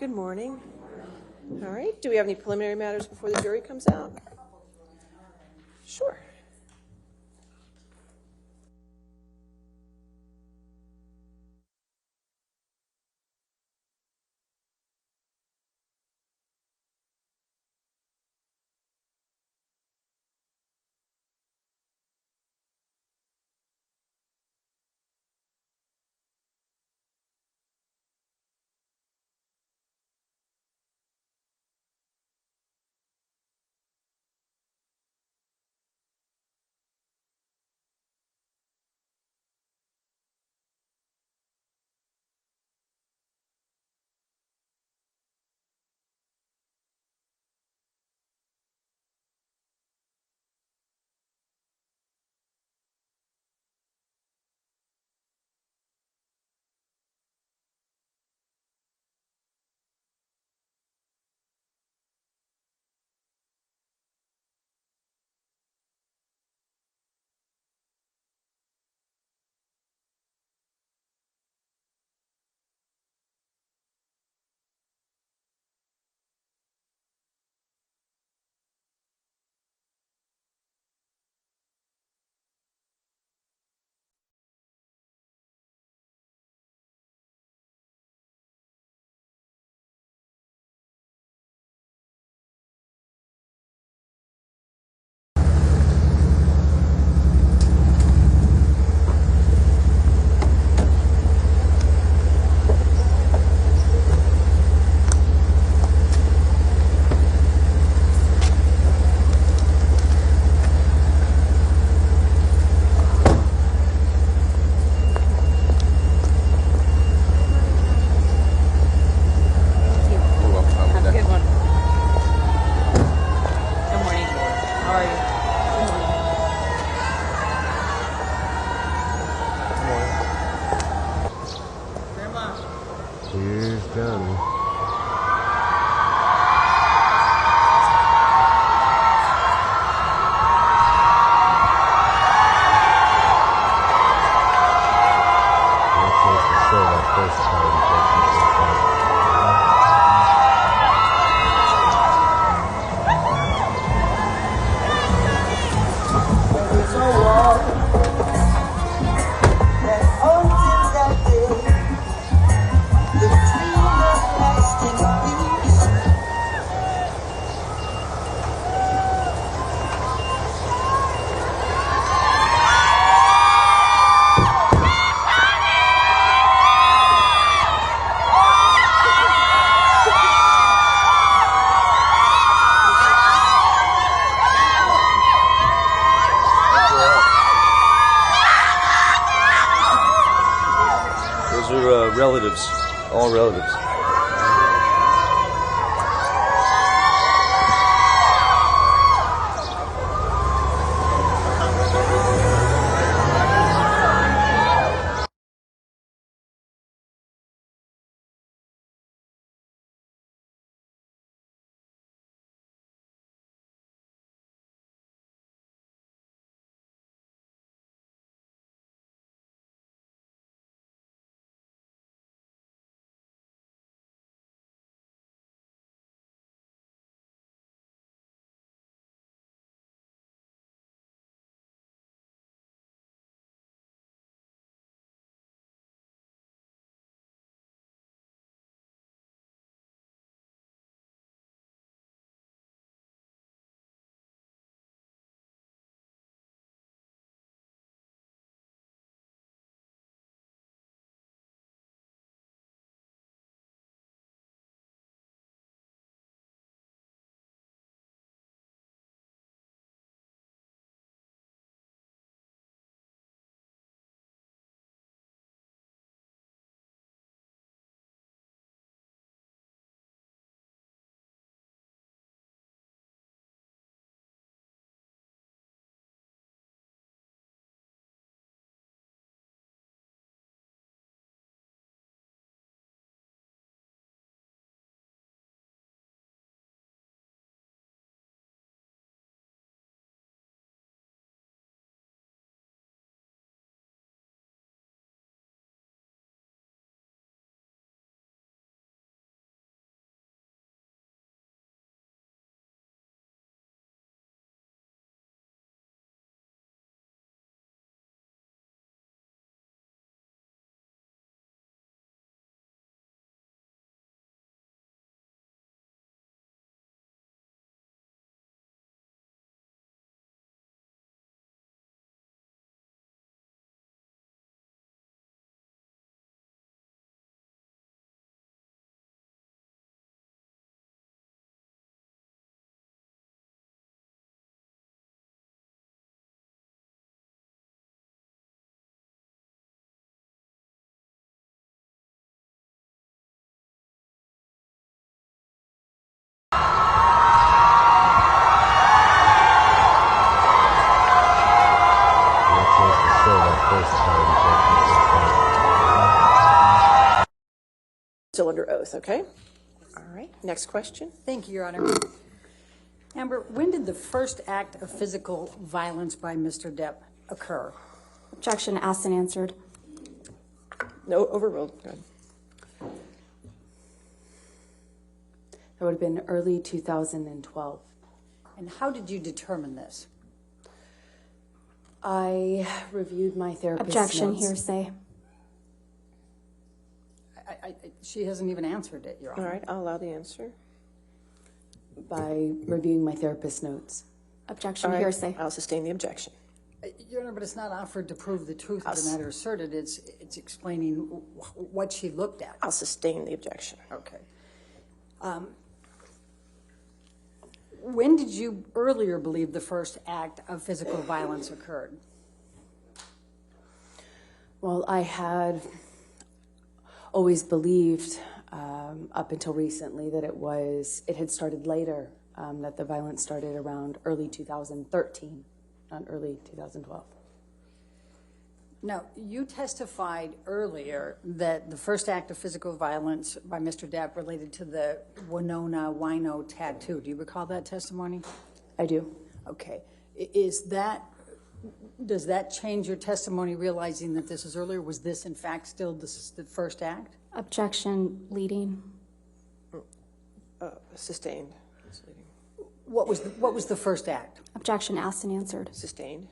Good morning. All right. Do we have any preliminary matters before the jury comes out? Sure. Here's Johnny. First time, Those are relatives, all relatives. still under oath, okay? All right, next question. Thank you, Your Honor. Amber, when did the first act of physical violence by Mr. Depp occur? Objection asked and answered. No, overruled. Go ahead. That would have been early 2012. And how did you determine this? I reviewed my therapist's Objection, notes. hearsay. She hasn't even answered it, Your Honor. All right, I'll allow the answer. By reviewing my therapist's notes. Objection, All right, hearsay. I'll sustain the objection. Your Honor, but it's not offered to prove the truth of the matter asserted. It's explaining what she looked at. I'll sustain the objection. Okay. When did you earlier believe the first act of physical violence occurred? Well, I had always believed up until recently that it had started later, that the violence started around early 2013, not early 2012. Now, you testified earlier that the first act of physical violence by Mr. Depp related to the Winona Wino tattoo. Do you recall that testimony? I do. Okay. Does that change your testimony, realizing that this is earlier? Was this, in fact, still the first act? Objection, leading. Sustained. What was the first act? Objection asked and answered. Sustained.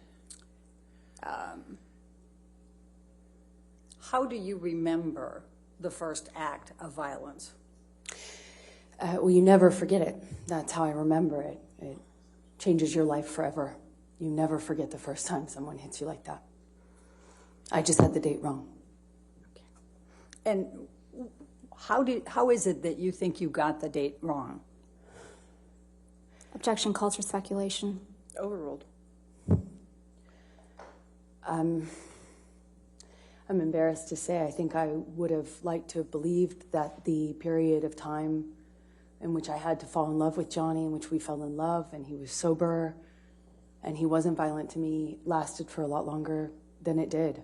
How do you remember the first act of violence? Well, you never forget it. That's how I remember it. It changes your life forever. You never forget the first time someone hits you like that. I just had the date wrong. Okay. And how is it that you think you got the date wrong? Objection calls for speculation. Overruled. I'm embarrassed to say I think I would have liked to have believed that the period of time in which I had to fall in love with Johnny, in which we fell in love, and he was sober, and he wasn't violent to me, lasted for a lot longer than it did.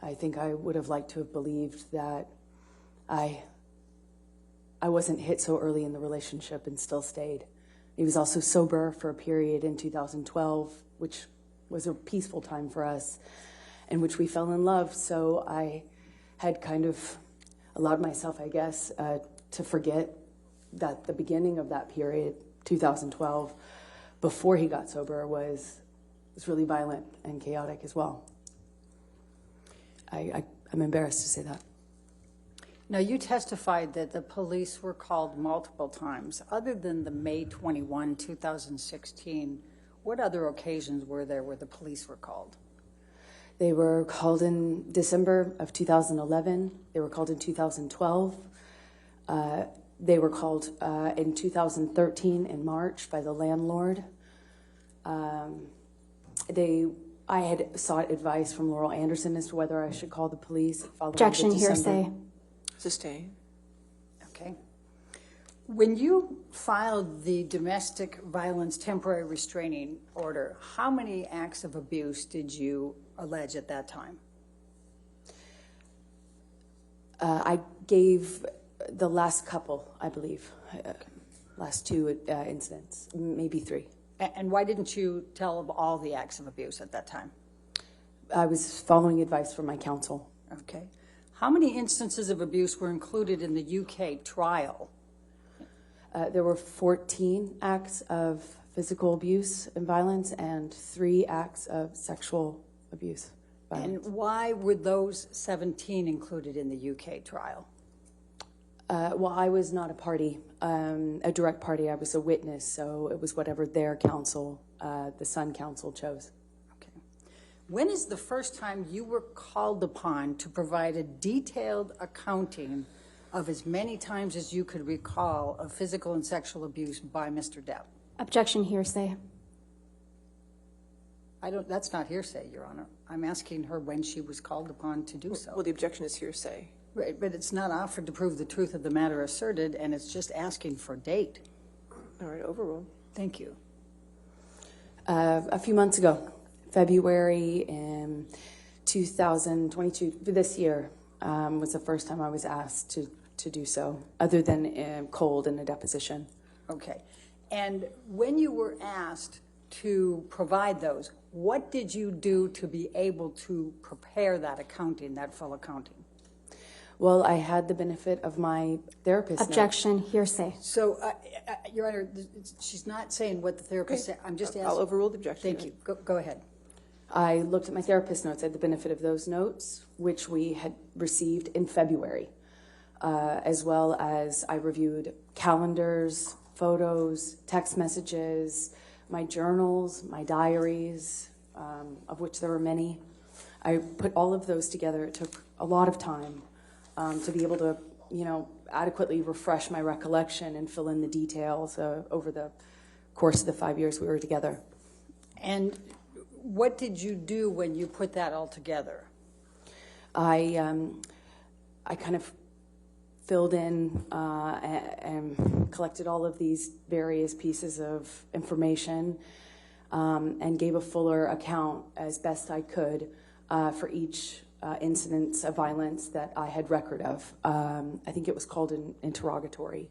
I think I would have liked to have believed that I wasn't hit so early in the relationship and still stayed. He was also sober for a period in 2012, which was a peaceful time for us, in which we fell in love. So I had kind of allowed myself, I guess, to forget that the beginning of that period, 2012, before he got sober, was really violent and chaotic as well. I'm embarrassed to say that. Now, you testified that the police were called multiple times. Other than the May 21, 2016, what other occasions were there where the police were called? They were called in December of 2011. They were called in 2012. They were called in 2013 in March by the landlord. I had sought advice from Laurel Anderson as to whether I should call the police. Objection, hearsay. Sustained. Okay. When you filed the domestic violence temporary restraining order, how many acts of abuse did you allege at that time? I gave the last couple, I believe, last two incidents, maybe three. And why didn't you tell of all the acts of abuse at that time? I was following advice from my counsel. Okay. How many instances of abuse were included in the UK trial? There were 14 acts of physical abuse and violence and 3 acts of sexual abuse. Violence. And why were those 17 included in the UK trial? Well, I was not a party, a direct party. I was a witness, so it was whatever their counsel, the Sun counsel, chose. Okay. When is the first time you were called upon to provide a detailed accounting of as many times as you could recall of physical and sexual abuse by Mr. Depp? Objection, hearsay. That's not hearsay, Your Honor. I'm asking her when she was called upon to do so. Well, the objection is hearsay. Right, but it's not offered to prove the truth of the matter asserted, and it's just asking for date. All right, overruled. Thank you. A few months ago, February in 2022, this year, was the first time I was asked to to do so, other than cold in a deposition. Okay. And when you were asked to provide those, what did you do to be able to prepare that accounting, that full accounting? Well, I had the benefit of my therapist. Objection, hearsay. So, Your Honor, she's not saying what the therapist said. I'm just asking. I'll overrule the objection. Thank you. Go ahead. I looked at my therapist notes. I had the benefit of those notes, which we had received in February, as well as I reviewed calendars, photos, text messages, my journals, my diaries, of which there were many. I put all of those together. It took a lot of time to be able to, adequately refresh my recollection and fill in the details over the course of the 5 years we were together. And what did you do when you put that all together? I kind of filled in and collected all of these various pieces of information and gave a fuller account as best I could for each incidents of violence that I had record of. I think it was called an interrogatory.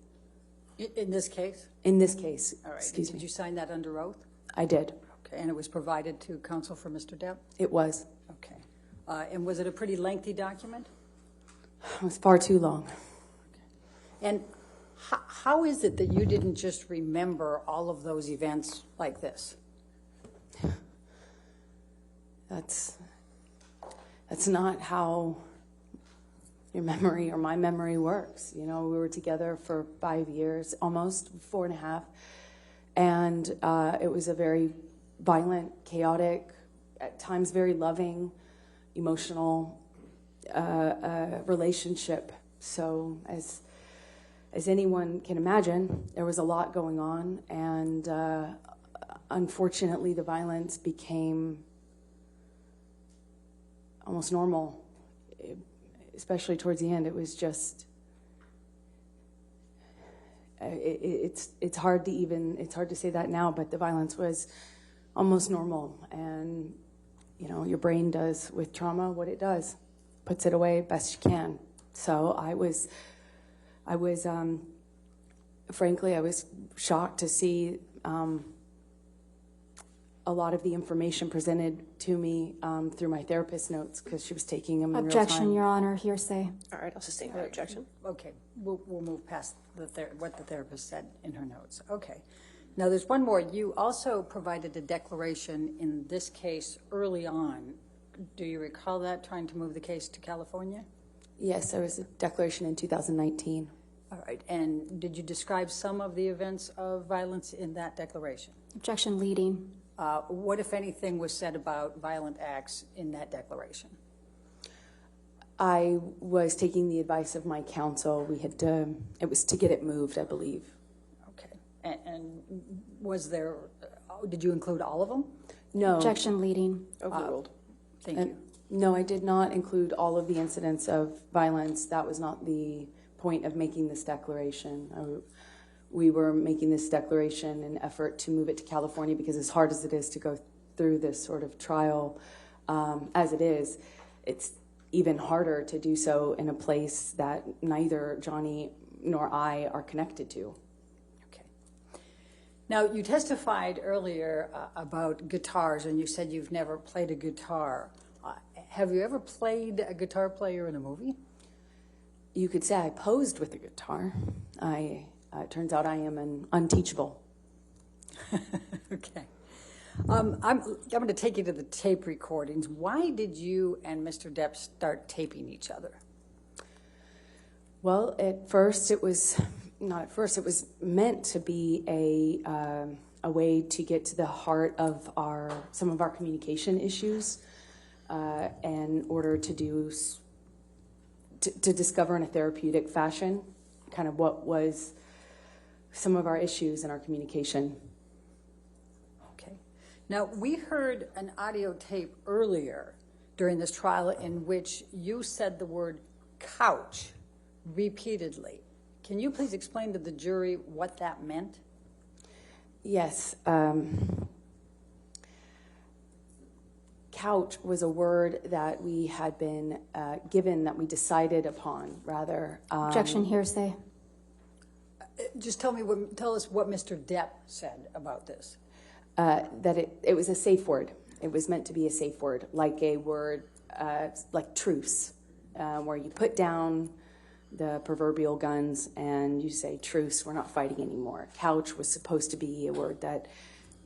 In this case? In this case, All right. excuse Did me. you sign that under oath? I did. Okay. And it was provided to counsel for Mr. Depp? It was. Okay. And was it a pretty lengthy document? It was far too long. And how is it that you didn't just remember all of those events like this? That's not how your memory or my memory works. We were together for 5 years, almost 4.5, and it was a very violent, chaotic, at times very loving, emotional relationship. So as anyone can imagine, there was a lot going on, and unfortunately the violence became almost normal, especially towards the end. It was just, it's hard to say that now, but the violence was almost normal. And, your brain does with trauma what it does, puts it away best you can. So I was frankly, I was shocked to see a lot of the information presented to me through my therapist's notes, because she was taking them in real time. Objection, Your Honor, hearsay. All right, I'll sustain my objection. Okay, we'll move past what the therapist said in her notes. Okay. Now, there's one more. You also provided a declaration in this case early on. Do you recall that, trying to move the case to California? Yes, there was a declaration in 2019. All right. And did you describe some of the events of violence in that declaration? Objection, leading. What, if anything, was said about violent acts in that declaration? I was taking the advice of my counsel. It was to get it moved, I believe. Okay. And was there, did you include all of them? No. Objection, leading. Overruled. Thank you. No, I did not include all of the incidents of violence. That was not the point of making this declaration. We were making this declaration in an effort to move it to California, because as hard as it is to go through this sort of trial as it is, it's even harder to do so in a place that neither Johnny nor I are connected to. Okay. Now, you testified earlier about guitars, and you said you've never played a guitar. Have you ever played a guitar player in a movie? You could say I posed with a guitar. It turns out I am unteachable. Okay. I'm going to take you to the tape recordings. Why did you and Mr. Depp start taping each other? Well, at first it was meant to be a way to get to the heart of some of our communication issues, in order to discover in a therapeutic fashion kind of what was some of our issues in our communication. Okay. Now, we heard an audio tape earlier during this trial in which you said the word couch repeatedly. Can you please explain to the jury what that meant? Yes. couch was a word that we had been given, that we decided upon, rather. Objection, hearsay. Just tell us what Mr. Depp said about this. That it was a safe word. It was meant to be a safe word, like a word, like truce, where you put down the proverbial guns and you say, truce, we're not fighting anymore. Couch was supposed to be a word that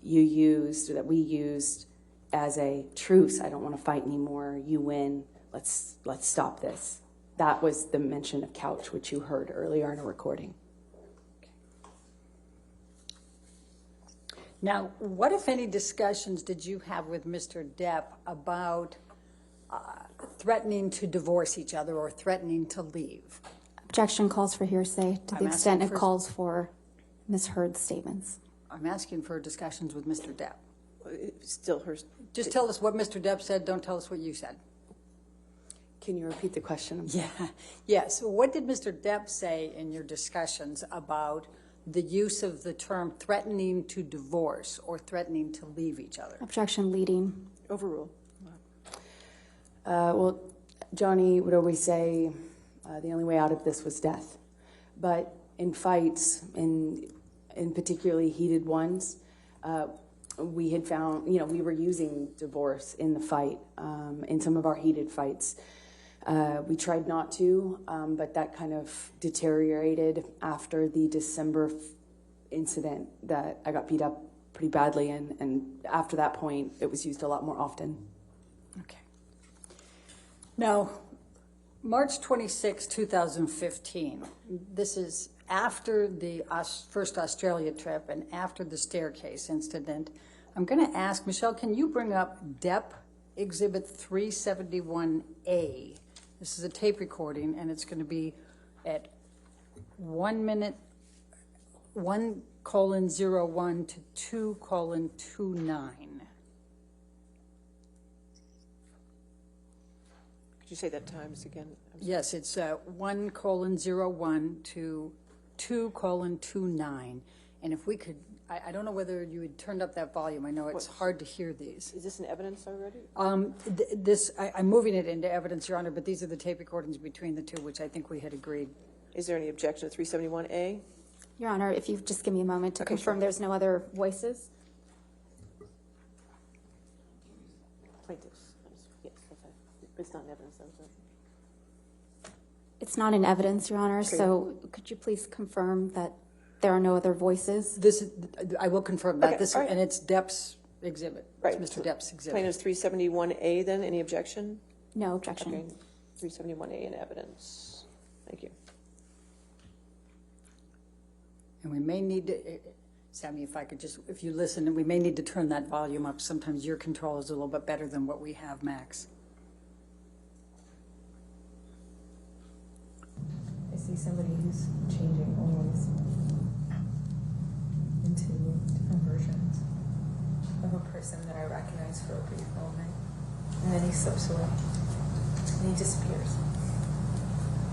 you used, or that we used as a truce. I don't want to fight anymore. You win. Let's stop this. That was the mention of couch, which you heard earlier in a recording. Now, what, if any, discussions did you have with Mr. Depp about threatening to divorce each other or threatening to leave? Objection calls for hearsay to the I'm extent asking it for- calls for Ms. Heard's statements. I'm asking for discussions with Mr. Depp. Still her. Just tell us what Mr. Depp said. Don't tell us what you said. Can you repeat the question? Yes. What did Mr. Depp say in your discussions about the use of the term threatening to divorce or threatening to leave each other? Objection, leading. Overruled. Well, Johnny would always say the only way out of this was death. But in fights, in particularly heated ones, we had found, we were using divorce in the fight, in some of our heated fights. We tried not to, but that kind of deteriorated after the December incident that I got beat up pretty badly, and after that point, it was used a lot more often. Okay. Now, March 26, 2015, this is after the first Australia trip and after the staircase incident. I'm going to ask, Michelle, can you bring up Depp Exhibit 371A? This is a tape recording, and it's going to be at 1 minute, 1:01 to 2:29. Could you say that times again? Yes, it's 1:01 to 2:29. And if we could, I don't know whether you had turned up that volume. I know it's hard to hear these. Is this in evidence already? I'm moving it into evidence, Your Honor, but these are the tape recordings between the two, which I think we had agreed. Is there any objection to 371A? Your Honor, if you just give me a moment to Okay, confirm sure. there's no other voices. Plaintiffs. Yes, that's right. But it's not in evidence, though, is it? It's not in evidence, Your Honor, so could you please confirm that there are no other voices? I will confirm that. Okay, all right. And it's Depp's exhibit. Right. It's Mr. Depp's exhibit. Plaintiff's 371A then, any objection? No objection. Okay, 371A in evidence. Thank you. And we may need to, Sammy, if you listen, we may need to turn that volume up. Sometimes your control is a little bit better than what we have, Max. I see somebody who's changing always into different versions of a person that I recognize for a brief moment. And then he slips away. And he disappears.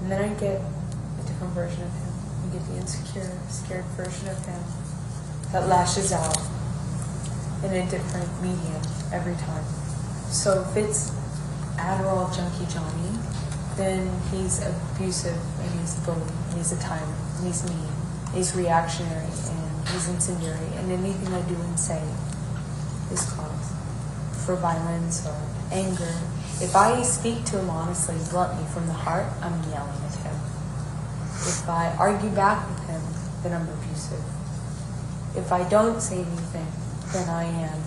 And then I get a different version of him. I get the insecure, scared version of him that lashes out in a different medium every time. So if it's Adderall junkie Johnny, then he's abusive and he's a bully and he's a tyrant and he's mean, he's reactionary and he's incendiary, and anything I do and say is cause for violence or anger. If I speak to him honestly, bluntly from the heart, I'm yelling at him. If I argue back with him, then I'm abusive. If I don't say anything, then I am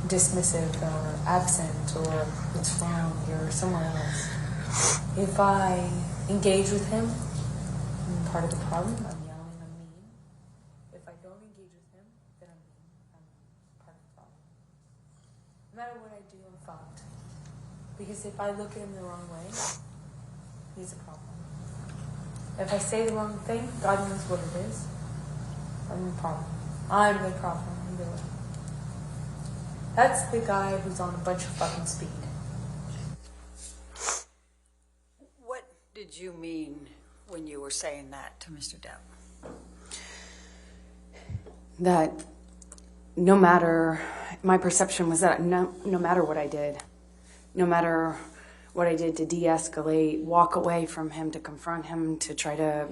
dismissive or absent or it's wrong or somewhere else. If I engage with him, I'm part of the problem. I'm yelling, I'm mean. If I don't engage with him, then I'm part of the problem. No matter what I do, I'm fucked. Because if I look at him the wrong way, he's a problem. If I say the wrong thing, God knows what it is. I'm the problem. I'm the problem. I'm the one. That's the guy who's on a bunch of fucking speed. What did you mean when you were saying that to Mr. Depp? That no matter my perception was that no matter what I did, no matter what I did to de-escalate, walk away from him, to confront him, to try to,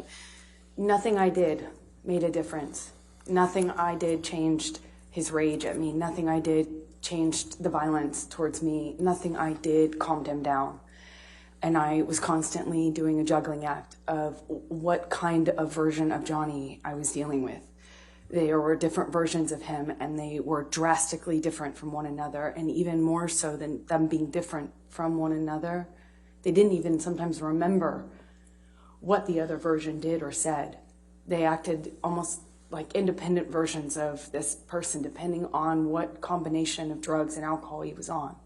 nothing I did made a difference. Nothing I did changed his rage at me. Nothing I did changed the violence towards me. Nothing I did calmed him down. And I was constantly doing a juggling act of what kind of version of Johnny I was dealing with. There were different versions of him, and they were drastically different from one another, and even more so than them being different from one another, they didn't even sometimes remember what the other version did or said. They acted almost like independent versions of this person, depending on what combination of drugs and alcohol he was on.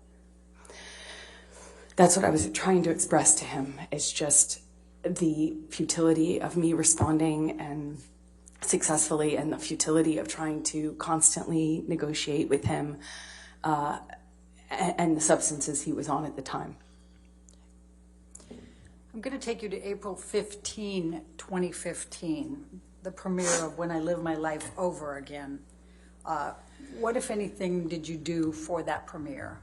That's what I was trying to express to him. It's just the futility of me responding and successfully, and the futility of trying to constantly negotiate with him and the substances he was on at the time. I'm going to take you to April 15, 2015, the premiere of When I Live My Life Over Again. What, if anything, did you do for that premiere?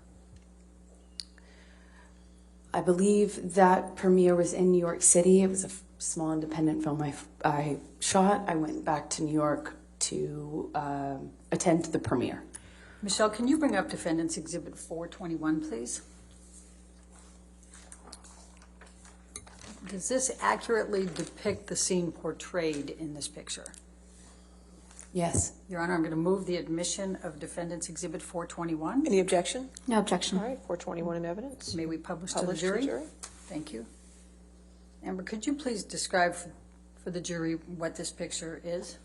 I believe that premiere was in New York City. It was a small independent film I shot. I went back to New York to attend the premiere. Michelle, can you bring up Defendant's Exhibit 421, please? Does this accurately depict the scene portrayed in this picture? Yes. Your Honor, I'm going to move the admission of Defendant's Exhibit 421. Any objection? No objection. All right, 421 in evidence. May we publish Publish to the jury? Thank you. Amber, could you please describe for the jury what this picture is?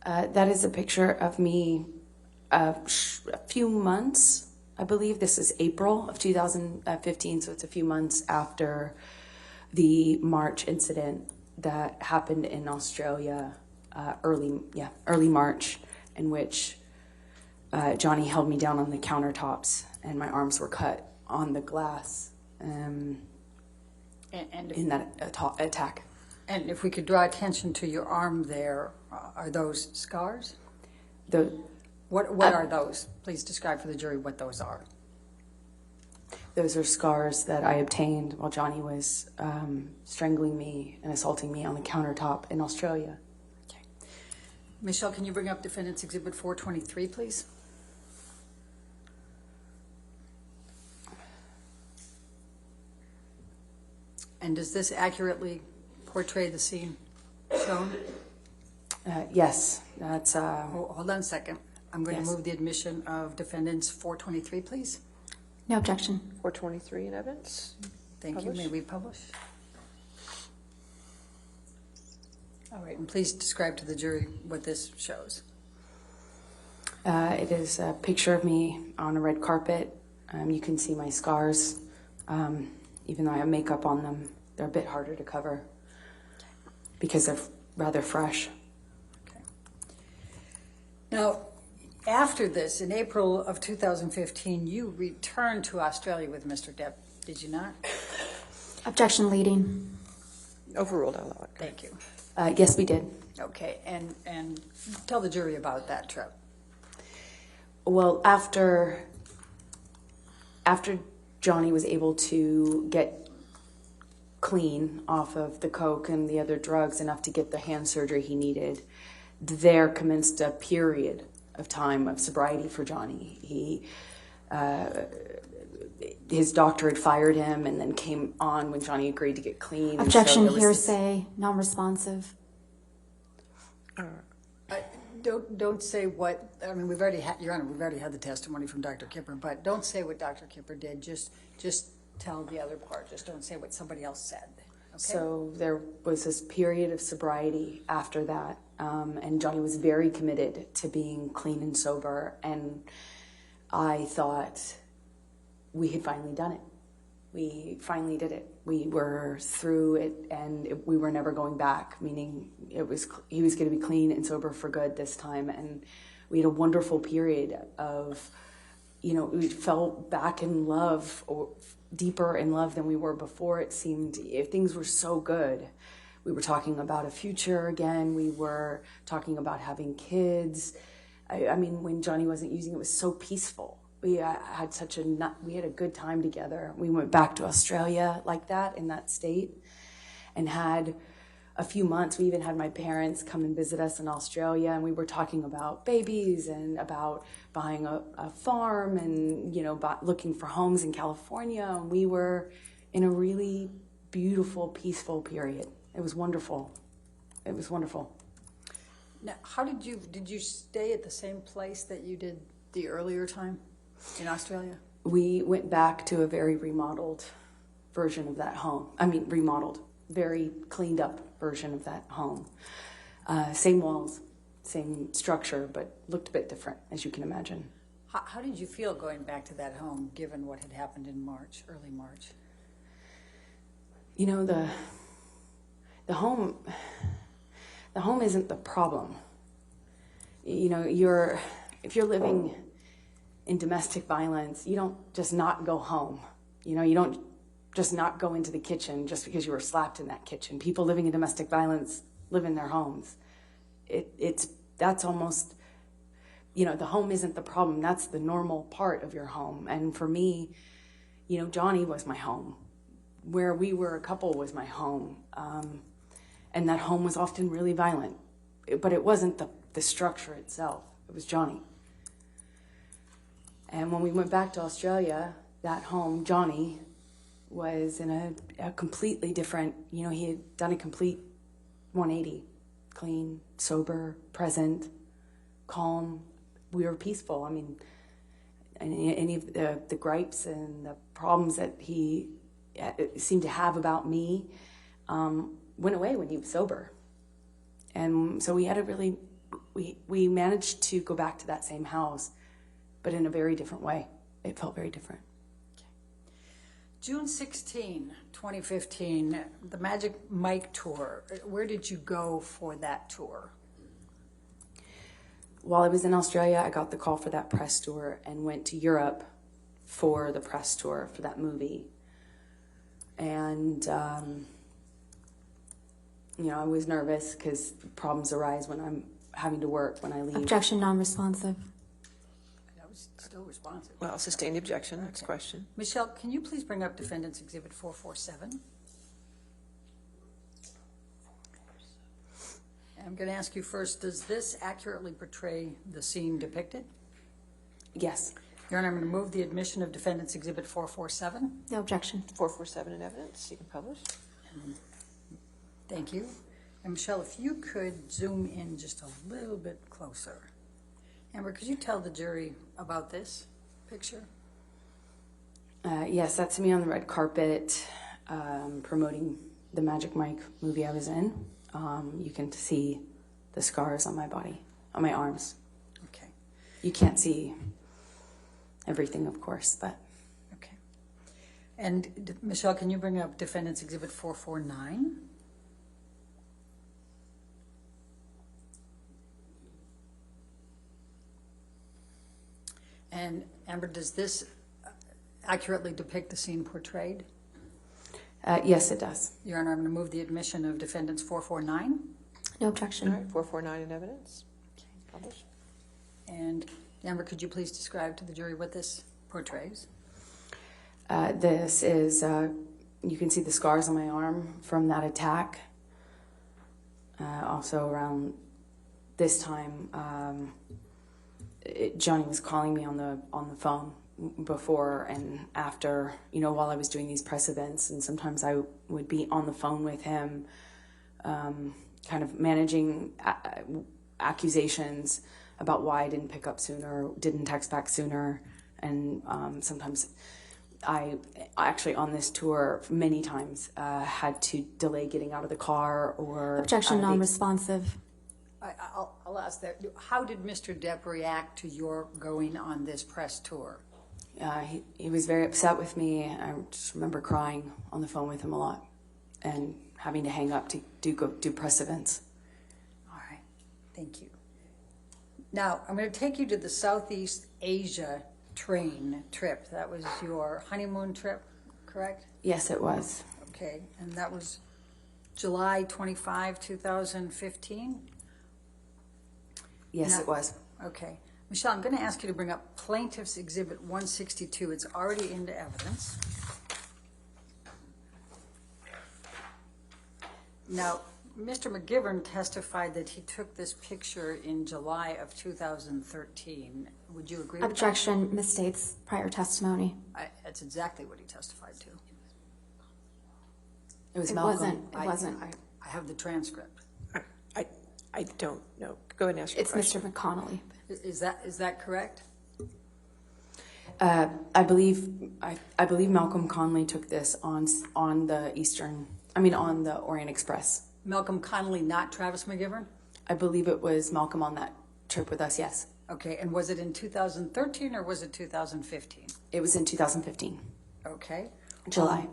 That is a picture of me a few months, I believe this is April of 2015, so it's a few months after the March incident that happened in Australia, early March, in which Johnny held me down on the countertops and my arms were cut on the glass in that attack. And if we could draw attention to your arm there, are those scars? What are those? Please describe for the jury what those are. Those are scars that I obtained while Johnny was strangling me and assaulting me on the countertop in Australia. Okay. Michelle, can you bring up Defendant's Exhibit 423, please? And does this accurately portray the scene shown? Yes, that's... Hold on a second. I'm going Yes. to move the admission of Defendant's 423, please. No objection. 423 in evidence. Thank Publish. you. May we publish? All right, and please describe to the jury what this shows. It is a picture of me on a red carpet. You can see my scars. Even though I have makeup on them, they're a bit harder to cover because they're rather fresh. Okay. Now, after this, in April of 2015, you returned to Australia with Mr. Depp, did you not? Objection leading. Overruled, I'll allow it. Thank you. Yes, we did. Okay, and tell the jury about that trip. Well, after Johnny was able to get clean off of the coke and the other drugs enough to get the hand surgery he needed, there commenced a period of time of sobriety for Johnny. His doctor had fired him and then came on when Johnny agreed to get clean. Objection, so hearsay, non-responsive. Don't say what, I mean, we've already had, Your Honor, we've already had the testimony from Dr. Kipper, but don't say what Dr. Kipper did. Just tell the other part. Just don't say what somebody else said. Okay? So there was this period of sobriety after that, and Johnny was very committed to being clean and sober, and I thought we had finally done it. We finally did it. We were through it, and we were never going back, meaning he was going to be clean and sober for good this time, and we had a wonderful period of, we fell back in love, or deeper in love than we were before. It seemed things were so good. We were talking about a future again. We were talking about having kids. I mean, when Johnny wasn't using it, was so peaceful. We had we had a good time together. We went back to Australia like that, in that state, and had a few months. We even had my parents come and visit us in Australia, and we were talking about babies and about buying a farm and, you know, looking for homes in California. And we were in a really beautiful, peaceful period. It was wonderful. It was wonderful. Now, how did you stay at the same place that you did the earlier time in Australia? We went back to a very remodeled version of that home. I mean, remodeled, very cleaned up version of that home. Same walls, same structure, but looked a bit different, as you can imagine. How did you feel going back to that home, given what had happened in March, early March? You know, the home isn't the problem. You know, if you're living in domestic violence, you don't just not go home. You know, you don't just not go into the kitchen just because you were slapped in that kitchen. People living in domestic violence live in their homes. That's almost, you know, the home isn't the problem. That's the normal part of your home. And for me, you know, Johnny was my home. Where we were a couple was my home. And that home was often really violent. But it wasn't the structure itself. It was Johnny. And when we went back to Australia, that home, Johnny was in a completely different, you know, he had done a complete 180. Clean, sober, present, calm. We were peaceful. I mean, any of the gripes and the problems that he seemed to have about me went away when he was sober. And so we had we managed to go back to that same house, but in a very different way. It felt very different. June 16, 2015, the Magic Mike tour. Where did you go for that tour? While I was in Australia, I got the call for that press tour and went to Europe for the press tour for that movie. And, you know, I was nervous because problems arise when I'm having to work, when I leave. Objection, non-responsive. That was still responsive. Well, sustain the objection. Next question. Michelle, can you please bring up Defendant's Exhibit 447? I'm going to ask you first, does this accurately portray the scene depicted? Yes. Your Honor, I'm going to move the admission of Defendant's Exhibit 447. No objection. 447 in evidence. You can publish. Thank you. And Michelle, if you could zoom in just a little bit closer. Amber, could you tell the jury about this picture? Yes, that's me on the red carpet promoting the Magic Mike movie I was in. You can see the scars on my body, on my arms. Okay. You can't see everything, of course, but... Okay. And Michelle, can you bring up Defendant's Exhibit 449? And Amber, does this accurately depict the scene portrayed? Yes, it does. Your Honor, I'm going to move the admission of Defendant's 449. No objection. All right, 449 in evidence. Publish. And Amber, could you please describe to the jury what this portrays? This is, you can see the scars on my arm from that attack. Also around this time, Johnny was calling me on the phone before and after, you know, while I was doing these press events, and sometimes I would be on the phone with him, kind of managing accusations about why I didn't pick up sooner, didn't text back sooner, and sometimes I actually on this tour many times had to delay getting out of the car or... Objection, non-responsive. I'll ask that. How did Mr. Depp react to your going on this press tour? He was very upset with me. I just remember crying on the phone with him a lot and having to hang up to do press events. All right. Thank you. Now, I'm going to take you to the Southeast Asia train trip. That was your honeymoon trip, correct? Yes, it was. Okay. And that was July 25, 2015? Yes, it was. Okay. Michelle, I'm going to ask you to bring up Plaintiff's Exhibit 162. It's already into evidence. Now, Mr. McGivern testified that he took this picture in July of 2013. Would you agree with that? Objection misstates prior testimony. That's exactly what he testified to. It was It Malcolm. wasn't. I have the transcript. I don't know. Go ahead and ask your It's question. Mr. McConnelly. Is that correct? I believe Malcolm Conley took this on the Orient Express. Malcolm Connolly, not Travis McGivern? I believe it was Malcolm on that trip with us, yes. Okay, and was it in 2013 or was it 2015? It was in 2015, Okay. July.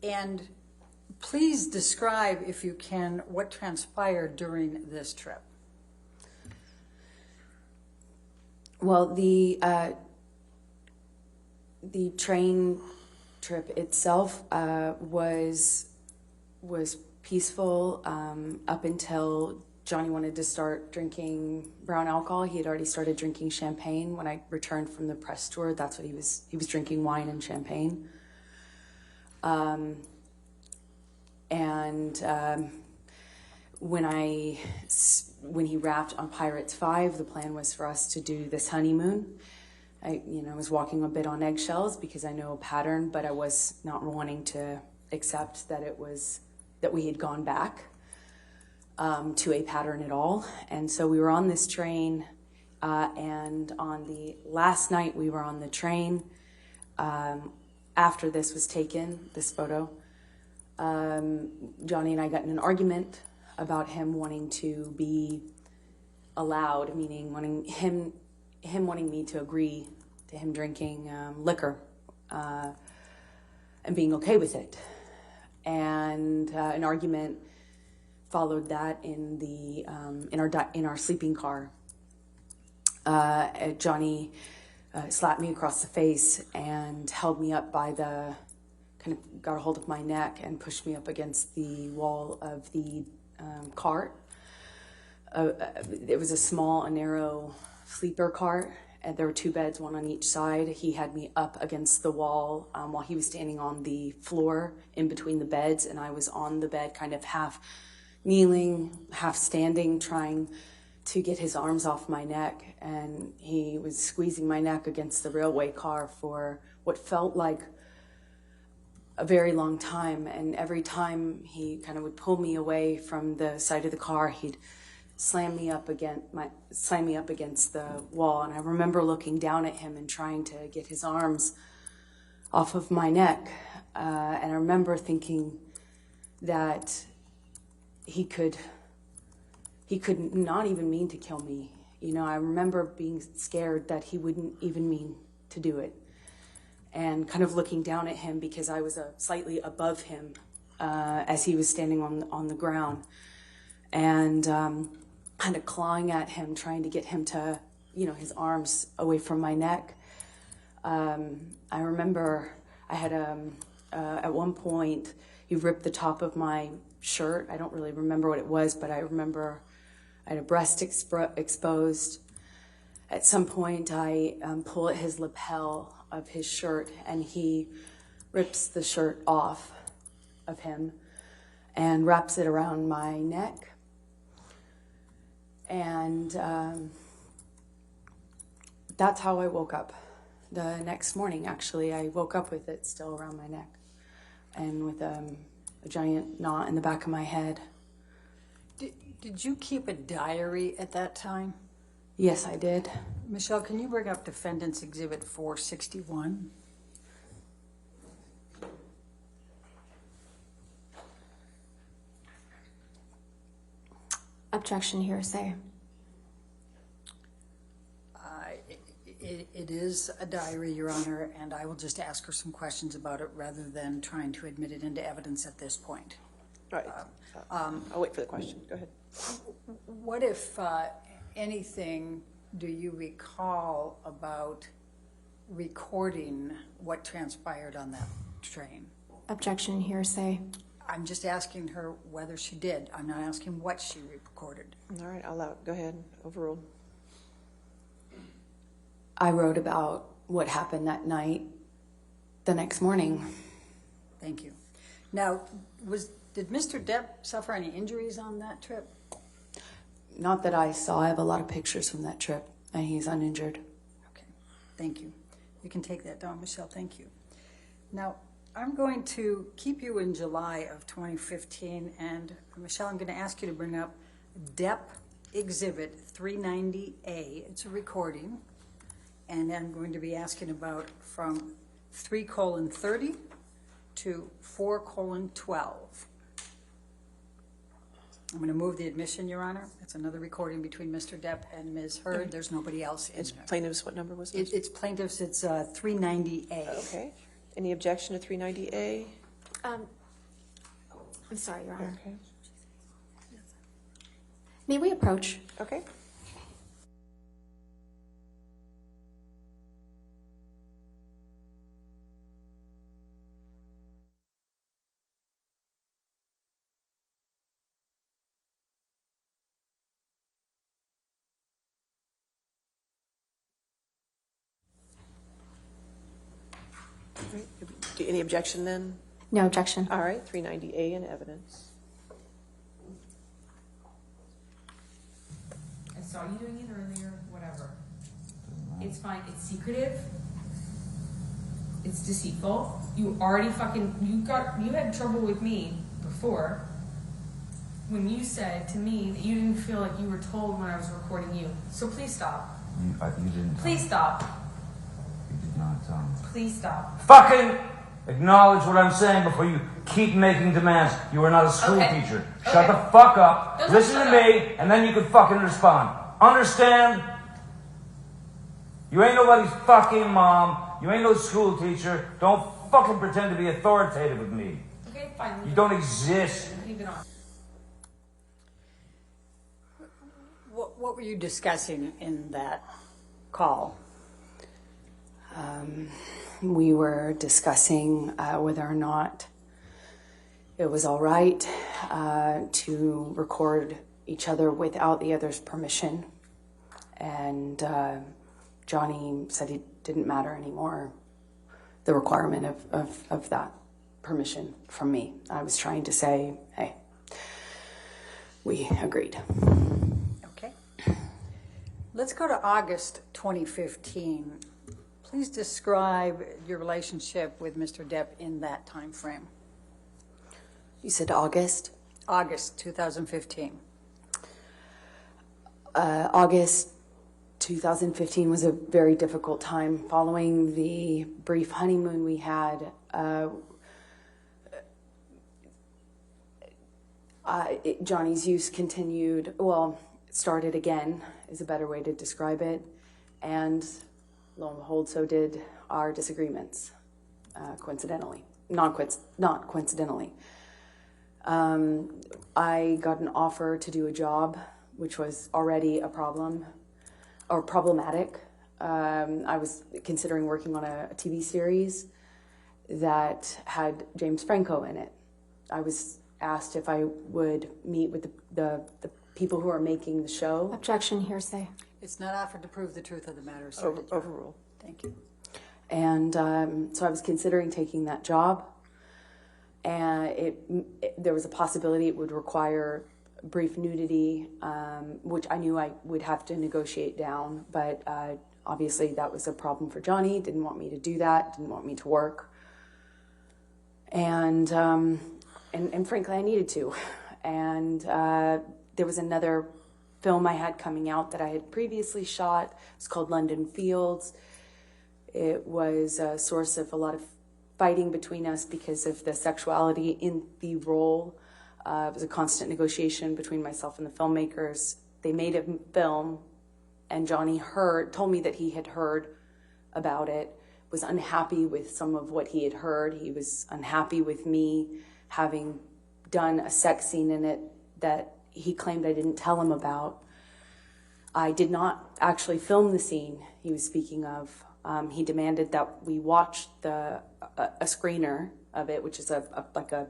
And please describe, if you can, what transpired during this trip. Well, the train trip itself was peaceful up until Johnny wanted to start drinking brown alcohol. He had already started drinking champagne. When I returned from the press tour, that's what he was drinking, wine and champagne. When he wrapped on Pirates 5, the plan was for us to do this honeymoon. I was walking a bit on eggshells because I know a pattern, but I was not wanting to accept that we had gone back to a pattern at all. And so we were on this train, and on the last night we were on the train, after this was taken, this photo, Johnny and I got in an argument about him wanting to be allowed, meaning him wanting me to agree to him drinking liquor and being okay with it. And an argument followed that in our sleeping car. Johnny slapped me across the face and held me up by kind of got a hold of my neck and pushed me up against the wall of the cart. It was a narrow sleeper cart, and there were two beds, one on each side. He had me up against the wall while he was standing on the floor in between the beds, and I was on the bed, kind of half kneeling, half standing, trying to get his arms off my neck, and he was squeezing my neck against the railway car for what felt like a very long time. And every time he kind of would pull me away from the side of the car, he'd slam me up against the wall. And I remember looking down at him and trying to get his arms off of my neck. And I remember thinking that he could not even mean to kill me. I remember being scared that he wouldn't even mean to do it. And kind of looking down at him because I was slightly above him as he was standing on the ground. And kind of clawing at him, trying to get him to, his arms away from my neck. I remember I had at one point, he ripped the top of my shirt. I don't really remember what it was, but I remember I had a breast exposed. At some point, I pull at his lapel of his shirt, and he rips the shirt off of him and wraps it around my neck. And that's how I woke up. The next morning, actually, I woke up with it still around my neck and with a giant knot in the back of my head. Did you keep a diary at that time? Yes, I did. Michelle, can you bring up Defendant's Exhibit 461? Objection hearsay. It is a diary, Your Honor, and I will just ask her some questions about it rather than trying to admit it into evidence at this point. All right. I'll wait for the question. Go ahead. What, if anything, do you recall about recording what transpired on that train? Objection hearsay. I'm just asking her whether she did. I'm not asking what she recorded. All right, I'll allow it. Go ahead. Overruled. I wrote about what happened that night the next morning. Thank you. Now, did Mr. Depp suffer any injuries on that trip? Not that I saw. I have a lot of pictures from that trip, and he's uninjured. Okay, thank you. You can take that down, Michelle. Thank you. Now, I'm going to keep you in July of 2015, and Michelle, I'm going to ask you to bring up Depp Exhibit 390A. It's a recording, and I'm going to be asking about from 3:30 to 4:12. I'm going to move the admission, Your Honor. It's another recording between Mr. Depp and Ms. Heard. There's nobody else in It's there. plaintiffs, what number was it? It's plaintiffs, it's 390A. Okay. Any objection to 390A? I'm sorry, Your Honor. Okay. May we approach? Okay. Any objection then? No objection. All right, 390A in evidence. I saw you doing it earlier, whatever. It's fine, it's secretive. It's deceitful. You already you had trouble with me before when you said to me that you didn't feel like you were told when I was recording you. So please stop. You didn't. Please stop. You did not. Please stop. Fucking acknowledge what I'm saying before you keep making demands. You are not a school Okay. teacher. Shut the fuck up. Doesn't Listen shut to me, and then you can fucking respond. Understand? You ain't nobody's fucking mom. You ain't no school teacher. Don't fucking pretend to be authoritative with me. Okay, fine. You don't exist. Leave it on. What were you discussing in that call? We were discussing whether or not it was all right to record each other without the other's permission. And Johnny said it didn't matter anymore, the requirement of that permission from me. I was trying to say, hey, we agreed. Okay. Let's go to August 2015. Please describe your relationship with Mr. Depp in that time frame. You said August? August 2015. August 2015 was a very difficult time. Following the brief honeymoon we had, Johnny's use continued, well, it started again, is a better way to describe it. And lo and behold, so did our disagreements, coincidentally, not coincidentally. I got an offer to do a job, which was already a problem, or problematic. I was considering working on a TV series that had James Franco in it. I was asked if I would meet with the people who are making the show. Objection, hearsay. It's not offered to prove the truth of the matter, sir. Overruled. Thank you. And so I was considering taking that job. And there was a possibility it would require brief nudity, which I knew I would have to negotiate down. But obviously that was a problem for Johnny. Didn't want me to do that. Didn't want me to work. And frankly, I needed to. And there was another film I had coming out that I had previously shot. It's called London Fields. It was a source of a lot of fighting between us because of the sexuality in the role. It was a constant negotiation between myself and the filmmakers. They made a film, and Johnny told me that he had heard about it, was unhappy with some of what he had heard. He was unhappy with me having done a sex scene in it that he claimed I didn't tell him about. I did not actually film the scene he was speaking of. He demanded that we watch a screener of it, which is a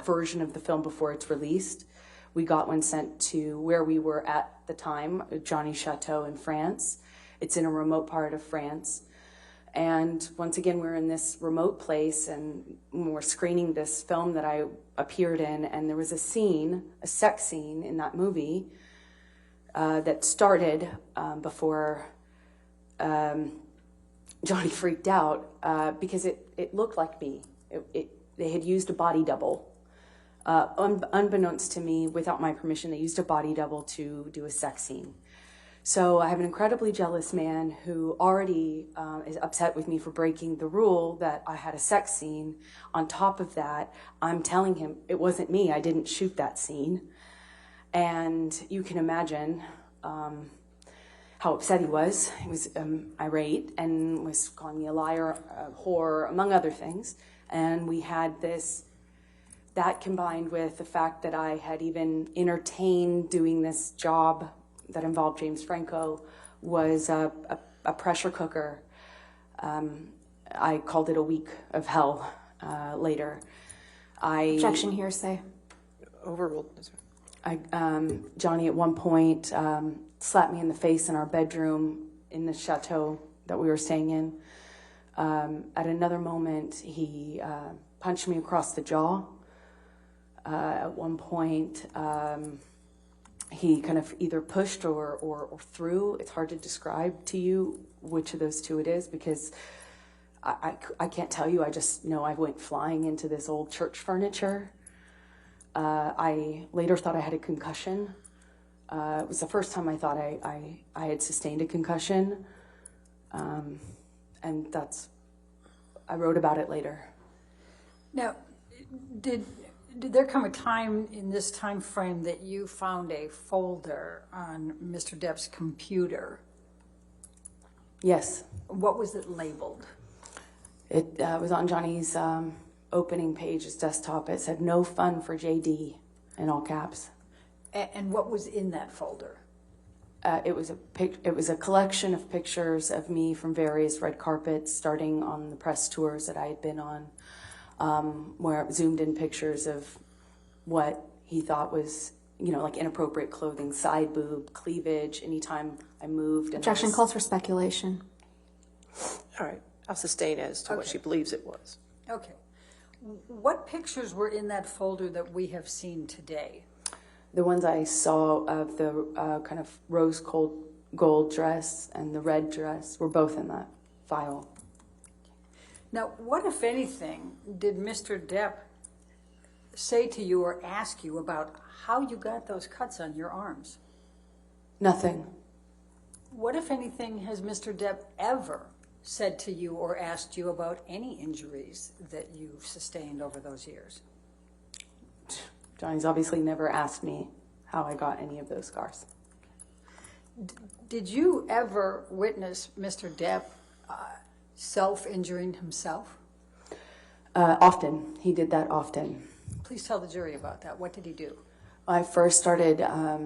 version of the film before it's released. We got one sent to where we were at the time, Johnny's Chateau in France. It's in a remote part of France. And once again, we're in this remote place, and we're screening this film that I appeared in, and there was a scene, a sex scene in that movie that started before Johnny freaked out because it looked like me. They had used a body double. Unbeknownst to me, without my permission, they used a body double to do a sex scene. So I have an incredibly jealous man who already is upset with me for breaking the rule that I had a sex scene. On top of that, I'm telling him it wasn't me. I didn't shoot that scene. And you can imagine how upset he was. He was irate and was calling me a liar, a whore, among other things. And we had this, that combined with the fact that I had even entertained doing this job that involved James Franco, was a pressure cooker. I called it a week of hell later. Objection, hearsay. Overruled. Johnny at one point slapped me in the face in our bedroom in the chateau that we were staying in. At another moment, he punched me across the jaw. At one point, he kind of either pushed or threw. It's hard to describe to you which of those two it is, because I can't tell you. I just know I went flying into this old church furniture. I later thought I had a concussion. It was the first time I thought I had sustained a concussion. And I wrote about it later. Now, did there come a time in this time frame that you found a folder on Mr. Depp's computer? Yes. What was it labeled? It was on Johnny's opening page, his desktop. It said, "No fun for JD," in all caps. And what was in that folder? It was a collection of pictures of me from various red carpets, starting on the press tours that I had been on, where I zoomed in pictures of what he thought was, like inappropriate clothing, side boob, cleavage, anytime I moved. And Objection calls for speculation. All right. I'll sustain as to what she believes it was. Okay. What pictures were in that folder that we have seen today? The ones I saw of the kind of rose gold dress and the red dress were both in that file. Now, what, if anything, did Mr. Depp say to you or ask you about how you got those cuts on your arms? Nothing. What, if anything, has Mr. Depp ever said to you or asked you about any injuries that you've sustained over those years? Johnny's obviously never asked me how I got any of those scars. Did you ever witness Mr. Depp self-injuring himself? Often. He did that often. Please tell the jury about that. What did he do? I first started, I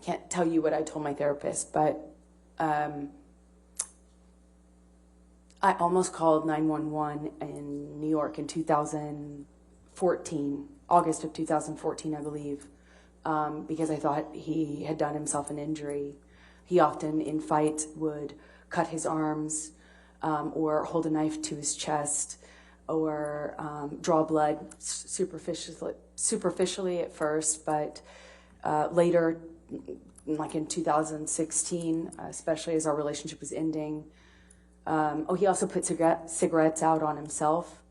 can't tell you what I told my therapist, but I almost called 911 in New York in 2014, August of 2014, I believe, because I thought he had done himself an injury. He often, in fights, would cut his arms or hold a knife to his chest or draw blood superficially at first, but later, like in 2016, especially as our relationship was ending, he also put cigarettes out on himself.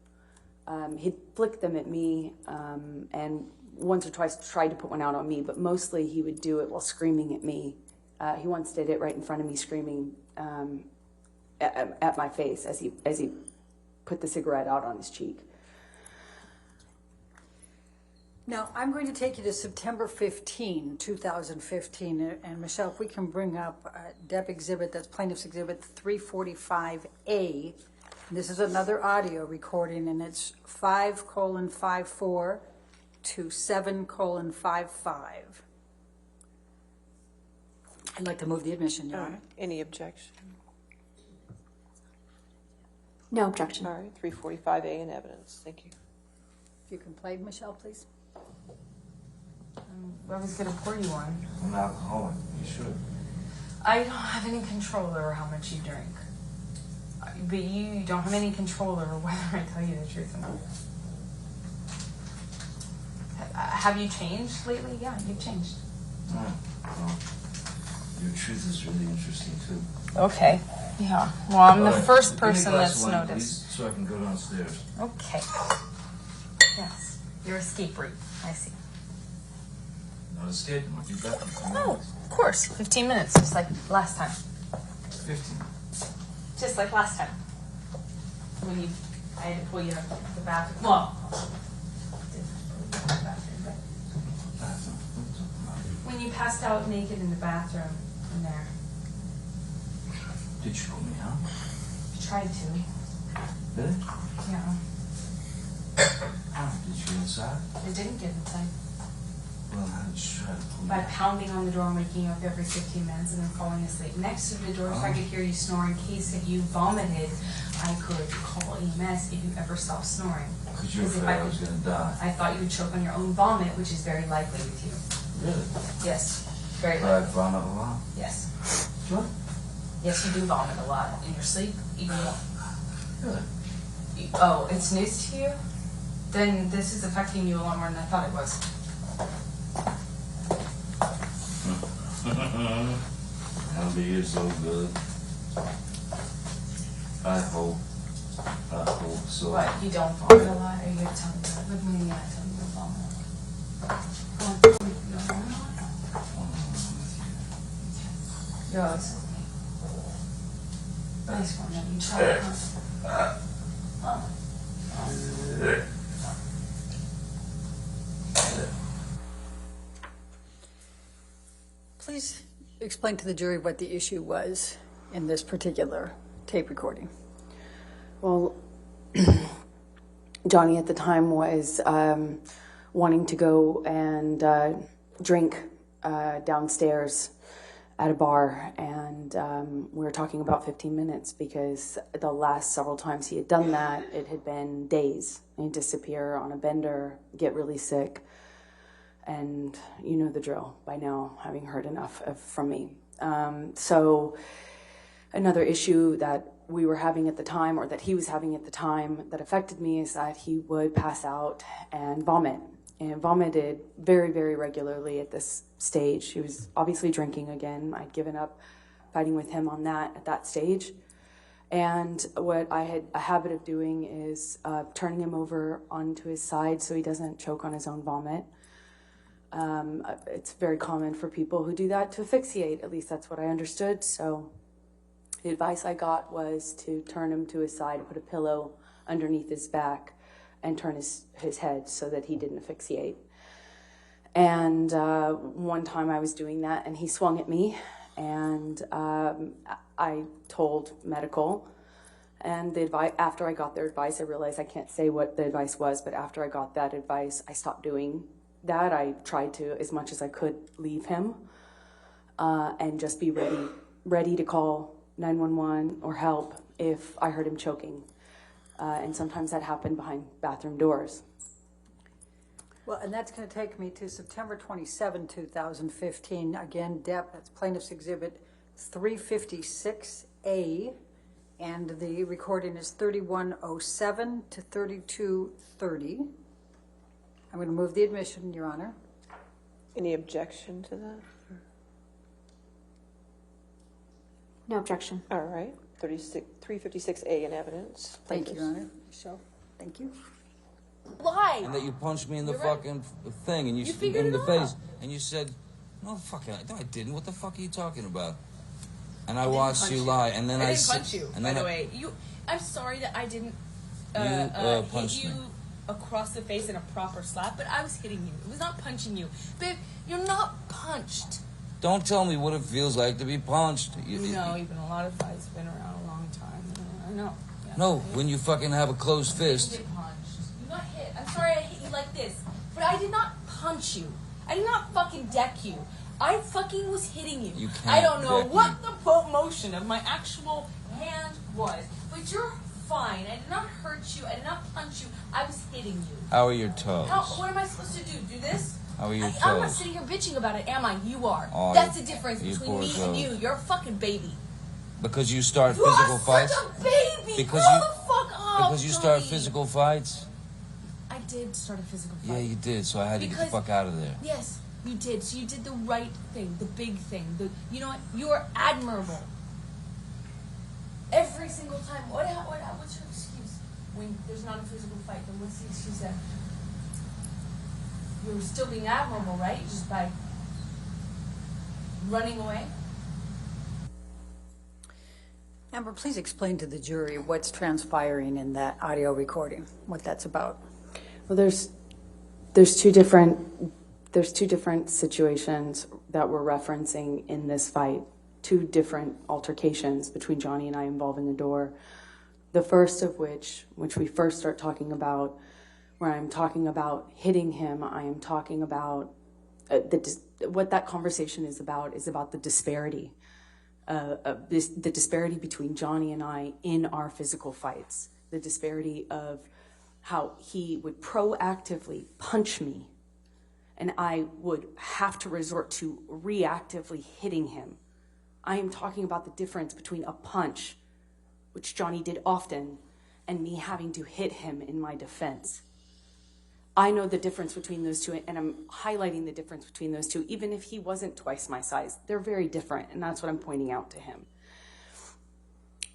He'd flick them at me, and once or twice tried to put one out on me, but mostly he would do it while screaming at me. He once did it right in front of me, screaming at my face as he put the cigarette out on his cheek. Now, I'm going to take you to September 15, 2015, and Michelle, if we can bring up Depp exhibit, that's Plaintiff's Exhibit 345A. This is another audio recording, and it's 5:54 to 7:55. I'd like to move the admission, Your Honor. Any objection? No objection. All right. 345A in evidence. Thank you. If you can play, Michelle, please. I was gonna pour you one. I'm an alcoholic. You should. I don't have any control over how much you drink. But you don't have any control over whether I tell you the truth or not. Have you changed lately? Yeah, you've changed. Oh, well, your truth is really interesting, too. Okay. Yeah. Well, I'm the All right, first give me a person glass that's of wine, noticed. please, so I can go downstairs. Okay. Yes. Your escape route. I see. Not escaping. I'll be back in 15 Oh, minutes. of course. 15 minutes, just like last time. 15. Just like last time. When I had to pull you out of the bathroom. Well, when you passed out naked in the bathroom in there. Did you pull me out? You tried to. Really? Yeah. How? Did you get inside? It didn't get inside. Well, how did you try to pull me By out? pounding on the door, waking you up every 15 minutes, and then falling asleep next to the door so I could hear you snore in case if you vomited, I could call EMS if you ever stopped snoring. Because you were if afraid I could- was going to die. I thought you would choke on your own vomit, which is very likely with you. Really? Yes, very But I likely. vomit a lot. Yes. What? Yes, you do vomit a lot in your sleep, even Really? Oh, it's news to you? Then this is affecting you a lot more than I thought it was. Amber, you're so good. I hope so. What, you don't vomit a lot? Or you tell me that? What do you mean you tell me you don't vomit a lot? Well, you don't vomit a lot? You're always with me. Nice one, then you try it. Please explain to the jury what the issue was in this particular tape recording. Well, Johnny at the time was wanting to go and drink downstairs at a bar, and we were talking about 15 minutes because the last several times he had done that, it had been days. He'd disappear on a bender, get really sick, and you know the drill by now, having heard enough from me. So another issue that we were having at the time, or that he was having at the time, that affected me is that he would pass out and vomit. And vomited very, very regularly at this stage. He was obviously drinking again. I'd given up fighting with him on that at that stage. And what I had a habit of doing is turning him over onto his side so he doesn't choke on his own vomit. It's very common for people who do that to asphyxiate. At least that's what I understood. So the advice I got was to turn him to his side, put a pillow underneath his back, and turn his head so that he didn't asphyxiate. And one time I was doing that, and he swung at me, and I told medical. And the advice, after I got their advice, I realized I can't say what the advice was, but after I got that advice, I stopped doing that. I tried to, as much as I could, leave him and just be ready to call 911 or help if I heard him choking. And sometimes that happened behind bathroom doors. Well, and that's going to take me to September 27, 2015. Again, Depp, that's Plaintiff's Exhibit 356A, and the recording is 3107 to 3230. I'm going to move the admission, Your Honor. Any objection to that? No objection. All right, 356A in evidence. Thank you, Your Honor. Michelle, thank you. Lie. And that you punched me in the You're right. fucking thing, and you figured in it the out. face, and you said, "No fucking, no, I didn't. What the fuck are you talking about?" And I watched punch you you. lie, and then I I didn't said, punch you, and by then the way. I'm sorry that I didn't punched hit you me. across the face in a proper slap, but I was hitting you. It was not punching you. Babe, you're not punched. Don't tell me what it feels like to be punched. No, even a lot of fights have been around a long time. I know. Yeah. No, when you fucking have a closed You fist. get punched. You got hit. I'm sorry I hit you like this, but I did not punch you. I did not fucking deck you. I fucking was hitting you. You can't I don't know deck what me. the motion of my actual hand was, but you're fine. I did not hurt you. I did not punch you. I was hitting you. How are your toes? What am I supposed to do? Do this? How are your I'm not toes? sitting here bitching about it, am I? You are. Oh, That's you- the difference you between poor me and toes. you. You're a fucking baby. Because you start You physical are fights? such a baby. Because Grow you- the fuck up, Because you start Johnny. physical fights? I did start a physical fight. Yeah, you did, so I had to get the Because- fuck out of there. Yes, you did. So you did the right thing, the big thing. You know what? You are admirable. Every single time. What's your excuse when there's not a physical fight? Then what's the excuse then? You're still being admirable, right? Just by running away? Amber, please explain to the jury what's transpiring in that audio recording, what that's about. Well, there's two different situations that we're referencing in this fight. Two different altercations between Johnny and I involving the door. The first of which we first start talking about, where I'm talking about hitting him, I am talking about what that conversation is about the disparity. The disparity between Johnny and I in our physical fights. The disparity of how he would proactively punch me and I would have to resort to reactively hitting him. I am talking about the difference between a punch, which Johnny did often, and me having to hit him in my defense. I know the difference between those two, and I'm highlighting the difference between those two, even if he wasn't twice my size. They're very different, and that's what I'm pointing out to him.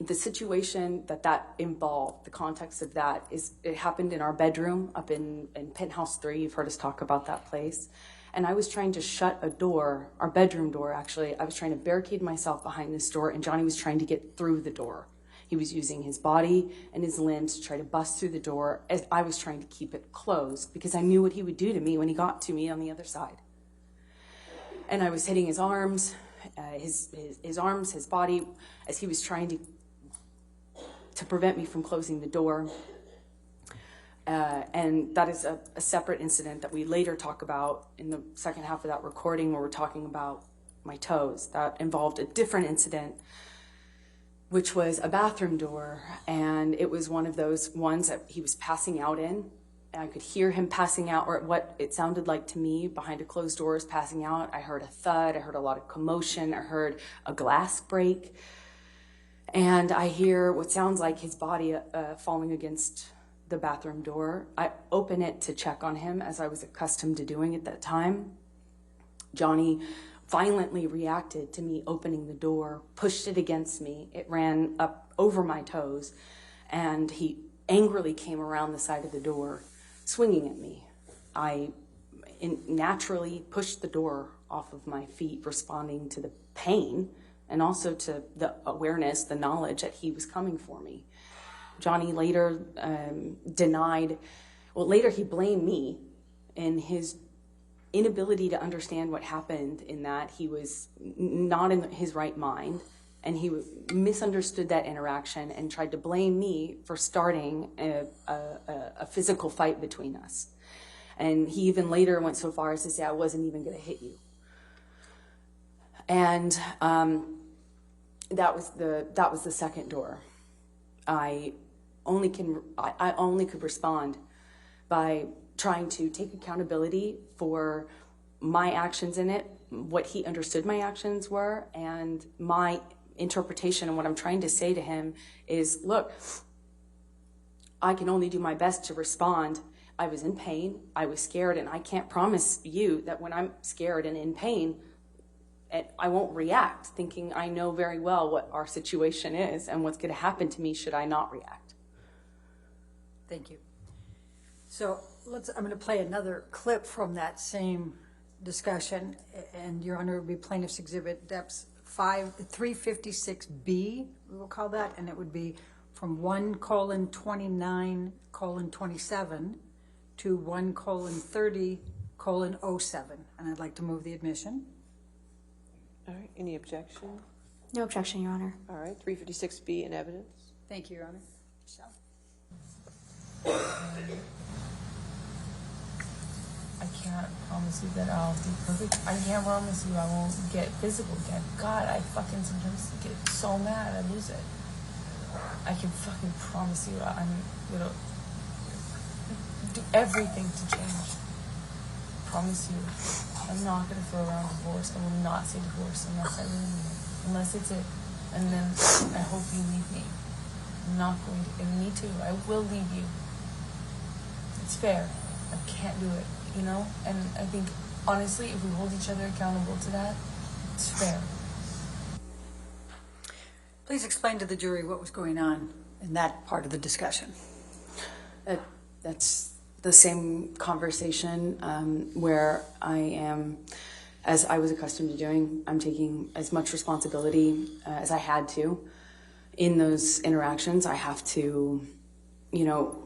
The situation that involved, the context of that is, it happened in our bedroom up in Penthouse 3. You've heard us talk about that place. And I was trying to shut a door, our bedroom door actually. I was trying to barricade myself behind this door, and Johnny was trying to get through the door. He was using his body and his limbs to try to bust through the door as I was trying to keep it closed because I knew what he would do to me when he got to me on the other side. And I was hitting his arms, his body, as he was trying to prevent me from closing the door. And that is a separate incident that we later talk about in the second half of that recording, where we're talking about my toes. That involved a different incident, which was a bathroom door, and it was one of those ones that he was passing out in. And I could hear him passing out, or what it sounded like to me, behind a closed doors, passing out. I heard a thud, I heard a lot of commotion, I heard a glass break, and I hear what sounds like his body falling against the bathroom door. I open it to check on him, as I was accustomed to doing at that time. Johnny violently reacted to me opening the door, pushed it against me. It ran up over my toes, and he angrily came around the side of the door, swinging at me. I naturally pushed the door off of my feet, responding to the pain and also to the awareness, the knowledge that he was coming for me. Johnny later later he blamed me in his inability to understand what happened, in that he was not in his right mind, and he misunderstood that interaction and tried to blame me for starting a physical fight between us. And he even later went so far as to say, I wasn't even going to hit you. And that was the second door. I only could respond by trying to take accountability for my actions in it, what he understood my actions were, and my interpretation. And what I'm trying to say to him is, look, I can only do my best to respond. I was in pain, I was scared, and I can't promise you that when I'm scared and in pain, I won't react, thinking I know very well what our situation is and what's going to happen to me should I not react. Thank you. So I'm going to play another clip from that same discussion, and Your Honor, it would be Plaintiff's Exhibit Depp's 356B, we will call that, and it would be from 1:29:27 to 1:30:07. And I'd like to move the admission. All right, any objection? No objection, Your Honor. All right, 356B in evidence. Thank you, Your Honor. Michelle. I can't promise you that I'll be perfect. I can't promise you I won't get physical again. God, I fucking sometimes get so mad I lose it. I can fucking promise you I'm gonna do everything to change. promise you, I'm not going to throw around divorce. I will not say divorce unless I really mean it. Unless it's it. And then I hope you leave me. I'm not going to. And me too. I will leave you. It's fair. I can't do it, you know? And I think, honestly, if we hold each other accountable to that, it's fair. Please explain to the jury what was going on in that part of the discussion. That's the same conversation where I am, as I was accustomed to doing, I'm taking as much responsibility as I had to. In those interactions, I have to, you know,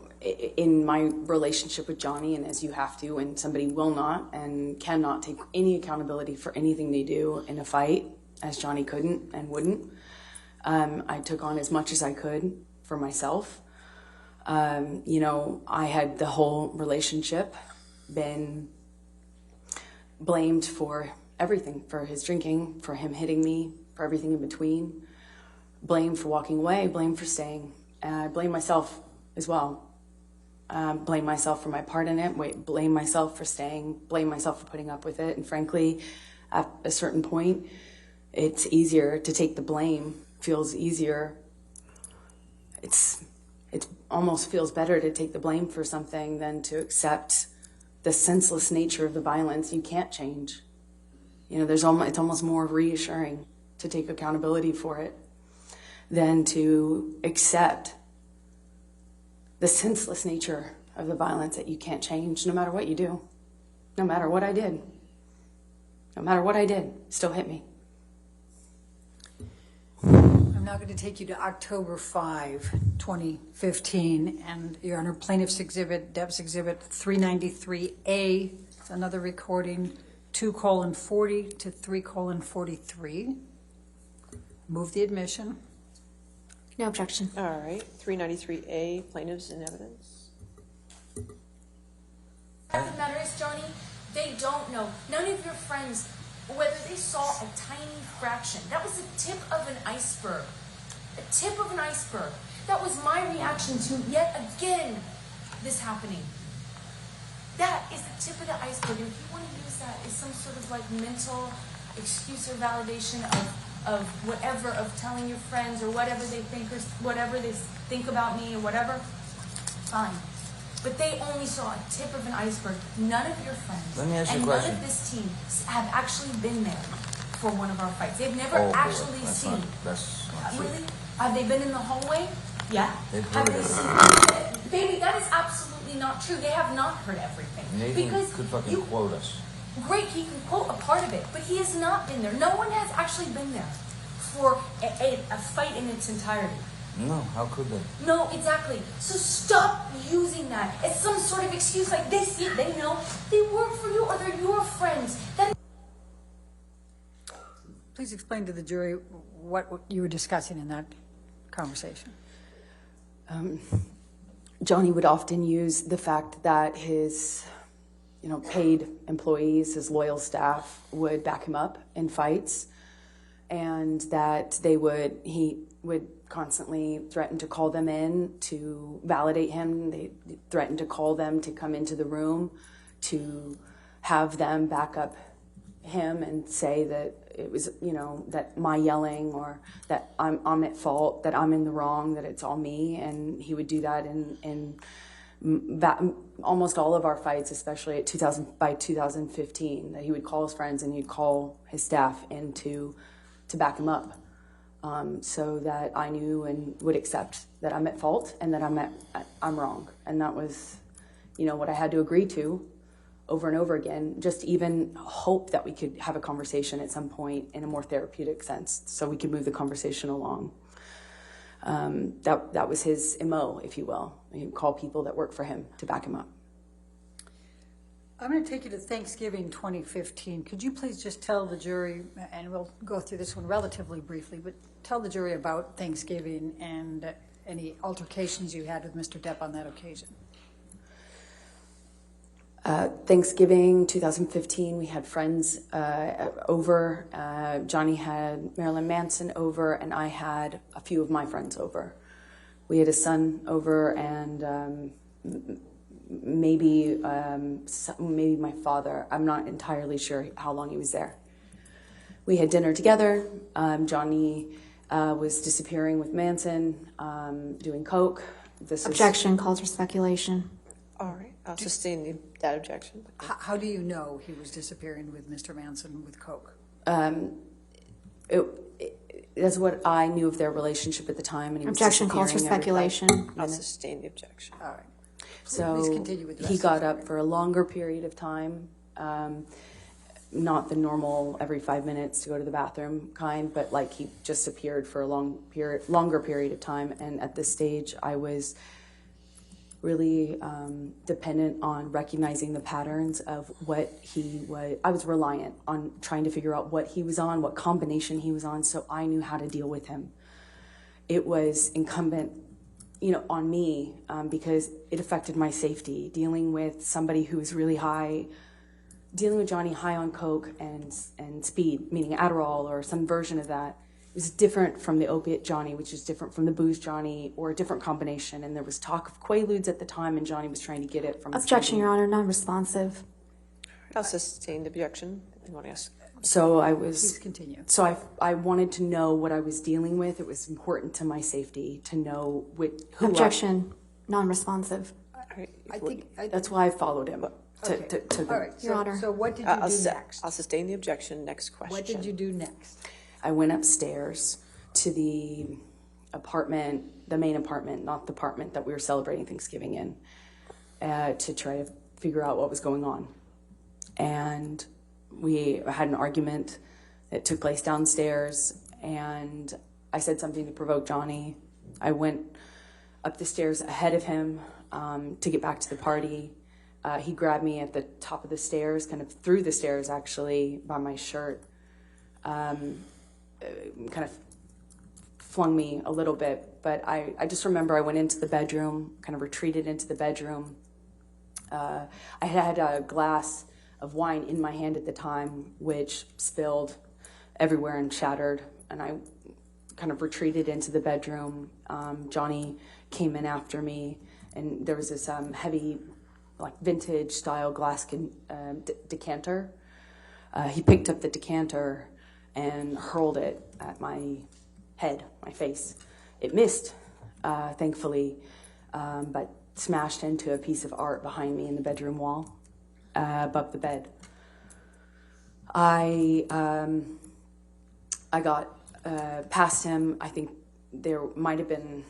in my relationship with Johnny, and as you have to, and somebody will not and cannot take any accountability for anything they do in a fight, as Johnny couldn't and wouldn't. I took on as much as I could for myself. You know, I had the whole relationship been blamed for everything, for his drinking, for him hitting me, for everything in between, blamed for walking away, blamed for staying. I blame myself as well. Blame myself for my part in it, blame myself for staying, blame myself for putting up with it. And frankly, at a certain point, it's easier to take the blame, feels easier. It almost feels better to take the blame for something than to accept the senseless nature of the violence you can't change. You know, it's almost more reassuring to take accountability for it than to accept the senseless nature of the violence that you can't change no matter what you do, no matter what I did. No matter what I did, still hit me. I'm now going to take you to October 5, 2015, and Your Honor, Plaintiff's Exhibit, Depp's Exhibit 393A, it's another recording, 2:40 to 3:43. Move the admission. No objection. All right, 393A, plaintiffs in evidence. Fact of the matter is, Johnny, they don't know. None of your friends, whether they saw a tiny fraction, that was the tip of an iceberg. A tip of an iceberg. That was my reaction to, yet again, this happening. That is the tip of the iceberg. And if you want to use that as some sort of like mental excuse or validation of whatever, of telling your friends or whatever they think or whatever they think about me or whatever, fine. But they only saw a tip of an iceberg. None of your friends Let me ask you a and question. none of this team have actually been there for one of our fights. They've never Oh, boy. actually That's seen. that's not true. Really? Have they been in the hallway? Yeah. They've Have heard they it. seen? Baby, that is absolutely not true. They have not heard everything. Nathan because could fucking you, quote us. Great, he can quote a part of it, but he has not been there. No one has actually been there for a fight in its entirety. No, how could they? No, exactly. So stop using that as some sort of excuse like they see it, they know. They work for you or they're your friends. Please explain to the jury what you were discussing in that conversation. Johnny would often use the fact that his, paid employees, his loyal staff would back him up in fights, and that he would constantly threaten to call them in to validate him. They threatened to call them to come into the room to have them back up him and say that it was, that my yelling or that I'm at fault, that I'm in the wrong, that it's all me. And he would do that in almost all of our fights, especially by 2015, that he would call his friends and he'd call his staff in to back him up, so that I knew and would accept that I'm at fault and that I'm wrong. And that was, what I had to agree to over and over again, just even hope that we could have a conversation at some point in a more therapeutic sense so we could move the conversation along. That was his MO, if you will. He'd call people that work for him to back him up. I'm going to take you to Thanksgiving 2015. Could you please just tell the jury, and we'll go through this one relatively briefly, but tell the jury about Thanksgiving and any altercations you had with Mr. Depp on that occasion. Thanksgiving 2015, we had friends over. Johnny had Marilyn Manson over, and I had a few of my friends over. We had a son over, and maybe maybe my father. I'm not entirely sure how long he was there. We had dinner together. Johnny was disappearing with Manson, doing coke. Objection calls for speculation. All right, I'll sustain that objection. How do you know he was disappearing with Mr. Manson with coke? That's what I knew of their relationship at the time. And he was Objection calls for disappearing every speculation. I'll sustain the objection. All right. So Please continue with the he rest got of up for a longer period of time, not the normal every 5 minutes to go to the bathroom kind, but like he just appeared for a longer period of time. And at this stage, I was really dependent on recognizing the patterns of what he was. I was reliant on trying to figure out what he was on, what combination he was on, so I knew how to deal with him. It was incumbent, on me because it affected my safety. Dealing with somebody who was really high, dealing with Johnny high on coke and speed, meaning Adderall or some version of that, is different from the opiate Johnny, which is different from the booze Johnny, or a different combination. And there was talk of Quaaludes at the time, and Johnny was trying to get it from. Objection, Your Honor, non-responsive. I'll sustain the objection. Anyone else? So I was. Please continue. So I wanted to know what I was dealing with. It was important to my safety to know who. Objection, non-responsive. I think That's why I followed him. Okay. To All right. Your Honor. So what did you do next? I'll sustain the objection. Next question. What did you do next? I went upstairs to the apartment, the main apartment, not the apartment that we were celebrating Thanksgiving in, to try to figure out what was going on. And we had an argument that took place downstairs, and I said something to provoke Johnny. I went up the stairs ahead of him to get back to the party. He grabbed me at the top of the stairs, kind of through the stairs actually, by my shirt. Kind of flung me a little bit, but I just remember I went into the bedroom, kind of retreated into the bedroom. I had a glass of wine in my hand at the time, which spilled everywhere and shattered, and I kind of retreated into the bedroom. Johnny came in after me, and there was this heavy, like vintage style glass decanter. He picked up the decanter and hurled it at my head, my face. It missed, thankfully, but smashed into a piece of art behind me in the bedroom wall, above the bed. I got past him. I think there might have been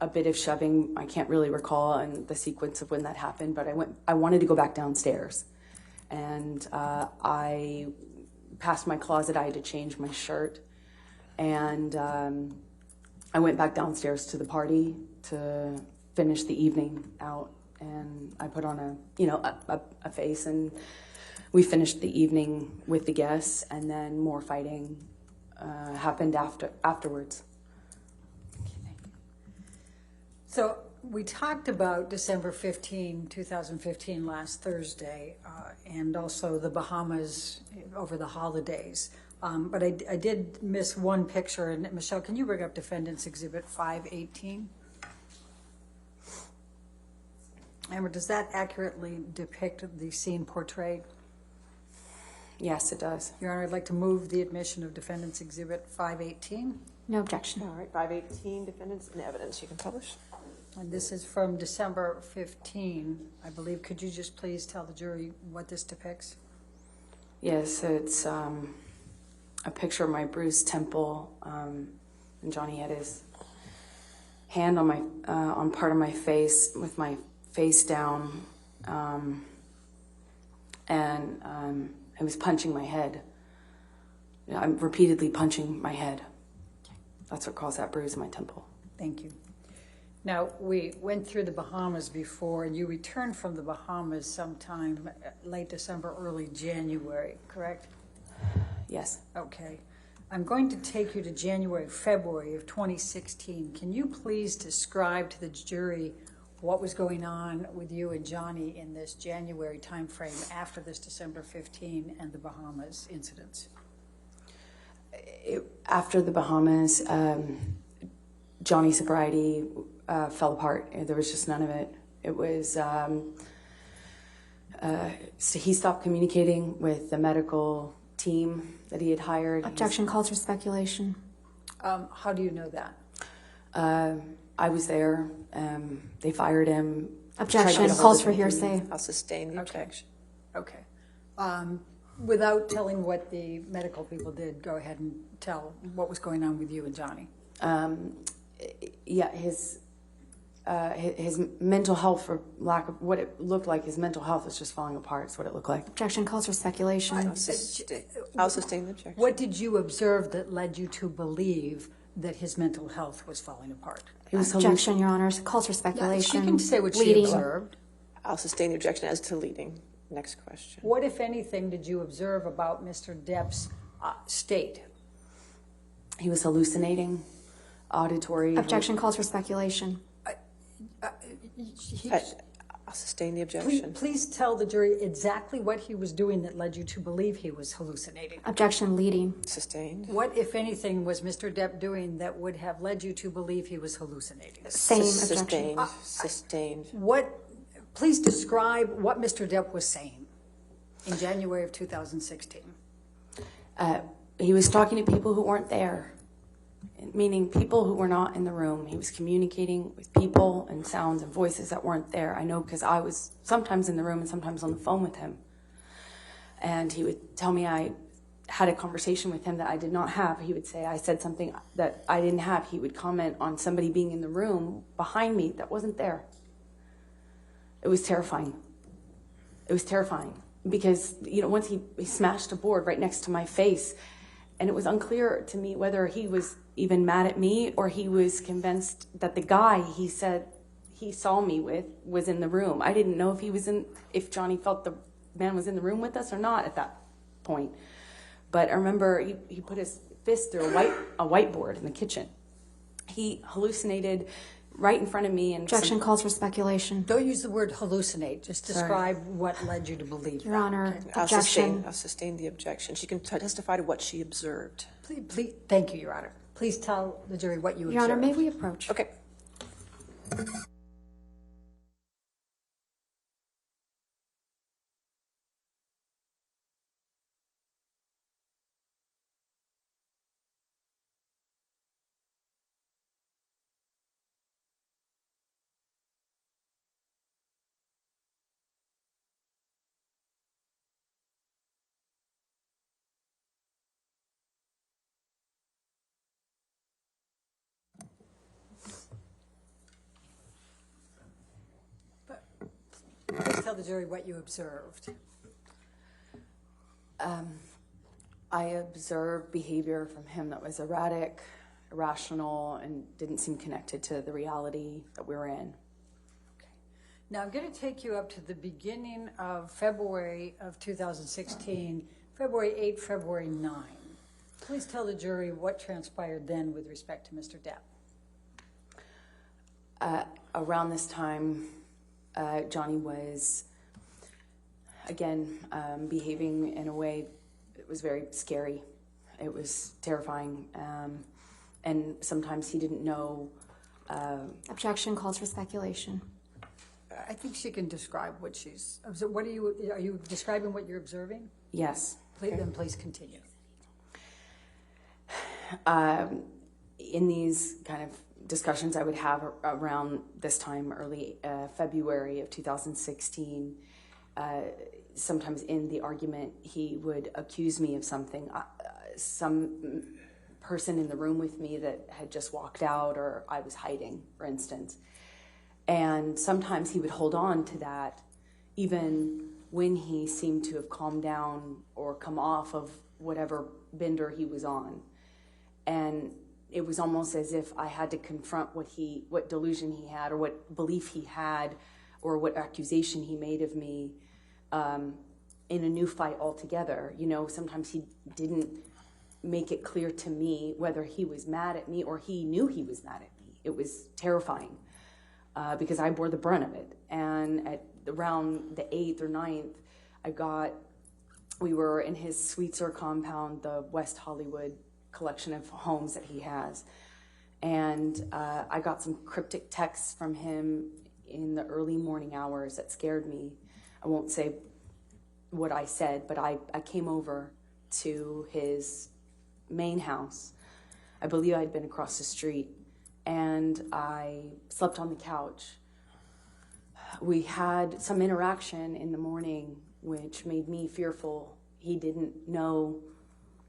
a bit of shoving. I can't really recall in the sequence of when that happened, but I wanted to go back downstairs. And I passed my closet. I had to change my shirt. And I went back downstairs to the party to finish the evening out. And I put on a face, and we finished the evening with the guests, and then more fighting happened afterwards. So we talked about December 15, 2015, last Thursday, and also the Bahamas over the holidays. But I did miss one picture. And Michelle, can you bring up Defendant's Exhibit 518? Amber, does that accurately depict the scene portrayed? Yes, it does. Your Honor, I'd like to move the admission of Defendant's Exhibit 518. No objection. All right, 518, defendants and evidence. You can publish. And this is from December 15, I believe. Could you just please tell the jury what this depicts? Yes, it's a picture of my bruised temple, and Johnny had his hand on my on part of my face with my face down, and I was punching my head. I'm repeatedly punching my head. That's what caused that bruise in my temple. Thank you. Now, we went through the Bahamas before, and you returned from the Bahamas sometime late December, early January, correct? Yes. Okay. I'm going to take you to January, February of 2016. Can you please describe to the jury what was going on with you and Johnny in this January timeframe after this December 15 and the Bahamas incidents? After the Bahamas, Johnny's sobriety fell apart. There was just none of it. It was, so he stopped communicating with the medical team that he had hired. Objection calls for speculation. How do you know that? I was there. They fired him. Objection calls for hearsay. I'll sustain the objection. Okay. Without telling what the medical people did, go ahead and tell what was going on with you and Johnny. Yeah, his mental health, for lack of what it looked like, his mental health was just falling apart. Is what it looked like. Objection calls for speculation. I'll sustain the objection. What did you observe that led you to believe that his mental health was falling apart? Objection, Your Honors. Calls for speculation. She can say what she Leading. observed. I'll sustain the objection as to leading. Next question. What, if anything, did you observe about Mr. Depp's state? He was hallucinating, auditory. Objection calls for speculation. I'll sustain the objection. Please tell the jury exactly what he was doing that led you to believe he was hallucinating. Objection leading. Sustained. What, if anything, was Mr. Depp doing that would have led you to believe he was hallucinating? Same objection. Sustained. Sustained. Please describe what Mr. Depp was saying in January of 2016. He was talking to people who weren't there, meaning people who were not in the room. He was communicating with people and sounds and voices that weren't there. I know because I was sometimes in the room and sometimes on the phone with him. And he would tell me I had a conversation with him that I did not have. He would say I said something that I didn't have. He would comment on somebody being in the room behind me that wasn't there. It was terrifying. It was terrifying because, once he smashed a board right next to my face, and it was unclear to me whether he was even mad at me or he was convinced that the guy he said he saw me with was in the room. I didn't know if Johnny felt the man was in the room with us or not at that point. But I remember he put his fist through a whiteboard in the kitchen. He hallucinated right in front of me. And Objection calls for speculation. Don't use the word hallucinate. Just describe what led you to believe Your that. Honor, I'll objection. sustain the objection. She can testify to what she observed. Please, thank you, Your Honor. Please tell the jury what you Your observed. Honor, may we approach? Okay. Please tell the jury what you observed. I observed behavior from him that was erratic, irrational, and didn't seem connected to the reality that we were in. Okay. Now I'm going to take you up to the beginning of February of 2016, February 8, February 9. Please tell the jury what transpired then with respect to Mr. Depp. Around this time, Johnny was, again, behaving in a way that was very scary. It was terrifying. And sometimes he didn't know. Objection calls for speculation. I think she can describe what she's. What are you describing what you're observing? Yes. Then please continue. In these kind of discussions I would have around this time, early February of 2016, sometimes in the argument he would accuse me of something, some person in the room with me that had just walked out, or I was hiding, for instance. And sometimes he would hold on to that even when he seemed to have calmed down or come off of whatever bender he was on. And it was almost as if I had to confront what delusion he had, or what belief he had, or what accusation he made of me in a new fight altogether. Sometimes he didn't make it clear to me whether he was mad at me or he knew he was mad at me. It was terrifying because I bore the brunt of it. And at around the 8th or 9th, we were in his Sweetser compound, the West Hollywood collection of homes that he has. And I got some cryptic texts from him. in the early morning hours that scared me. I won't say what I said, but I came over to his main house. I believe I'd been across the street, and I slept on the couch. We had some interaction in the morning, which made me fearful. He didn't know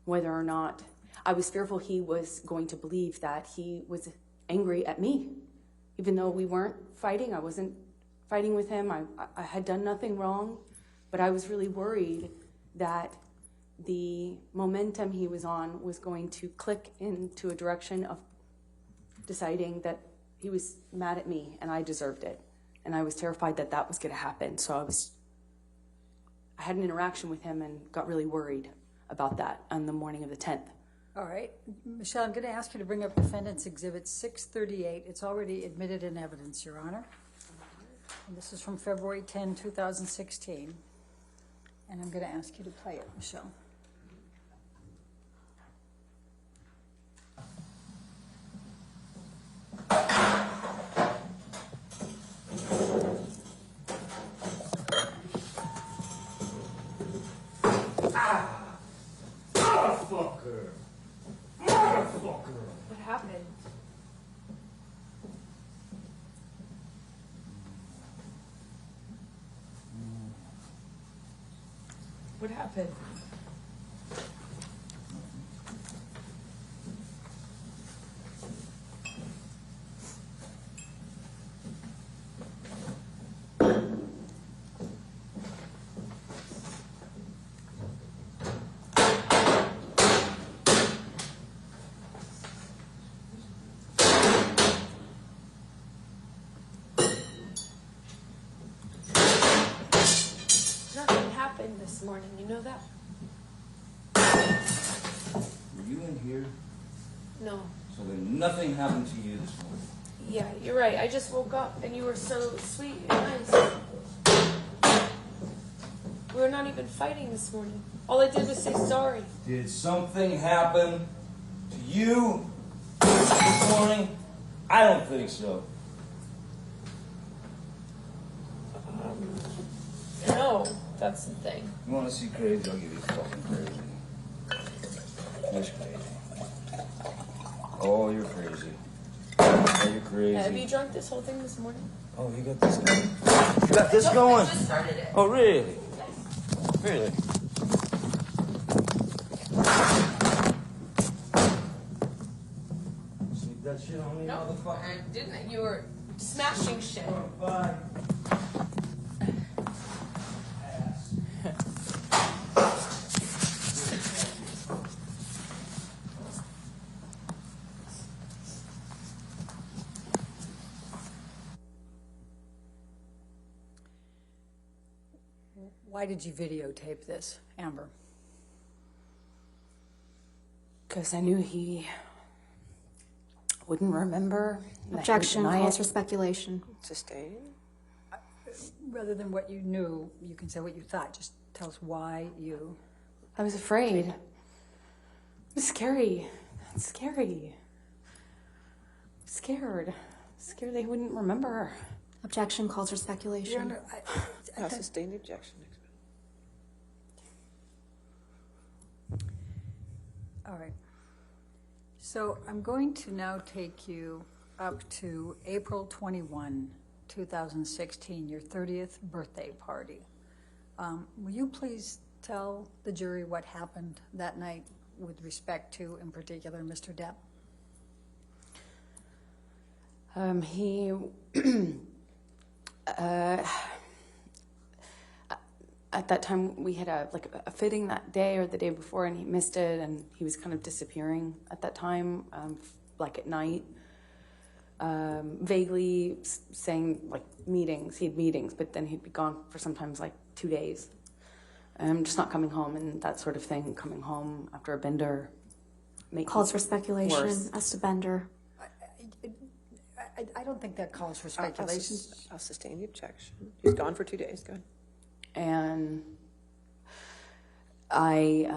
whether or not, I was fearful he was going to believe that he was angry at me. Even though we weren't fighting, I wasn't fighting with him, I had done nothing wrong, but I was really worried that the momentum he was on was going to click into a direction of deciding that he was mad at me and I deserved it. And I was terrified that that was going to happen. So I had an interaction with him and got really worried about that on the morning of the 10th. All right. Michelle, I'm going to ask you to bring up Defendant's Exhibit 638. It's already admitted in evidence, Your Honor. And this is from February 10, 2016. And I'm going to ask you to play it, Michelle. What happened? What happened? Nothing happened this morning, you know that? Were you in here? No. So then nothing happened to you this morning? Yeah, you're right. I just woke up and you were so sweet and nice. We were not even fighting this morning. All I did was say sorry. Did something happen to you this morning? I don't think so. No, that's the thing. You want to see crazy? I'll give you fucking crazy. That's crazy. Oh, you're crazy. Oh, you're crazy. Have you drunk this whole thing this morning? Oh, you got this going? You got this going? I just started it. Oh, really? Really? Sneak that shit on me, motherfucker. I didn't. You were smashing shit. Oh, bye. Why did you videotape this, Amber? Because I knew he wouldn't remember. Objection, calls for speculation. Sustained. Rather than what you knew, you can say what you thought. Just tell us why you... I was afraid. It was scary. It's scary. Scared they wouldn't remember. Objection, calls for speculation. Your Honor, I'll sustain the objection. All right. So I'm going to now take you up to April 21, 2016, your 30th birthday party. Will you please tell the jury what happened that night with respect to, in particular, Mr. Depp? He at that time we had a fitting that day or the day before, and he missed it, and he was kind of disappearing at that time, like at night, vaguely saying like meetings. He had meetings, but then he'd be gone for sometimes like 2 days, just not coming home and that sort of thing. Coming home after a bender Calls for speculation worse. as to Bender. I don't think that calls for speculation. I'll sustain the objection. He's gone for 2 days. Go ahead. And I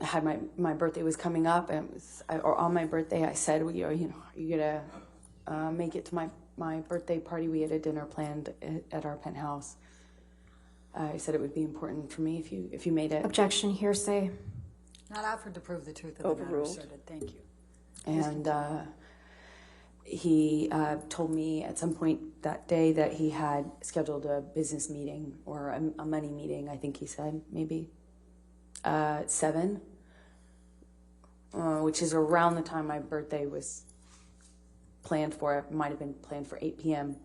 had my birthday was coming up, and or on my birthday I said, well, are you gonna make it to my my birthday party. We had a dinner planned at our penthouse. I said it would be important for me if you made it. Objection, hearsay. Not offered to prove the truth of the matter Overruled. asserted. Thank you. And he told me at some point that day that he had scheduled a business meeting or a money meeting, I think he said, maybe, at 7, which is around the time my birthday was planned for. It might have been planned for 8 p.m.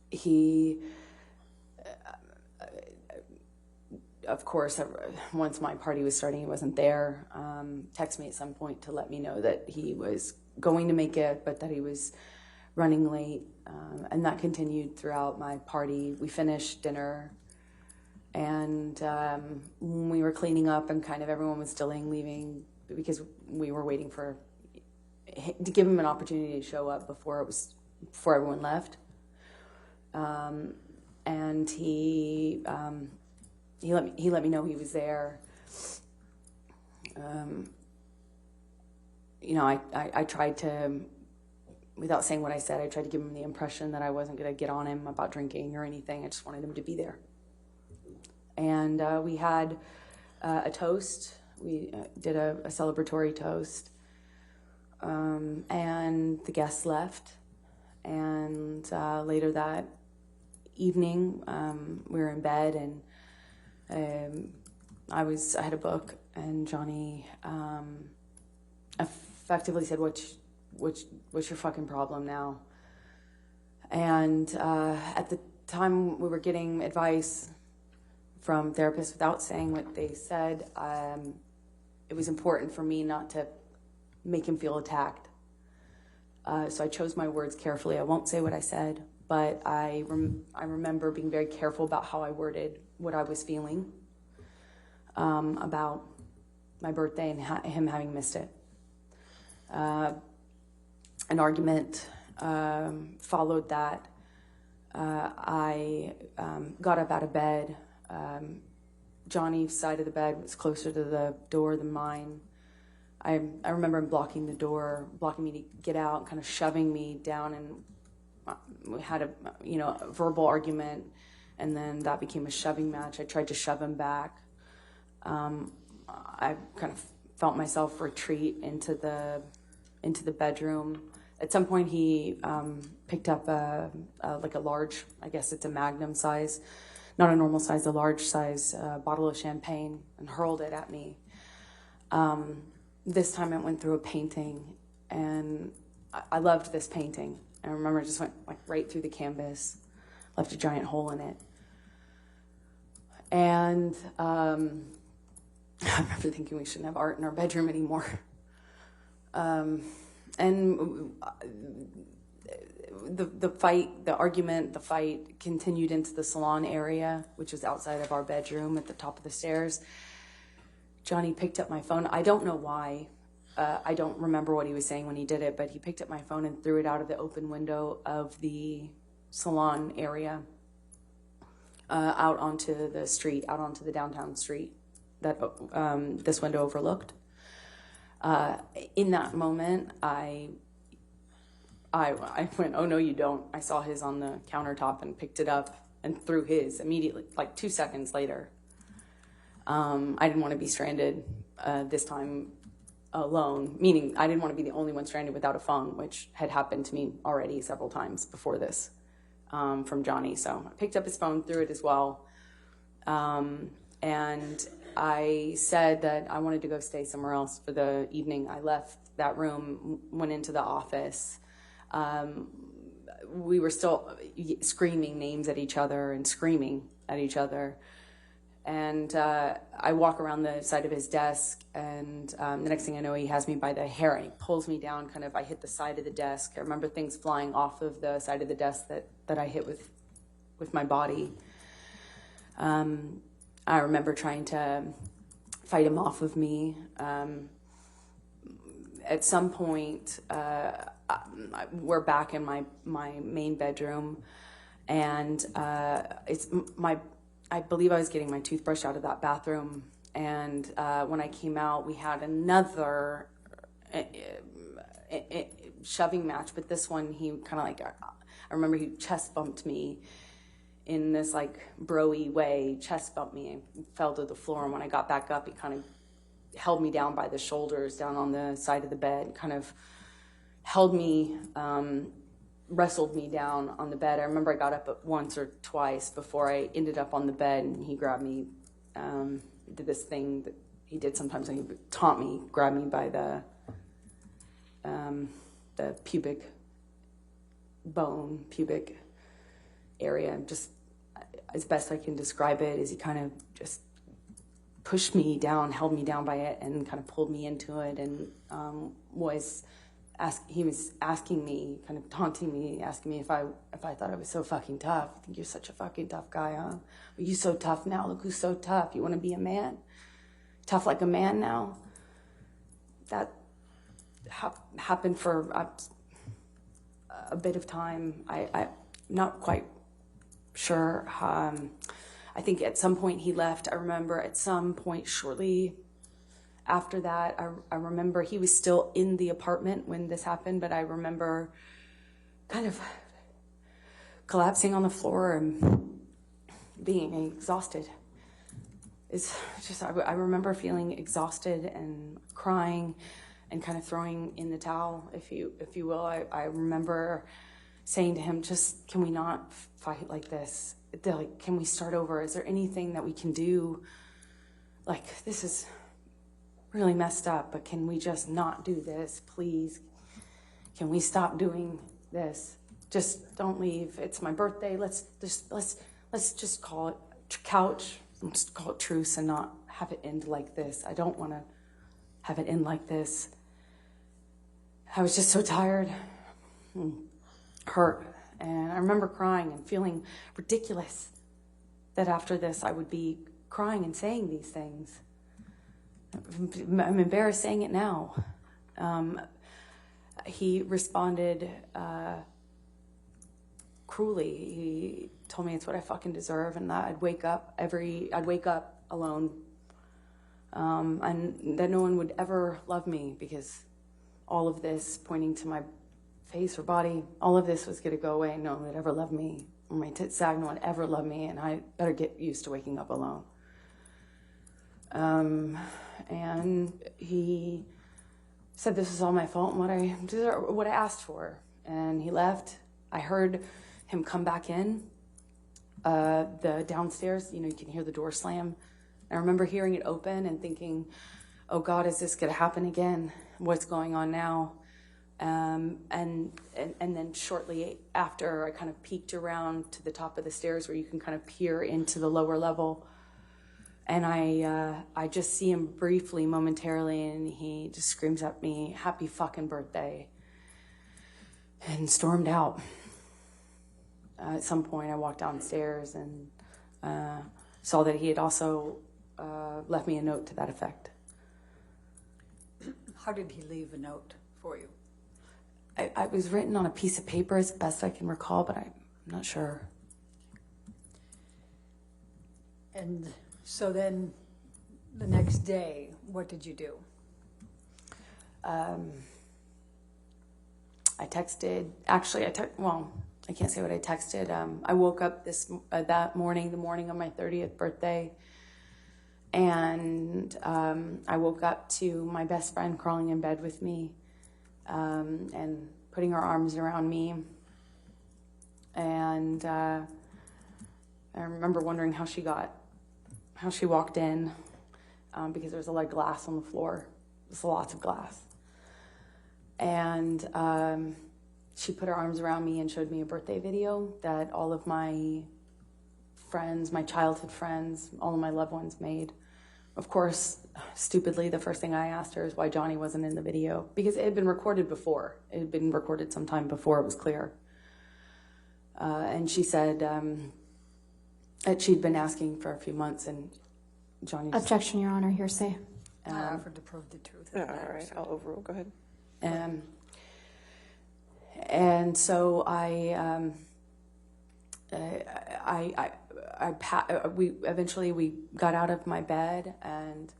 He, of course, once my party was starting, he wasn't there. Texted me at some point to let me know that he was going to make it, but that he was running late. And that continued throughout my party. We finished dinner, and when we were cleaning up and kind of everyone was delaying leaving because we were waiting to give him an opportunity to show up before everyone left. And he let me know he was there. I tried to, without saying what I said, I tried to give him the impression that I wasn't going to get on him about drinking or anything. I just wanted him to be there. And we had a toast. We did a celebratory toast. And the guests left. And later that evening, we were in bed, and I had a book, and Johnny effectively said, what's your fucking problem now? And at the time we were getting advice from therapists without saying what they said, it was important for me not to make him feel attacked. So I chose my words carefully. I won't say what I said, but I remember being very careful about how I worded what I was feeling about my birthday and him having missed it. An argument followed that. I got up out of bed. Johnny's side of the bed was closer to the door than mine. I remember him blocking the door, blocking me to get out, kind of shoving me down, and we had a verbal argument, and then that became a shoving match. I tried to shove him back. I kind of felt myself retreat into the bedroom. At some point, he picked up a large, I guess it's a Magnum size, not a normal size, a large size bottle of champagne, and hurled it at me. This time it went through a painting, and I loved this painting. I remember it just went right through the canvas, left a giant hole in it. And I remember thinking we shouldn't have art in our bedroom anymore. And the fight continued into the salon area, which was outside of our bedroom at the top of the stairs. Johnny picked up my phone. I don't know why. I don't remember what he was saying when he did it, but he picked up my phone and threw it out of the open window of the salon area, out onto the street, out onto the downtown street that this window overlooked. In that moment, I went, oh, no, you don't. I saw his on the countertop and picked it up and threw his immediately, 2 seconds later. I didn't want to be stranded this time alone, meaning I didn't want to be the only one stranded without a phone, which had happened to me already several times before this from Johnny. So I picked up his phone, threw it as well. And I said that I wanted to go stay somewhere else for the evening. I left that room, went into the office. We were still screaming names at each other and screaming at each other. And I walk around the side of his desk, and the next thing I know, he has me by the hair, and he pulls me down, I hit the side of the desk. I remember things flying off of the side of the desk that I hit with my body. I remember trying to fight him off of me. At some point, we're back in my main bedroom, and I believe I was getting my toothbrush out of that bathroom, and when I came out, we had another shoving match, but this one he kind of like, I remember he chest bumped me in this like bro-y way, chest bumped me and fell to the floor. And when I got back up, he kind of held me down by the shoulders down on the side of the bed, kind of held me, wrestled me down on the bed. I remember I got up once or twice before I ended up on the bed, and he grabbed me, did this thing that he did sometimes, and he would taunt me, grabbed me by the pubic bone, pubic area. Just as best I can describe it is he kind of just pushed me down, held me down by it, and kind of pulled me into it, and he was asking me, kind of taunting me, asking me if I thought I was so fucking tough. I think you're such a fucking tough guy, huh? Are you so tough now? Look who's so tough. You want to be a man? Tough like a man now? That happened for a bit of time. I'm not quite sure. I think at some point he left. I remember at some point shortly after that, I remember he was still in the apartment when this happened, but I remember kind of collapsing on the floor and being exhausted. It's just, I remember feeling exhausted and crying and kind of throwing in the towel, if you will. I remember saying to him, just, can we not fight like this? Like, can we start over? Is there anything that we can do? Like, this is really messed up, but can we just not do this, please? Can we stop doing this? Just don't leave. It's my birthday. Let's just call it couch. Let's call it truce and not have it end like this. I don't want to have it end like this. I was just so tired, hurt, and I remember crying and feeling ridiculous that after this I would be crying and saying these things. I'm embarrassed saying it now. He responded cruelly. He told me it's what I fucking deserve, and that I'd wake up alone, and that no one would ever love me because all of this, pointing to my face or body, all of this was going to go away. No one would ever love me, or my tits sag, no one would ever love me, and I better get used to waking up alone. And he said this was all my fault and what I asked for. And he left. I heard him come back in the downstairs. You know, you can hear the door slam. I remember hearing it open and thinking, oh God, is this going to happen again? What's going on now? And then shortly after, I kind of peeked around to the top of the stairs where you can kind of peer into the lower level. And I just see him briefly, momentarily, and he just screams at me, happy fucking birthday, and stormed out. At some point, I walked downstairs and saw that he had also left me a note to that effect. How did he leave a note for you? It was written on a piece of paper as best I can recall, but I'm not sure. And so then the next day, what did you do? I texted, actually, well, I can't say what I texted. I woke up that morning, the morning of my 30th birthday, and I woke up to my best friend crawling in bed with me and putting her arms around me. And I remember wondering how she walked in, because there was a lot of glass on the floor. There's lots of glass. And she put her arms around me and showed me a birthday video that all of my friends, my childhood friends, all of my loved ones made. Of course, stupidly, the first thing I asked her is why Johnny wasn't in the video, because it had been recorded before. It had been recorded sometime before it was clear. And she said that she'd been asking for a few months, and Johnny just... Objection, Your Honor, hearsay. I offered to prove the truth. All right, I'll overrule. Go ahead. And so we eventually got out of my bed, and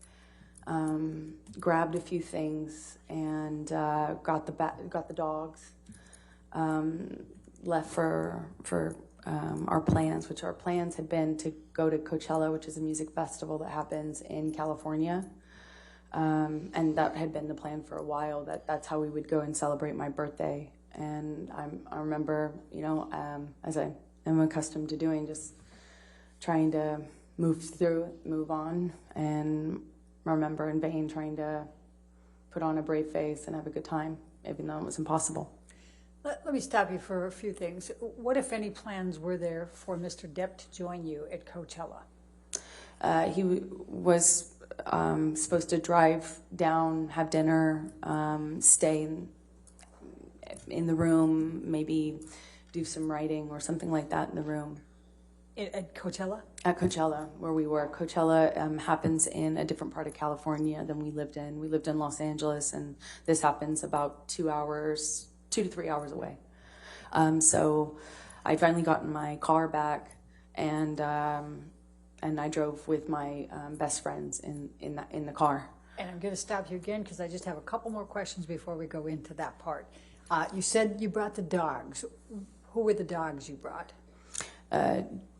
grabbed a few things, and got the dogs. Left for our plans, which our plans had been to go to Coachella, which is a music festival that happens in California. And that had been the plan for a while, that's how we would go and celebrate my birthday. And I remember, as I am accustomed to doing, just trying to move on, and remember in vain trying to put on a brave face and have a good time, even though it was impossible. Let me stop you for a few things. What, if any, plans were there for Mr. Depp to join you at Coachella? He was supposed to drive down, have dinner, stay in the room, maybe do some writing or something like that in the room. At Coachella? At Coachella, where we were. Coachella happens in a different part of California than we lived in. We lived in Los Angeles, and this happens about 2 to 3 hours away. So I finally got in my car back, and I drove with my best friends in the car. And I'm going to stop you again because I just have a couple more questions before we go into that part. You said you brought the dogs. Who were the dogs you brought?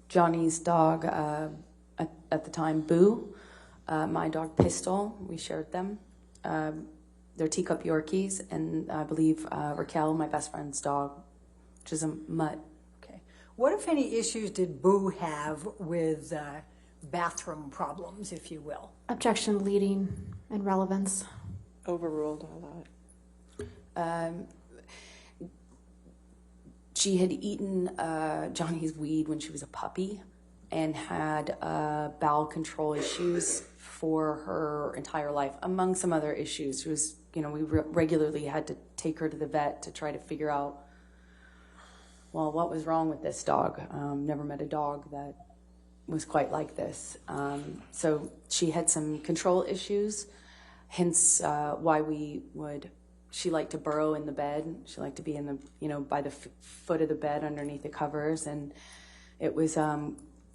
Johnny's dog, at the time, Boo. My dog, Pistol. We shared them. They're teacup Yorkies, and I believe Raquel, my best friend's dog, which is a mutt. Okay. What, if any, issues did Boo have with bathroom problems, if you will? Objection, leading, and relevance. Overruled all that. She had eaten Johnny's weed when she was a puppy and had bowel control issues for her entire life, among some other issues. She was, we regularly had to take her to the vet to try to figure out, well, what was wrong with this dog. Never met a dog that was quite like this. So she had some control issues, hence why she liked to burrow in the bed. She liked to be in the, by the foot of the bed underneath the covers. And it was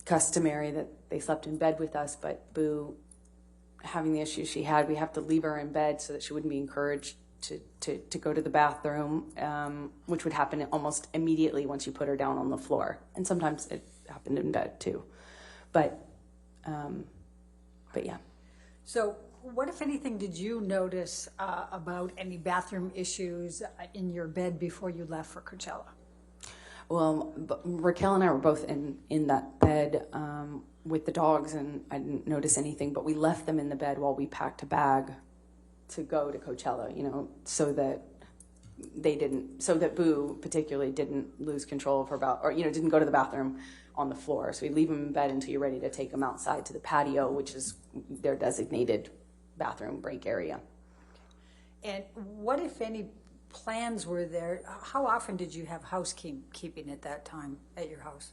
customary that they slept in bed with us, but Boo, having the issues she had, we have to leave her in bed so that she wouldn't be encouraged to go to the bathroom, which would happen almost immediately once you put her down on the floor. And sometimes it happened in bed too. But yeah. So what, if anything, did you notice about any bathroom issues in your bed before you left for Coachella? Well, Raquel and I were both in that bed with the dogs, and I didn't notice anything, but we left them in the bed while we packed a bag to go to Coachella, so that Boo particularly didn't lose control of her didn't go to the bathroom on the floor. So we leave them in bed until you're ready to take them outside to the patio, which is their designated bathroom break area. And what, if any, plans were there? How often did you have housekeeping at that time at your house?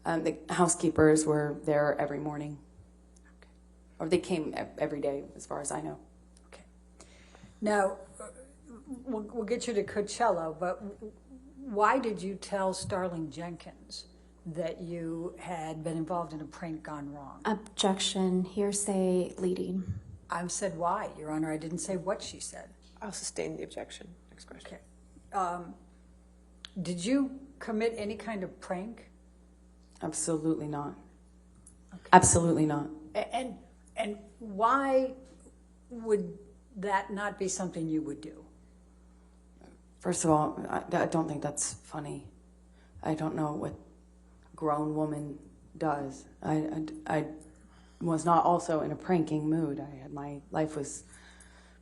The housekeepers were there every morning. Okay. Or they came every day, as far as I know. Okay. Now, we'll get you to Coachella, but why did you tell Starling Jenkins that you had been involved in a prank gone wrong? Objection, hearsay, leading. I said why, Your Honor. I didn't say what she said. I'll sustain the objection. Next question. Okay. Did you commit any kind of prank? Absolutely not. Okay. Absolutely not. And why would that not be something you would do? First of all, I don't think that's funny. I don't know what a grown woman does. I was not also in a pranking mood. My life was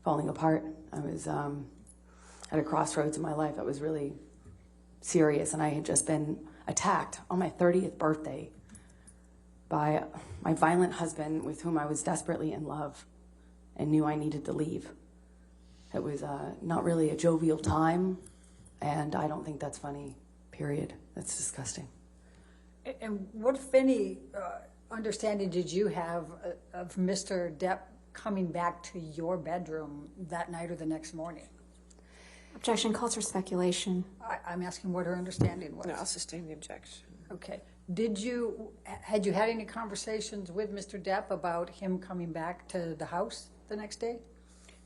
falling apart. I was at a crossroads in my life that was really serious, and I had just been attacked on my 30th birthday by my violent husband, with whom I was desperately in love and knew I needed to leave. It was not really a jovial time, and I don't think that's funny, period. That's disgusting. And what, if any, understanding did you have of Mr. Depp coming back to your bedroom that night or the next morning? Objection calls for speculation. I'm asking what her understanding was. No, I'll sustain the objection. Okay. Had you had any conversations with Mr. Depp about him coming back to the house the next day?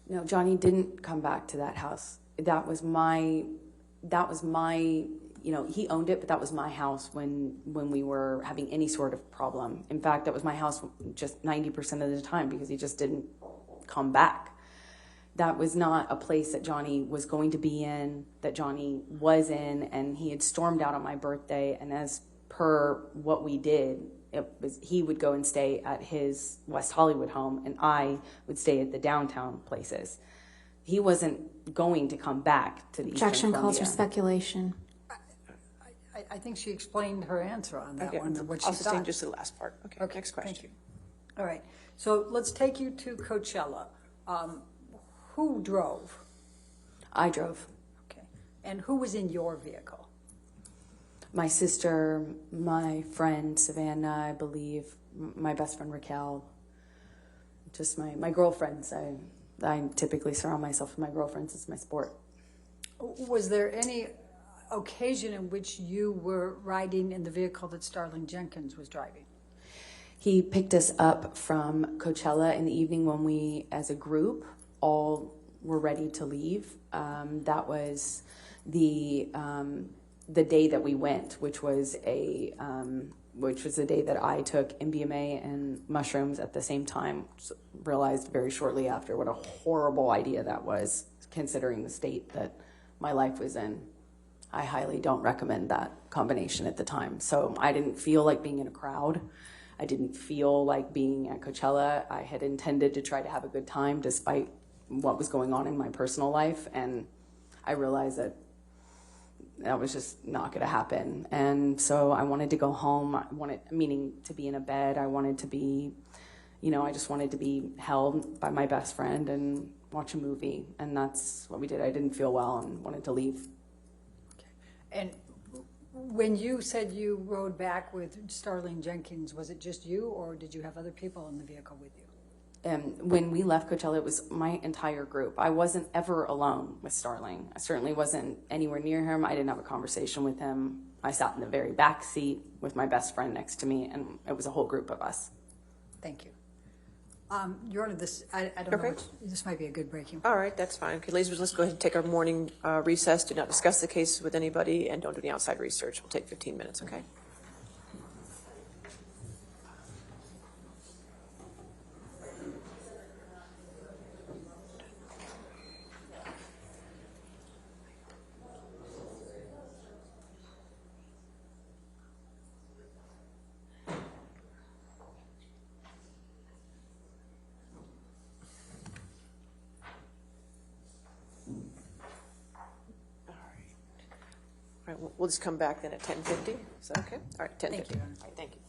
No, Johnny didn't come back to that house. That was my, he owned it, but that was my house when we were having any sort of problem. In fact, that was my house just 90% of the time because he just didn't come back. That was not a place that Johnny was going to be in, that Johnny was in, and he had stormed out on my birthday, and as per what we did, he would go and stay at his West Hollywood home, and I would stay at the downtown places. He wasn't going to come back to the Objection Eastern calls for Columbia. speculation. I think she explained her answer on that Okay, one, what she I'll sustain thought. just the last part. Okay, next question. Thank you. All right, so let's take you to Coachella. Who drove? I drove. Okay, and who was in your vehicle? My sister, my friend Savannah, I believe, my best friend Raquel, just my girlfriends. I typically surround myself with my girlfriends. It's my sport. Was there any occasion in which you were riding in the vehicle that Starling Jenkins was driving? He picked us up from Coachella in the evening when we, as a group, all were ready to leave. That was the day that we went, which was the day that I took MDMA and mushrooms at the same time. Realized very shortly after what a horrible idea that was, considering the state that my life was in. I highly don't recommend that combination at the time. So I didn't feel like being in a crowd. I didn't feel like being at Coachella. I had intended to try to have a good time despite what was going on in my personal life, and I realized that was just not going to happen. And so I wanted to go home. Meaning to be in a bed. I wanted to be, I just wanted to be held by my best friend and watch a movie, and that's what we did. I didn't feel well and wanted to leave. Okay. And when you said you rode back with Starling Jenkins, was it just you, or did you have other people in the vehicle with you? When we left Coachella, it was my entire group. I wasn't ever alone with Starling. I certainly wasn't anywhere near him. I didn't have a conversation with him. I sat in the very back seat with my best friend next to me, and it was a whole group of us. Thank you. Your Honor, I don't know. This might be a good breaking point. All right, that's fine. Okay, ladies, let's go ahead and take our morning recess. Do not discuss the case with anybody, and don't do any outside research. We'll take 15 minutes, okay? All right, we'll just come back then at 10:50. Is that okay? All right, 10:50. Thank you, Your Honor. All right, thank you.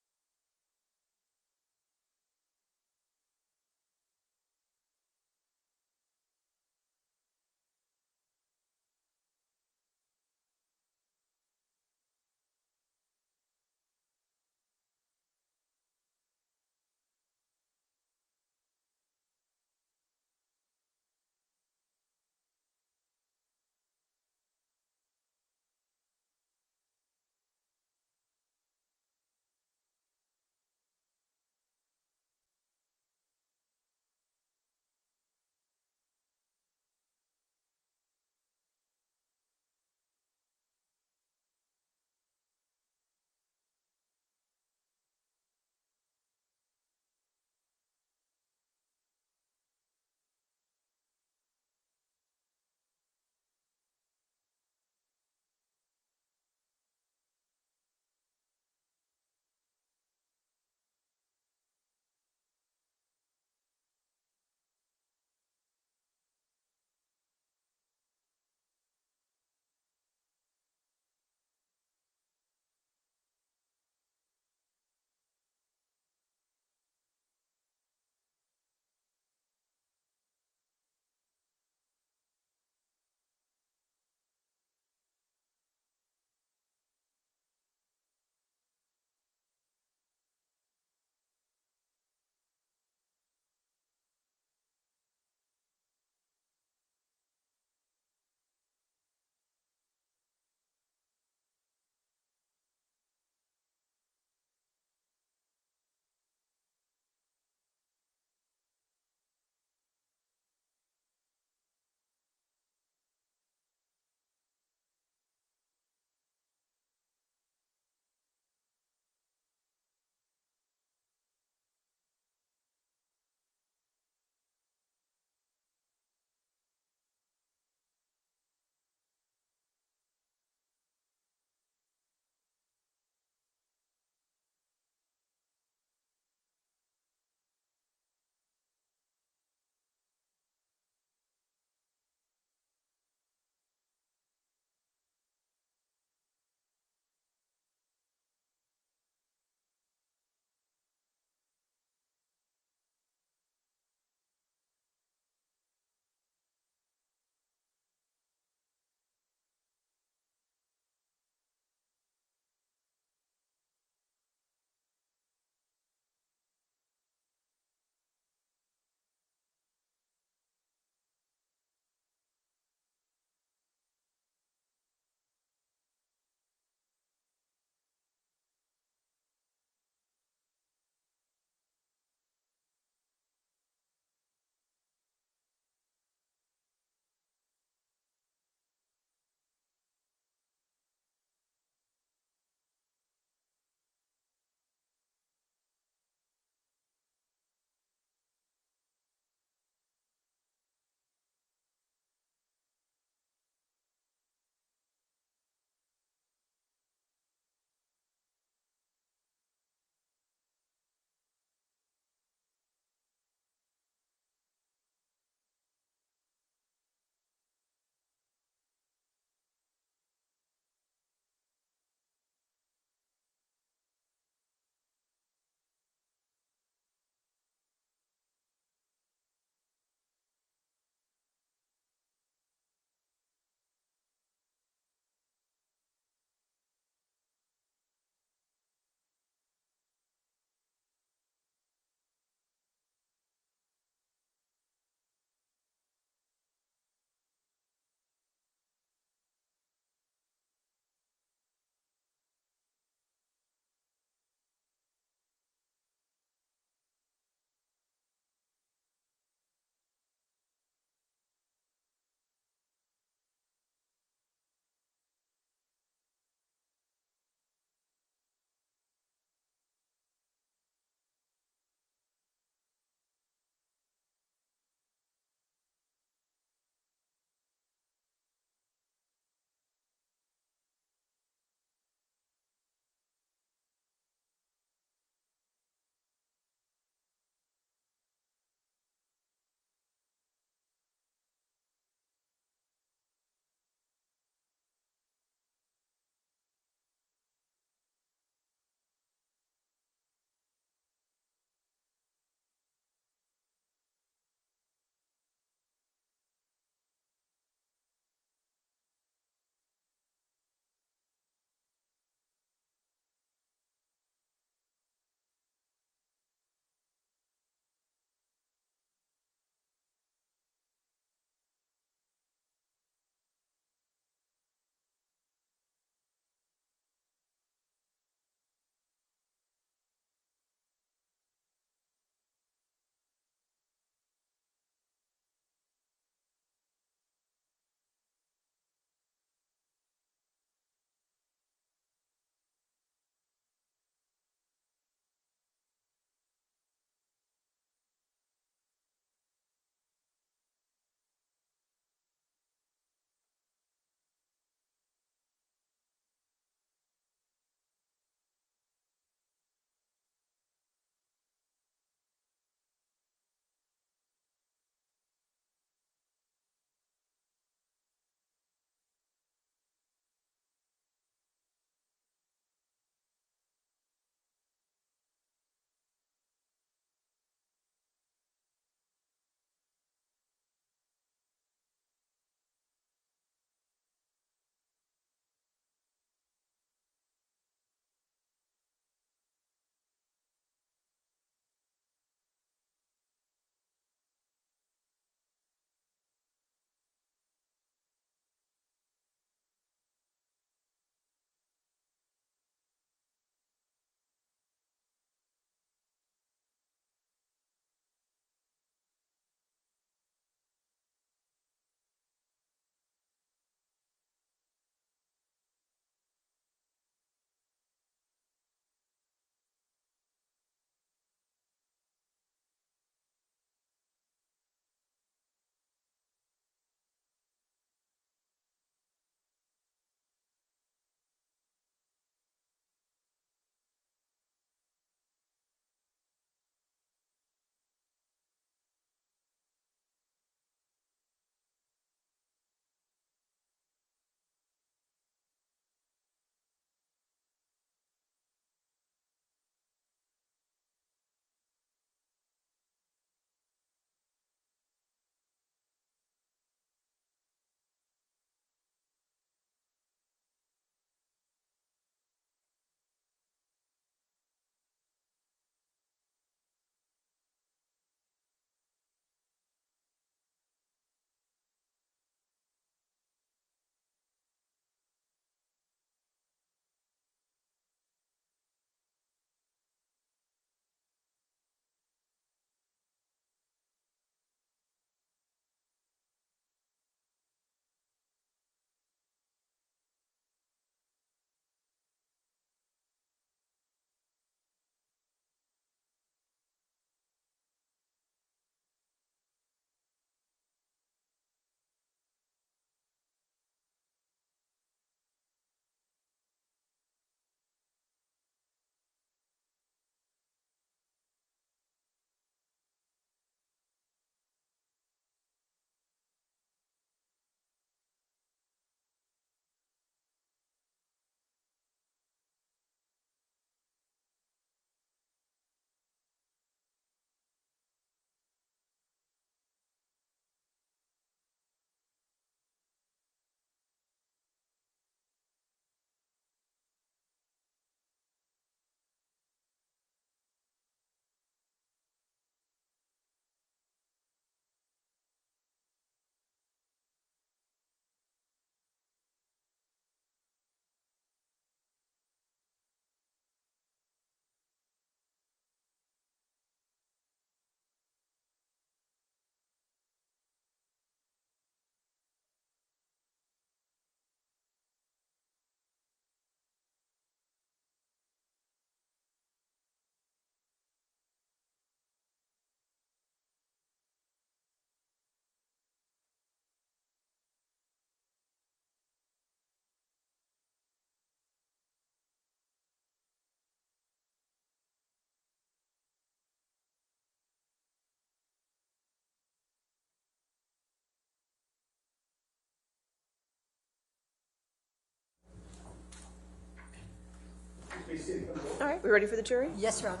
we ready for the jury? Yes, Your Honor.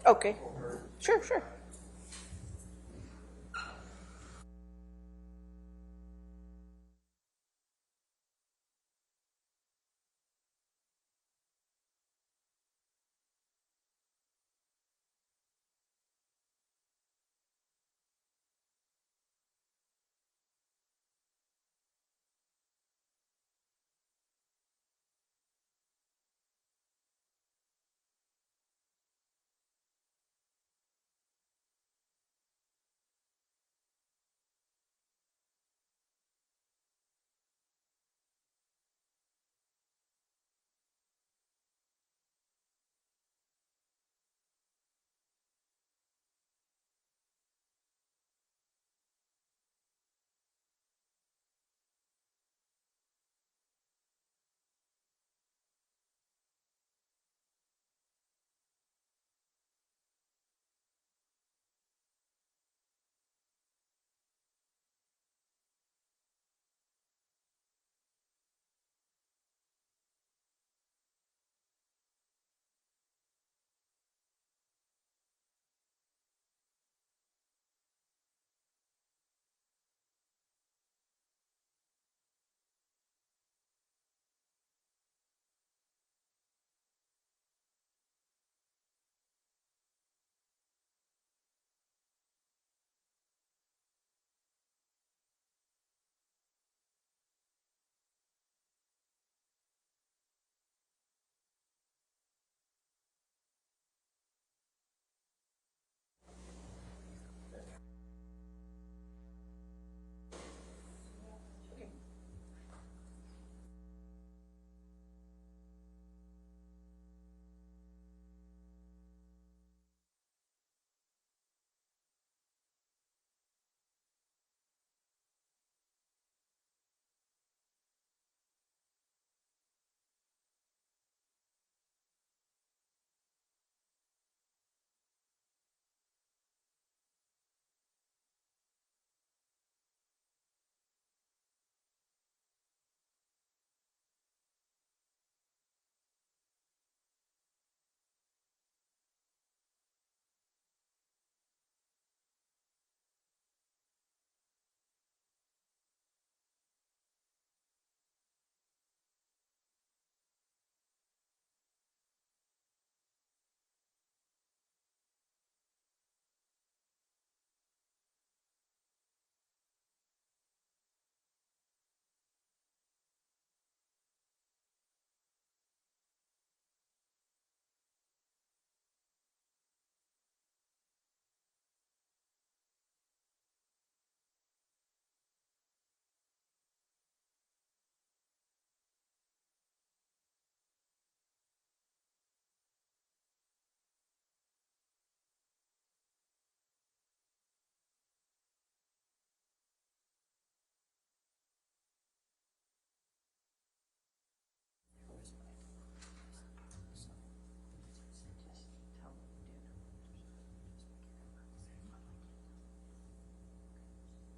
Okay. Sure, sure.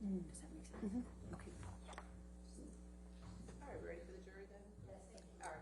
Does that make sense? Okay. All right, we ready for the jury then? Yes. All right.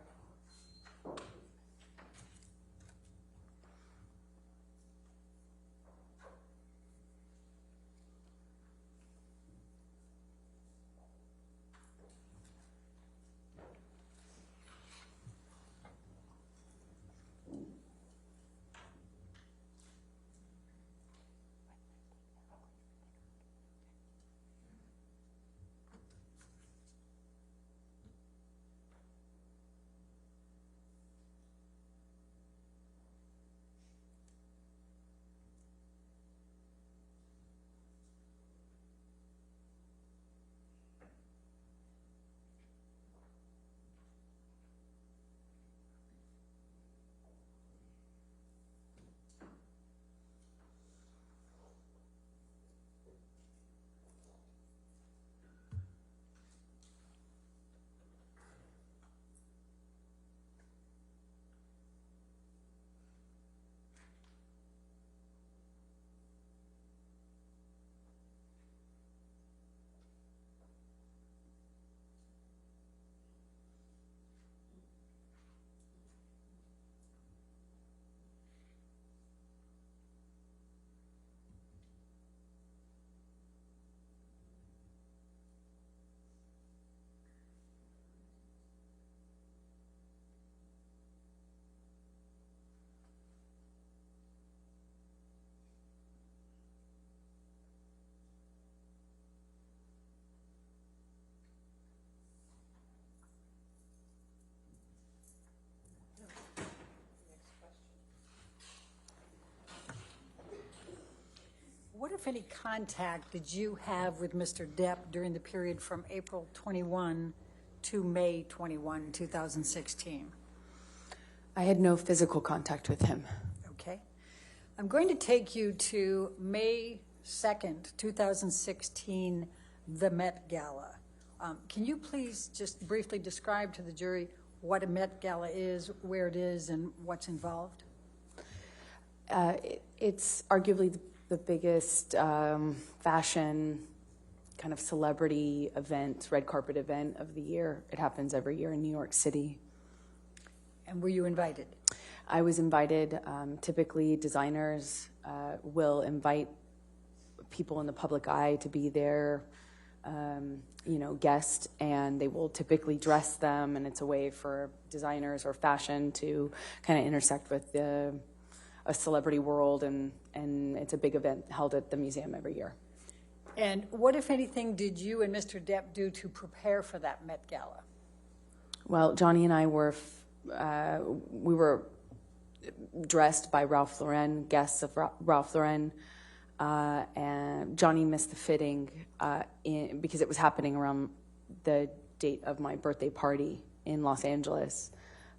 if any, contact did you have with Mr. Depp during the period from April 21 to May 21, 2016? I had no physical contact with him. Okay. I'm going to take you to May 2nd, 2016, the Met Gala. Can you please just briefly describe to the jury what a Met Gala is, where it is, and what's involved? It's arguably the biggest fashion kind of celebrity event, red carpet event of the year. It happens every year in New York City. And were you invited? I was invited. Typically, designers will invite people in the public eye to be their, guest, and they will typically dress them, and it's a way for designers or fashion to kind of intersect with a celebrity world, and it's a big event held at the museum every year. And what, if anything, did you and Mr. Depp do to prepare for that Met Gala? Well, Johnny and I were we were dressed by Ralph Lauren, guests of Ralph Lauren, and Johnny missed the fitting because it was happening around the date of my birthday party in Los Angeles.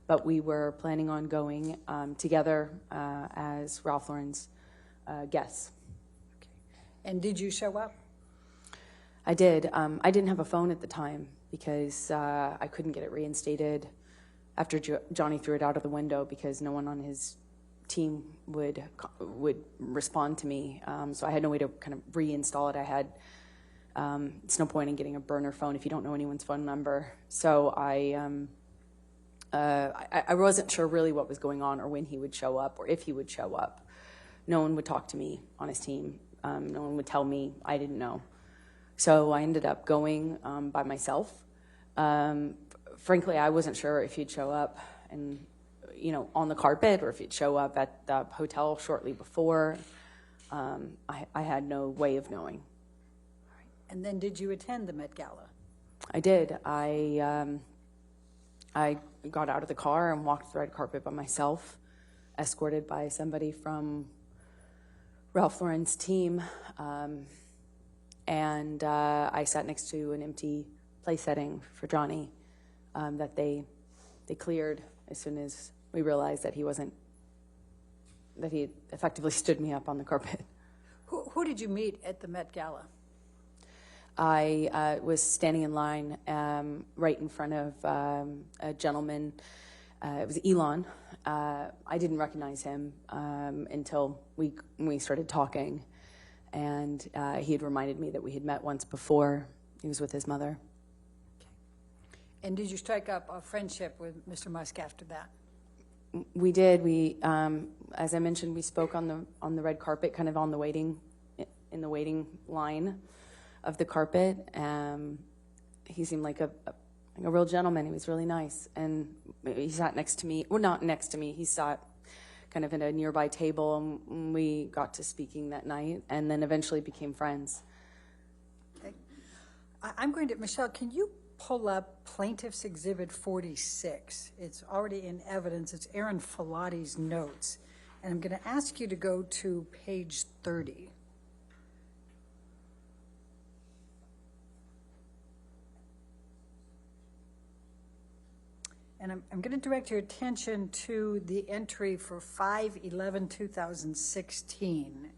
But we were planning on going together as Ralph Lauren's guests. Okay. And did you show up? I did. I didn't have a phone at the time because I couldn't get it reinstated after Johnny threw it out of the window because no one on his team would respond to me. So I had no way to kind of reinstall it. I had, it's no point in getting a burner phone if you don't know anyone's phone number. So I wasn't sure really what was going on or when he would show up or if he would show up. No one would talk to me on his team. No one would tell me. I didn't know. So I ended up going by myself. Frankly, I wasn't sure if he'd show up and, on the carpet or if he'd show up at the hotel shortly before. I had no way of knowing. And then did you attend the Met Gala? I did. I got out of the car and walked the red carpet by myself, escorted by somebody from Ralph Lauren's team. And I sat next to an empty place setting for Johnny that they cleared as soon as we realized that that he effectively stood me up on the carpet. Who did you meet at the Met Gala? I was standing in line right in front of a gentleman. It was Elon. I didn't recognize him until we started talking. And he had reminded me that we had met once before. He was with his mother. Okay. And did you strike up a friendship with Mr. Musk after that? We did. We, as I mentioned, we spoke on the red carpet, kind of on the waiting line of the carpet. He seemed like a real gentleman. He was really nice, and he sat next to me. Well, not next to me. He sat kind of at a nearby table, and we got to speaking that night, and then eventually became friends. Okay. I'm going to, Michelle, can you pull up Plaintiff's Exhibit 46? It's already in evidence. It's Aaron Filati's notes. And I'm going to ask you to go to page 30. And I'm going to direct your attention to the entry for 5/11/2016,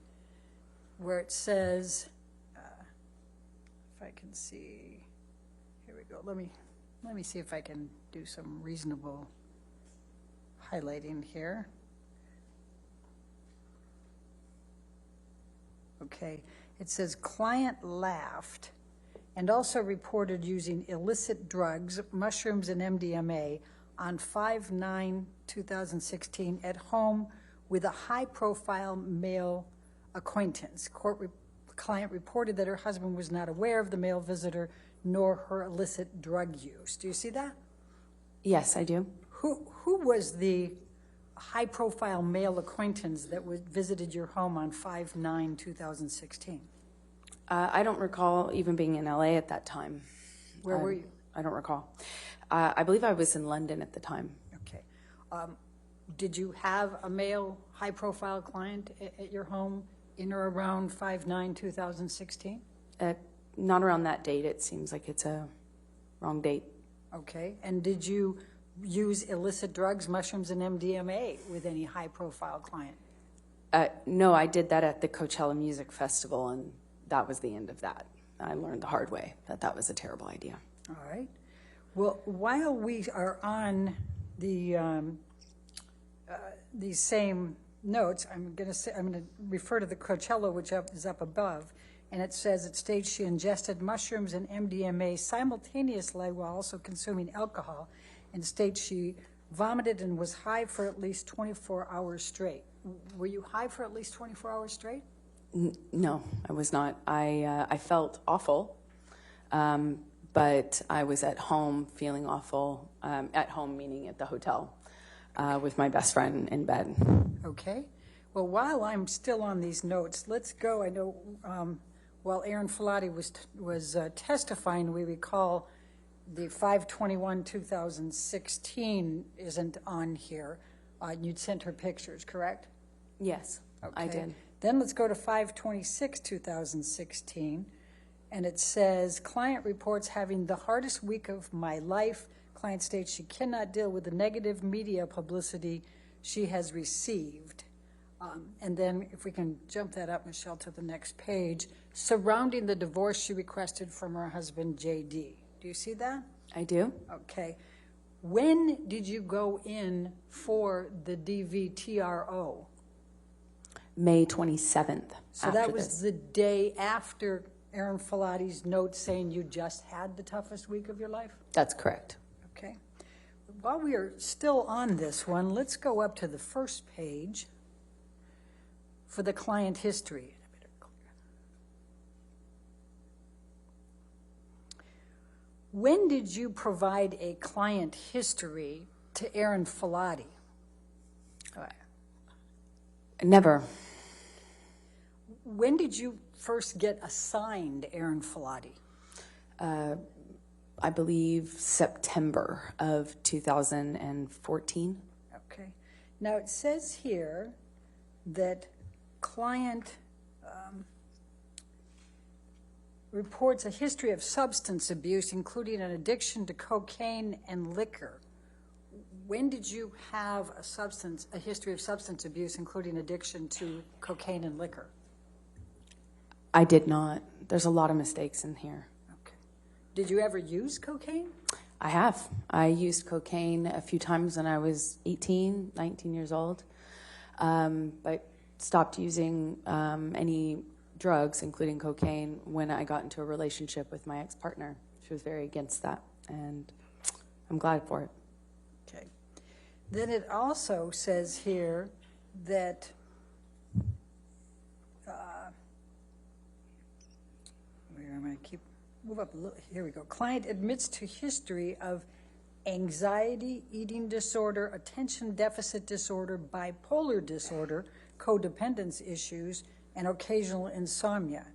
where it says, if I can see, here we go. Let me see if I can do some reasonable highlighting here. Okay, it says client laughed and also reported using illicit drugs, mushrooms and MDMA on 5/9/2016 at home with a high-profile male acquaintance. Client reported that her husband was not aware of the male visitor nor her illicit drug use. Do you see that? Yes, I do. Who was the high-profile male acquaintance that visited your home on 5/9/2016? I don't recall even being in LA at that time. Where were you? I don't recall. I believe I was in London at the time. Okay. Did you have a male high-profile client at your home in or around 5/9/2016? Not around that date. It seems like it's a wrong date. Okay. And did you use illicit drugs, mushrooms, and MDMA with any high-profile client? No, I did that at the Coachella Music Festival, and that was the end of that. I learned the hard way that that was a terrible idea. All right. Well, while we are on these same notes, I'm going to refer to the Coachella, which is up above, and it says it states she ingested mushrooms and MDMA simultaneously while also consuming alcohol, and states she vomited and was high for at least 24 hours straight. Were you high for at least 24 hours straight? No, I was not. I felt awful, but I was at home feeling awful, at home meaning at the hotel, with my best friend in bed. Okay. Well, while I'm still on these notes, let's go. I know while Aaron Filati was testifying, we recall the 5/21/2016 isn't on here. You'd sent her pictures, correct? Yes, Okay. I did. Then let's go to 5/26/2016, and it says, client reports having the hardest week of my life. Client states she cannot deal with the negative media publicity she has received. And then if we can jump that up, Michelle, to the next page, surrounding the divorce she requested from her husband, J.D. Do you see that? I do. Okay. When did you go in for the DVTRO? May 27th. So that was the day after Aaron Filati's note saying you just had the toughest week of your life? That's correct. Okay. While we are still on this one, let's go up to the first page for the client history. When did you provide a client history to Aaron Filati? Never. When did you first get assigned Aaron Filati? I believe September of 2014. Okay. Now it says here that client reports a history of substance abuse, including an addiction to cocaine and liquor. When did you have a history of substance abuse, including addiction to cocaine and liquor? I did not. There's a lot of mistakes in here. Okay. Did you ever use cocaine? I have. I used cocaine a few times when I was 18, 19 years old, but stopped using any drugs, including cocaine, when I got into a relationship with my ex-partner. She was very against that, and I'm glad for it. Okay. Then it also says here that I'm going to move up a little. Here we go. Client admits to history of anxiety, eating disorder, attention deficit disorder, bipolar disorder, codependence issues, and occasional insomnia.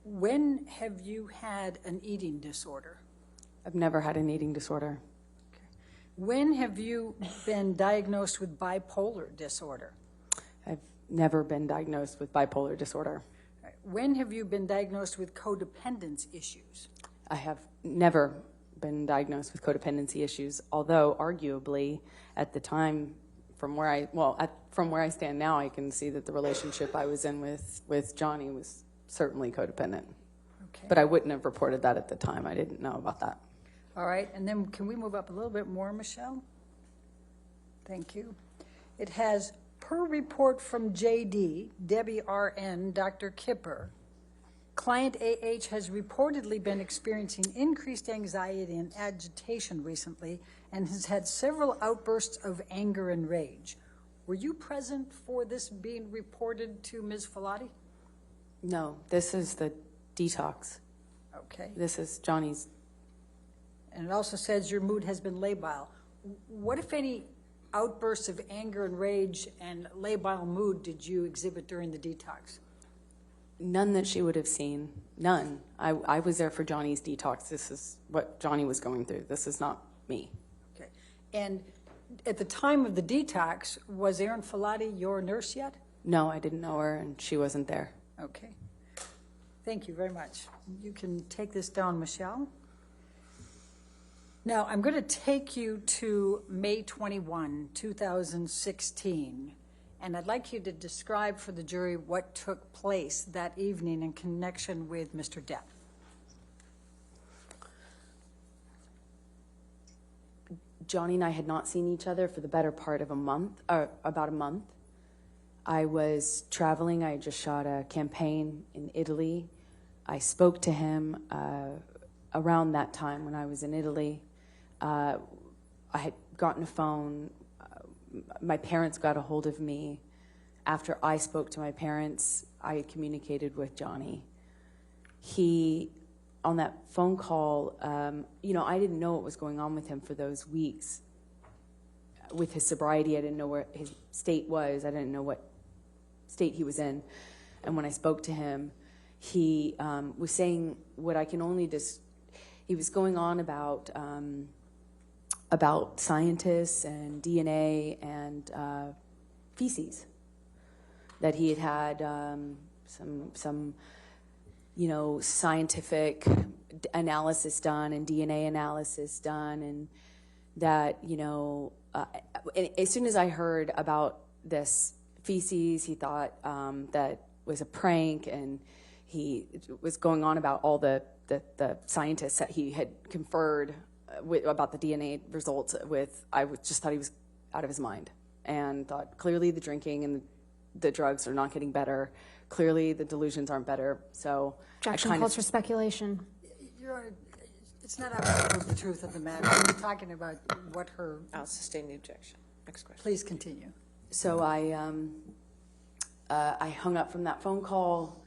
When have you had an eating disorder? I've never had an eating disorder. Okay. When have you been diagnosed with bipolar disorder? I've never been diagnosed with bipolar disorder. Right. When have you been diagnosed with codependence issues? I have never been diagnosed with codependency issues, although arguably at the time, from where I stand now, I can see that the relationship I was in with Johnny was certainly codependent. Okay. But I wouldn't have reported that at the time. I didn't know about that. All right, and then can we move up a little bit more, Michelle? Thank you. It has, per report from JD, Debbie RN, Dr. Kipper, client AH has reportedly been experiencing increased anxiety and agitation recently and has had several outbursts of anger and rage. Were you present for this being reported to Ms. Filati? No, this is the detox. Okay. This is Johnny's. And it also says your mood has been labile. What, if any, outbursts of anger and rage and labile mood did you exhibit during the detox? None that she would have seen. None. I was there for Johnny's detox. This is what Johnny was going through. This is not me. Okay. And at the time of the detox, was Erin Filati your nurse yet? No, I didn't know her, and she wasn't there. Okay. Thank you very much. You can take this down, Michelle. Now, I'm going to take you to May 21, 2016, and I'd like you to describe for the jury what took place that evening in connection with Mr. Depp. Johnny and I had not seen each other for the better part of a month, or about a month. I was traveling. I had just shot a campaign in Italy. I spoke to him around that time when I was in Italy. I had gotten a phone. My parents got a hold of me. After I spoke to my parents, I had communicated with Johnny. He, on that phone call, I didn't know what was going on with him for those weeks. With his sobriety, I didn't know where his state was. I didn't know what state he was in. And when I spoke to him, he was saying what I can only he was going on about scientists and DNA and feces, that he had some scientific analysis done and DNA analysis done, and that, as soon as I heard about this feces, he thought that was a prank, and he was going on about all the scientists that he had conferred about the DNA results with. I just thought he was out of his mind, and thought clearly the drinking and the drugs are not getting better. Clearly the delusions aren't better. So Objection calls for speculation. It's not out to prove the truth of the matter. We're talking about what her... I'll sustain the objection. Next question. Please continue. So I hung up from that phone call,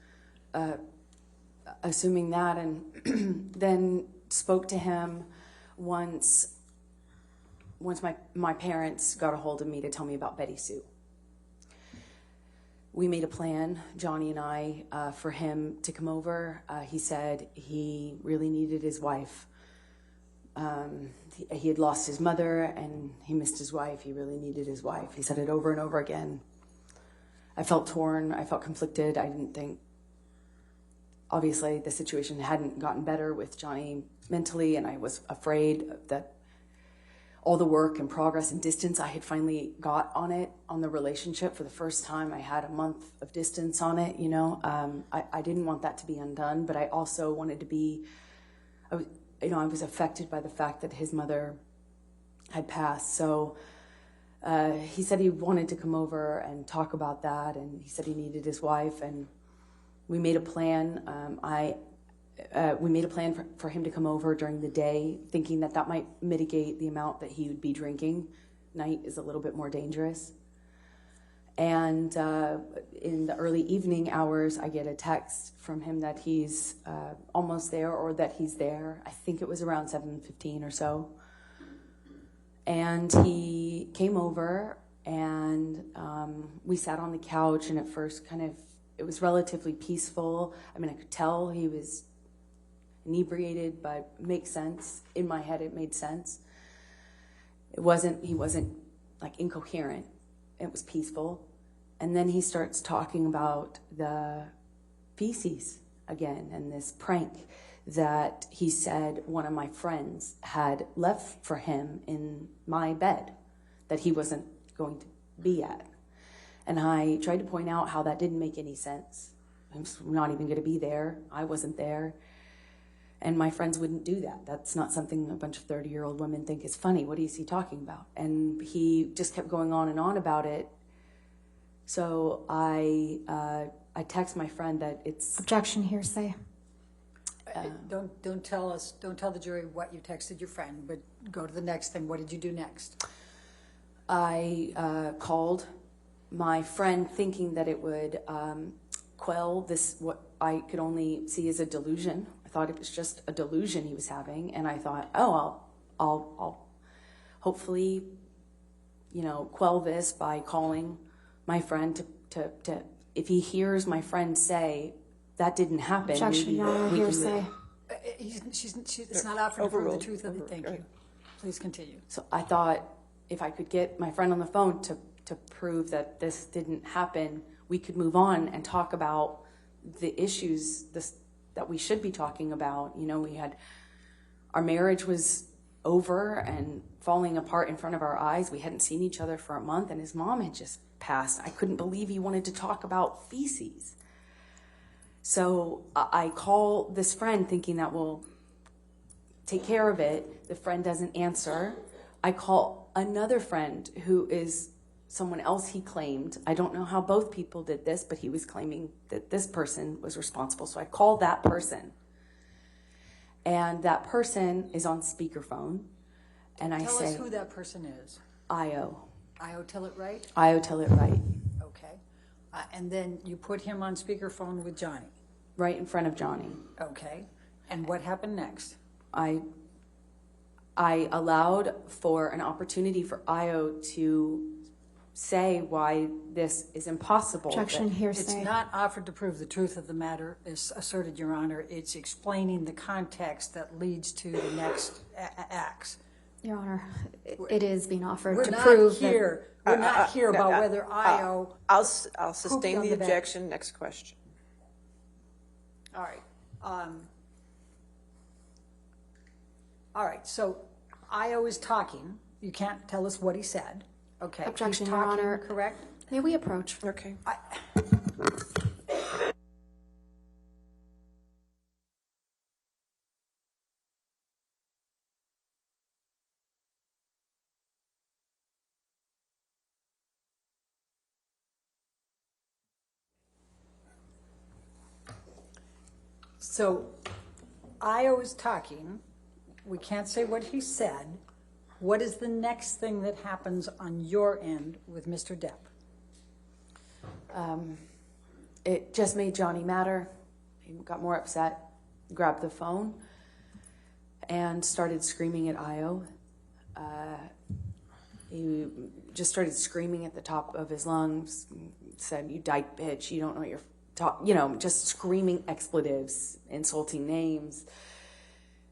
assuming that, and then spoke to him once my parents got a hold of me to tell me about Betty Sue. We made a plan, Johnny and I, for him to come over. He said he really needed his wife. He had lost his mother and he missed his wife. He really needed his wife. He said it over and over again. I felt torn. I felt conflicted. I didn't think, obviously, the situation hadn't gotten better with Johnny mentally, and I was afraid that all the work and progress and distance I had finally got on the relationship. For the first time, I had a month of distance on it, I didn't want that to be undone, but I also wanted to be, I was affected by the fact that his mother had passed. So he said he wanted to come over and talk about that, and he said he needed his wife, and we made a plan. We made a plan for him to come over during the day, thinking that might mitigate the amount that he would be drinking. Night is a little bit more dangerous. And in the early evening hours, I get a text from him that he's almost there, or that he's there. I think it was around 7:15 or so. And he came over, and we sat on the couch, and at first it was relatively peaceful. I mean, I could tell he was inebriated, but it makes sense. In my head, it made sense. He wasn't like incoherent. It was peaceful. And then he starts talking about the feces again, and this prank that he said one of my friends had left for him in my bed that he wasn't going to be at. And I tried to point out how that didn't make any sense. I'm not even going to be there. I wasn't there. And my friends wouldn't do that. That's not something a bunch of 30-year-old women think is funny. What is he talking about? And he just kept going on and on about it. So I text my friend that it's... Objection, hearsay. Don't tell the jury what you texted your friend, but go to the next thing. What did you do next? I called my friend thinking that it would quell this, what I could only see as a delusion. I thought it was just a delusion he was having, and I thought, I'll hopefully, quell this by calling my friend to if he hears my friend say that didn't happen. Objection, Your Honor, hearsay. It's not out for the truth of it. Thank you. Please continue. So I thought if I could get my friend on the phone to prove that this didn't happen, we could move on and talk about the issues that we should be talking about. You know, our marriage was over and falling apart in front of our eyes. We hadn't seen each other for a month, and his mom had just passed. I couldn't believe he wanted to talk about feces. So I call this friend thinking that we'll take care of it. The friend doesn't answer. I call another friend who is someone else he claimed. I don't know how both people did this, but he was claiming that this person was responsible. So I call that person. And that person is on speakerphone. And I Tell say, us who that person is. Io. Io Tell It Right? Io Tell It Right. Okay. And then you put him on speakerphone with Johnny. Right in front of Johnny. Okay. And what happened next? I allowed for an opportunity for Io to say why this is impossible. Objection, That- hearsay. It's not offered to prove the truth of the matter, is asserted, Your Honor. It's explaining the context that leads to the next acts. Your Honor, it is being offered We're to not prove here. We're not here no, about whether Io. I'll sustain on the the bed. objection. Next question. All right. All right. So Io is talking. You can't tell us what he said. Okay. Objection, He's Your talking, Honor. correct? May we approach? Okay. So Io is talking. We can't say what he said. What is the next thing that happens on your end with Mr. Depp? It just made Johnny madder. He got more upset, grabbed the phone, and started screaming at Io. He just started screaming at the top of his lungs, said, "You dyke bitch, you don't know what you're talking," just screaming expletives, insulting names,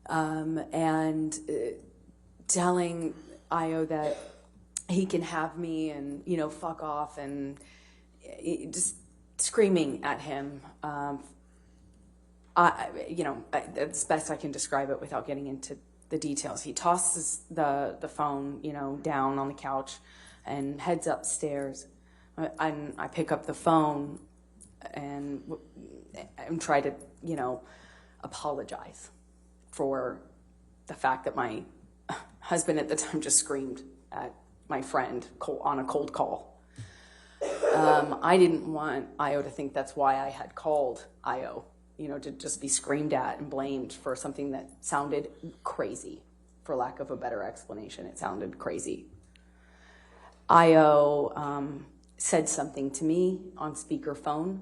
and telling Io that he can have me and, fuck off, and just screaming at him. That's best I can describe it without getting into the details. He tosses the phone, down on the couch and heads upstairs. I pick up the phone and try to, apologize for the fact that my husband at the time just screamed at my friend on a cold call. I didn't want Io to think that's why I had called Io, to just be screamed at and blamed for something that sounded crazy, for lack of a better explanation. It sounded crazy. Io said something to me on speakerphone,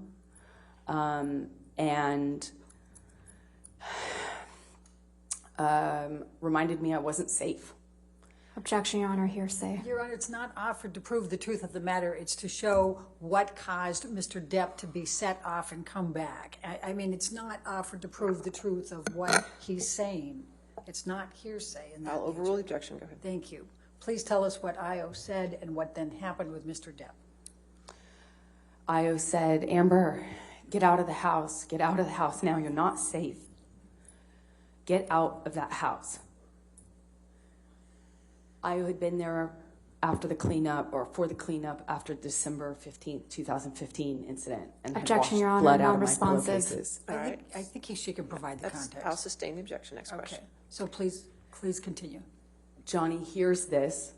and reminded me I wasn't safe. Objection, Your Honor, hearsay. Your Honor, it's not offered to prove the truth of the matter. It's to show what caused Mr. Depp to be set off and come back. I mean, it's not offered to prove the truth of what he's saying. It's not hearsay. In that I'll overrule the objection. Go ahead. Thank you. Please tell us what Io said and what then happened with Mr. Depp. Io said, "Amber, get out of the house. Get out of the house now. You're not safe. Get out of that house." Io had been there after the cleanup, or for the cleanup after December 15th, 2015 incident. And had Objection, washed Your Honor, blood out of my non-responsive. pillowcases. I think she can provide the context. I'll sustain the objection. Next question. Okay. So please continue. Johnny hears this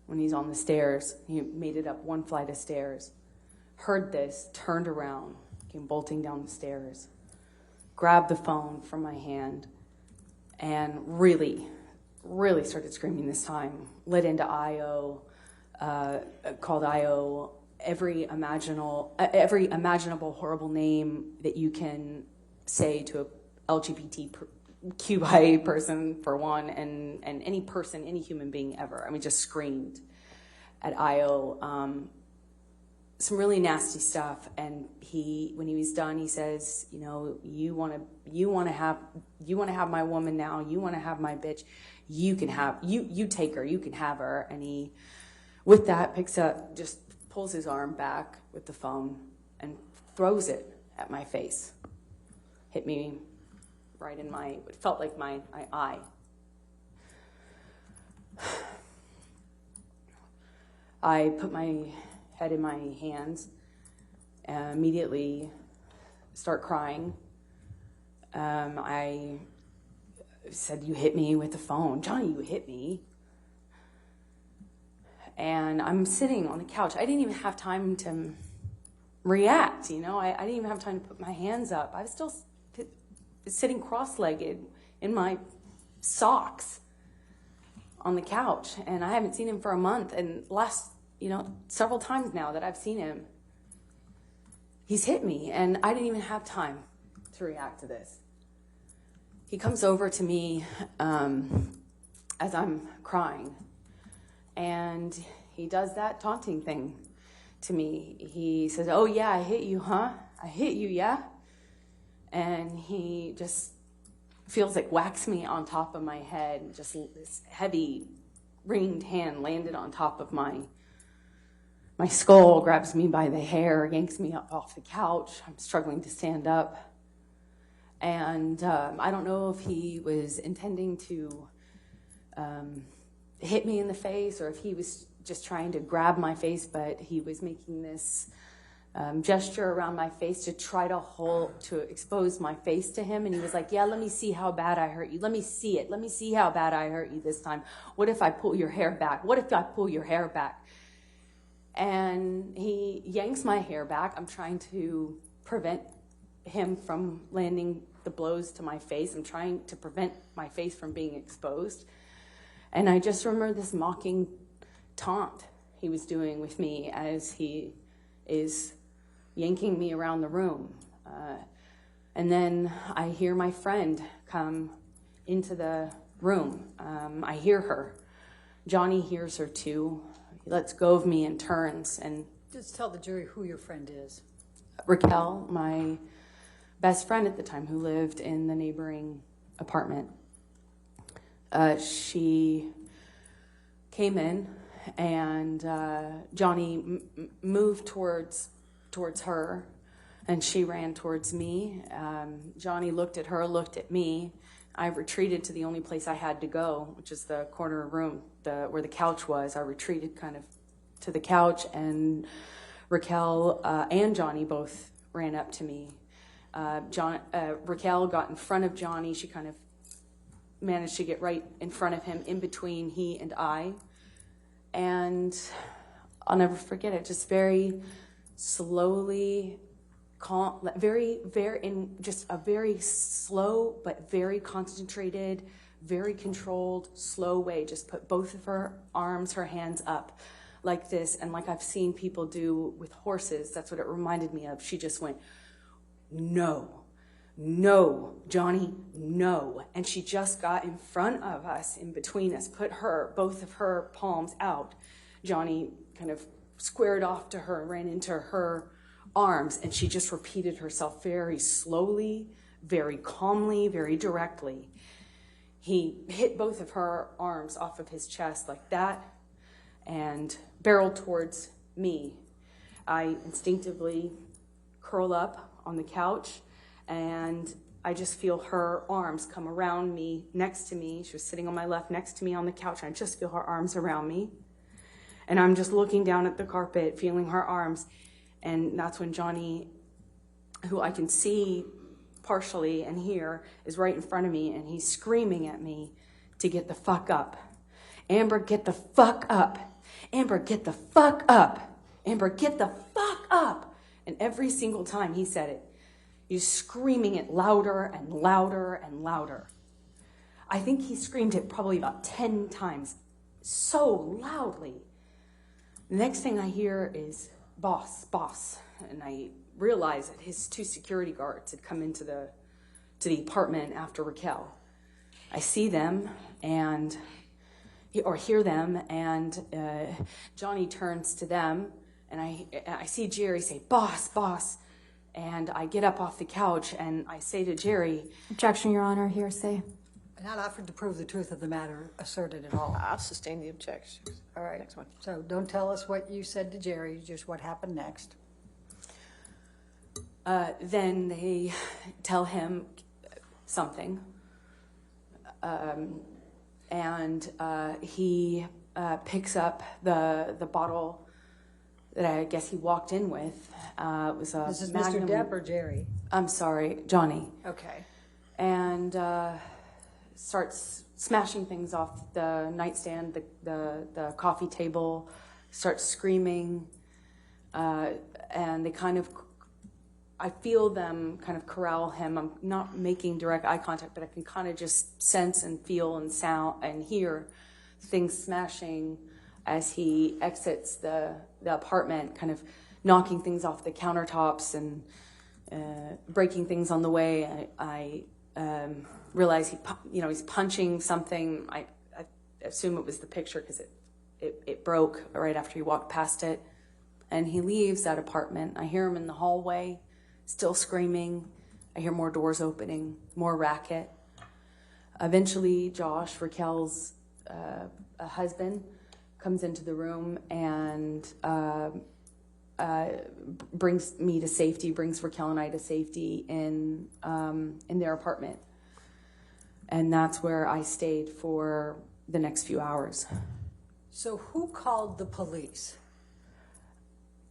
when he's on the stairs. He made it up one flight of stairs. Heard this, turned around, came bolting down the stairs, grabbed the phone from my hand, and really started screaming this time. Lit into Io, called Io every imaginable horrible name that you can say to a LGBTQIA person, for one, and any person, any human being ever. I mean, just screamed at Io. Some really nasty stuff, and when he was done, he says, you want to have my woman now, you want to have my bitch, you can have, you take her, you can have her. And he, with that, just pulls his arm back with the phone and throws it at my face. hit me right in it felt like my eye. I put my head in my hands and immediately start crying. I said, "You hit me with the phone. Johnny, you hit me." And I'm sitting on the couch. I didn't even have time to react, you know. I didn't even have time to put my hands up. I was still sitting cross-legged in my socks on the couch, and I haven't seen him for a month. And several times now that I've seen him, he's hit me, and I didn't even have time to react to this. He comes over to me as I'm crying, and he does that taunting thing to me. He says, "Oh yeah, I hit you, huh? I hit you, yeah?" And he just feels like whacks me on top of my head. Just this heavy, ringed hand landed on top of my skull, grabs me by the hair, yanks me up off the couch. I'm struggling to stand up. And I don't know if he was intending to hit me in the face or if he was just trying to grab my face, but he was making this gesture around my face to try to expose my face to him. And he was like, "Yeah, let me see how bad I hurt you. Let me see it. Let me see how bad I hurt you this time. What if I pull your hair back? What if I pull your hair back?" And he yanks my hair back. I'm trying to prevent him from landing the blows to my face. I'm trying to prevent my face from being exposed. And I just remember this mocking taunt he was doing with me as he is yanking me around the room. And then I hear my friend come into the room. I hear her. Johnny hears her too. He lets go of me and turns. And Just tell the jury who your friend is. Raquel, my best friend at the time, who lived in the neighboring apartment, she came in, and Johnny moved towards her, and she ran towards me. Johnny looked at her, looked at me. I retreated to the only place I had to go, which is the corner room where the couch was. I retreated kind of to the couch, and Raquel and Johnny both ran up to me. Raquel got in front of Johnny. She kind of managed to get right in front of him, in between he and I. And I'll never forget it, just very slowly, calm, in just a very slow but very concentrated, very controlled, slow way, just put both of her arms, her hands up like this, and like I've seen people do with horses. That's what it reminded me of. She just went, "No, no, Johnny, no." And she just got in front of us, in between us, put both of her palms out. Johnny kind of squared off to her, ran into her arms, and she just repeated herself very slowly, very calmly, very directly. He hit both of her arms off of his chest like that and barreled towards me. I instinctively curl up on the couch, and I just feel her arms come around me, next to me. She was sitting on my left next to me on the couch, and I just feel her arms around me. And I'm just looking down at the carpet, feeling her arms. And that's when Johnny, who I can see partially and hear, is right in front of me, and he's screaming at me to get the fuck up. "Amber, get the fuck up. Amber, get the fuck up. Amber, get the fuck up." And every single time he said it, he's screaming it louder and louder and louder. I think he screamed it probably about 10 times, so loudly. The next thing I hear is, "Boss, boss." And I realize that his 2 security guards had come into the apartment after Raquel. I see them or hear them, and Johnny turns to them, and I see Jerry say, "Boss, boss." And I get up off the couch, and I say to Jerry, Objection, Your Honor, hearsay. Not offered to prove the truth of the matter asserted at all. I'll sustain the objection. All right. Next one. So don't tell us what you said to Jerry, just what happened next. Then they tell him something, and he picks up the bottle that I guess he walked in with. It was a This is Magnum. Mr. Depp or Jerry? I'm sorry, Johnny. Okay. And starts smashing things off the nightstand, the coffee table, starts screaming, and they kind of, I feel them kind of corral him. I'm not making direct eye contact, but I can kind of just sense and feel and sound and hear things smashing as he exits the apartment, kind of knocking things off the countertops and breaking things on the way. I realize he's punching something. I assume it was the picture because it broke right after he walked past it. And he leaves that apartment. I hear him in the hallway, still screaming. I hear more doors opening, more racket. Eventually, Josh, Raquel's husband, comes into the room and brings me to safety, brings Raquel and I to safety in their apartment. And that's where I stayed for the next few hours. So who called the police?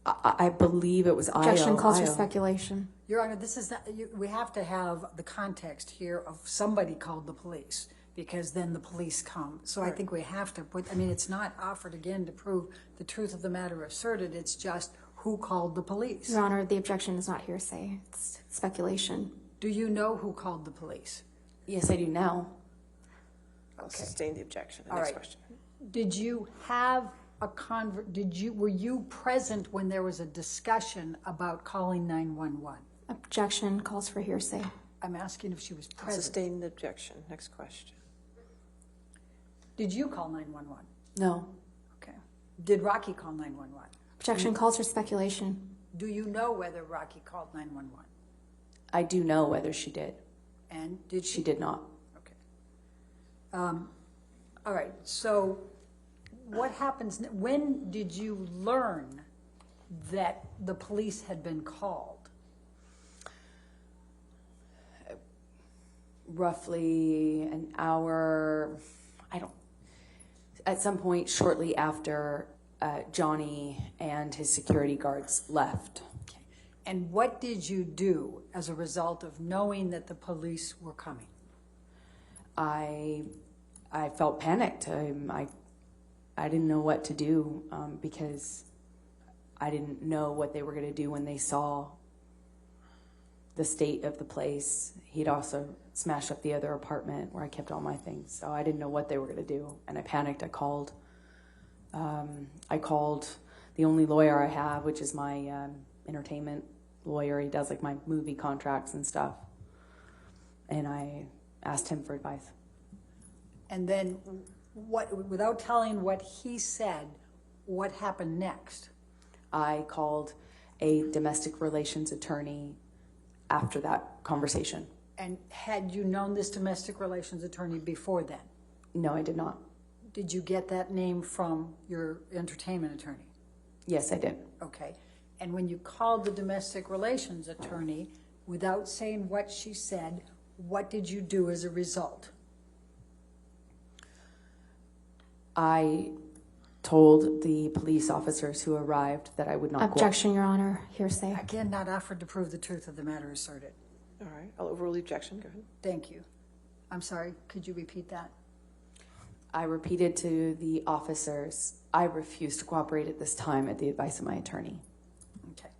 I believe it was Objection calls for Io. speculation. Your Honor, this is not, we have to have the context here of somebody called the police, because then the police come. So I think we have to put, it's not offered again to prove the truth of the matter asserted, it's just who called the police. Your Honor, the objection is not hearsay. It's speculation. Do you know who called the police? Yes, I do now. I'll sustain the objection. All Next right. question. Did you have were you present when there was a discussion about calling 911? Objection calls for hearsay. I'm asking if she was I'll present. sustain the objection. Next question. Did you call 911? No. Okay. Did Rocky call 911? Objection calls for speculation. Do you know whether Rocky called 911? I do know whether she did. And did she? She did not. Okay. All right. So what happens, when did you learn that the police had been called? Roughly an hour, at some point shortly after Johnny and his security guards left. Okay. And what did you do as a result of knowing that the police were coming? I felt panicked. I didn't know what to do because I didn't know what they were going to do when they saw the state of the place. He'd also smashed up the other apartment where I kept all my things, so I didn't know what they were going to do, and I panicked. I called the only lawyer I have, which is my entertainment lawyer. He does like my movie contracts and stuff, and I asked him for advice. And then without telling what he said, what happened next? I called a domestic relations attorney after that conversation. And had you known this domestic relations attorney before then? No, I did not. Did you get that name from your entertainment attorney? Yes, I did. Okay. And when you called the domestic relations attorney, without saying what she said, what did you do as a result? I told the police officers who arrived that I would not Objection, Your Honor. Hearsay. Again, not offered to prove the truth of the matter asserted. All right. I'll overrule the objection. Go ahead. Thank you. I'm sorry, could you repeat that? I repeated to the officers, I refuse to cooperate at this time at the advice of my attorney. Okay.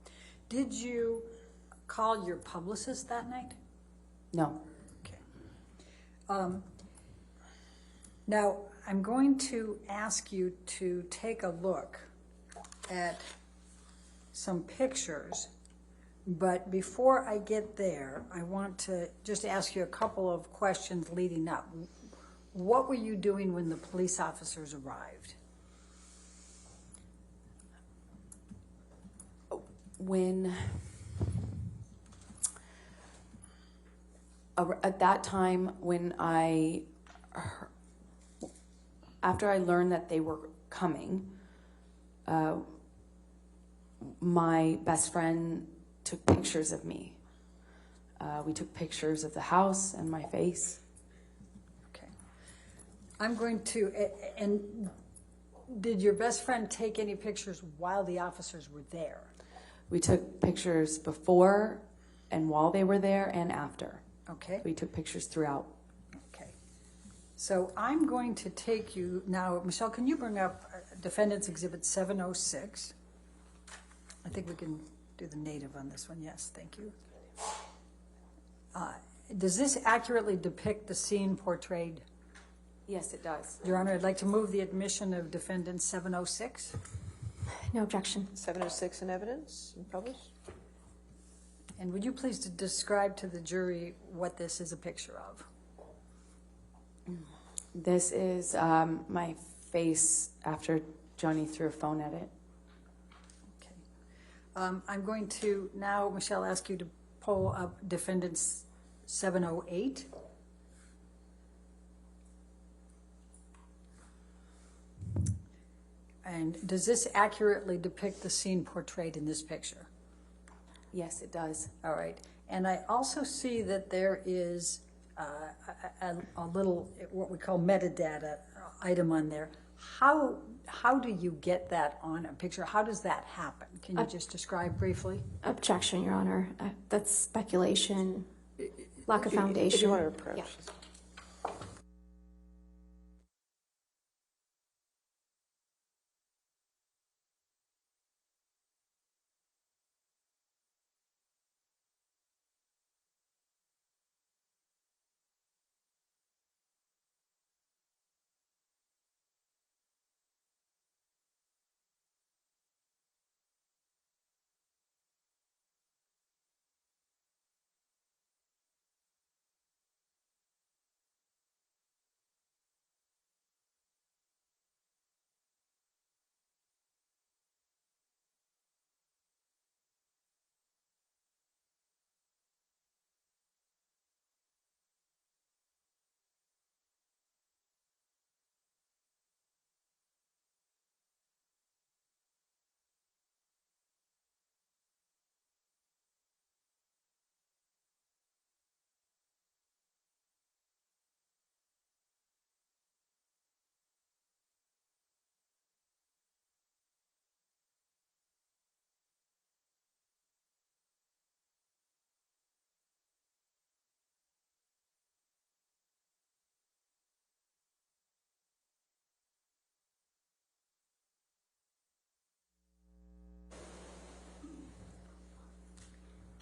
Did you call your publicist that night? No. Okay. Now, I'm going to ask you to take a look at some pictures, but before I get there, I want to just ask you a couple of questions leading up. What were you doing when the police officers arrived? At that time, after I learned that they were coming, my best friend took pictures of me. We took pictures of the house and my face. Okay. I'm going to, and did your best friend take any pictures while the officers were there? We took pictures before and while they were there and after. Okay. We took pictures throughout. Okay. So I'm going to take you now, Michelle, can you bring up Defendant's Exhibit 706? I think we can do the native on this one. Yes, thank you. Does this accurately depict the scene portrayed? Yes, it does. Your Honor, I'd like to move the admission of Defendant 706. No objection. 706 in evidence and published. And would you please describe to the jury what this is a picture of? This is my face after Johnny threw a phone at it. Okay. I'm going to now, Michelle, ask you to pull up Defendant's 708. And does this accurately depict the scene portrayed in this picture? Yes, it does. All right. And I also see that there is a little, what we call metadata item on there. How do you get that on a picture? How does that happen? Can you just describe briefly? Objection, Your Honor. That's speculation, lack of foundation. If you want to approach. Yeah.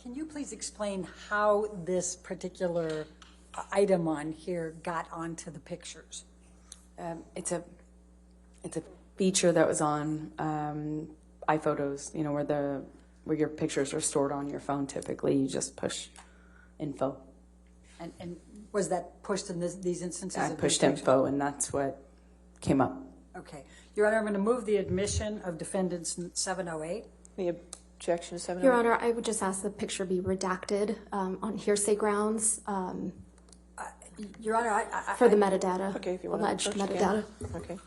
Can you please explain how this particular item on here got onto the pictures? It's a feature that was on iPhotos. You know, where your pictures are stored on your phone. Typically, you just push info. And was that pushed in these instances? I pushed info, and that's what came up. Okay. Your Honor, I'm going to move the admission of Defendant's 708. Any objection to 708? Your Honor, I would just ask the picture be redacted on hearsay grounds Your Honor, for the metadata. Okay, if you want alleged to approach metadata. again. Okay.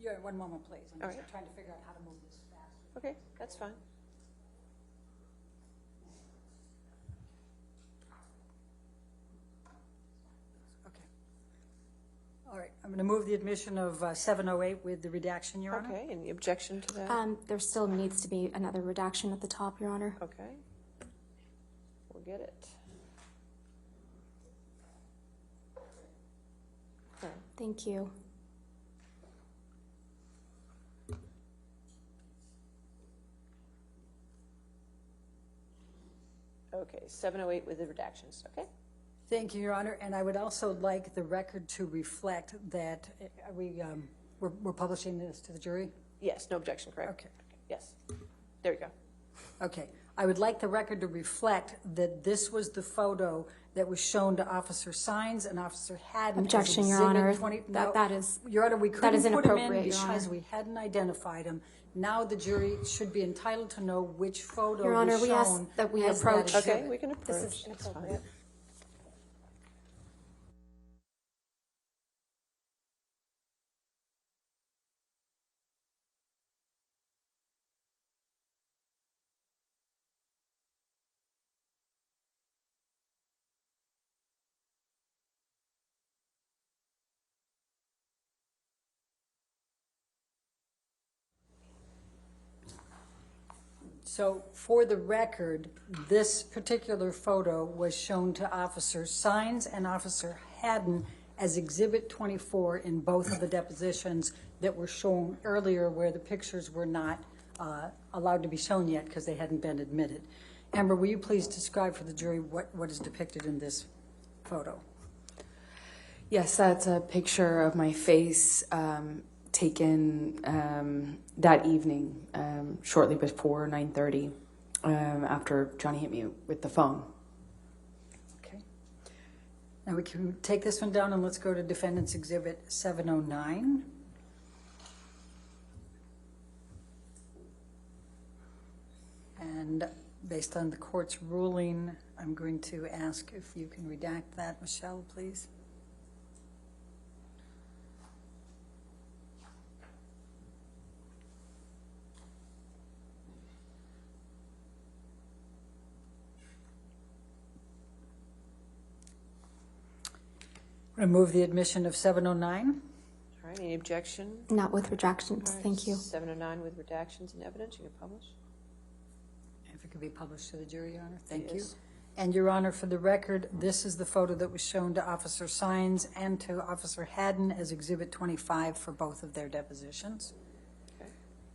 Your Honor, one moment, please. I'm All just right. trying to figure out how to move this fast. Okay, that's fine. Okay. All right. I'm going to move the admission of 708 with the redaction, Your Honor. Okay, any objection to that? There still needs to be another redaction at the top, Your Honor. Okay. We'll get it. Okay. Thank you. Okay, 708 with the redactions, okay? Thank you, Your Honor. And I would also like the record to reflect that we're publishing this to the jury? Yes, no objection, correct? Okay. Yes. There you go. Okay. I would like the record to reflect that this was the photo that was shown to Officer Sines and Officer Haddon. Objection, as Your Exhibit Honor. 20 That is Your Honor, we that couldn't is put him in inappropriate, Your because Honor. we hadn't identified him. Now the jury should be entitled to know which photo Your Honor, was we ask shown that we as approach- that Okay, exhibit. we can approach. This is That's fine. inappropriate. So for the record, this particular photo was shown to Officer Sines and Officer Haddon as Exhibit 24 in both of the depositions that were shown earlier where the pictures were not allowed to be shown yet because they hadn't been admitted. Amber, will you please describe for the jury what is depicted in this photo? Yes, that's a picture of my face taken that evening, shortly before 9:30, after Johnny hit me with the phone. Okay. Now we can take this one down and let's go to Defendant's Exhibit 709. And based on the court's ruling, I'm going to ask if you can redact that. Michelle, please. I move the admission of 709. All right, any objection? Not with redactions, All right, thank you. 709 with redactions and evidence, you can publish. If it could be published to the jury, Your Honor. Thank you. Yes. And Your Honor, for the record, this is the photo that was shown to Officer Sines and to Officer Haddon as Exhibit 25 for both of their depositions. Okay.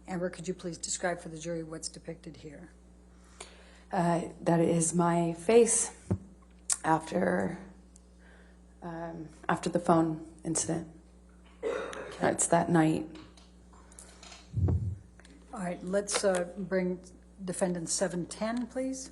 Amber, could you please describe for the jury what's depicted here? That is my face after the phone incident. It's that night. All right, let's bring Defendant 710, please.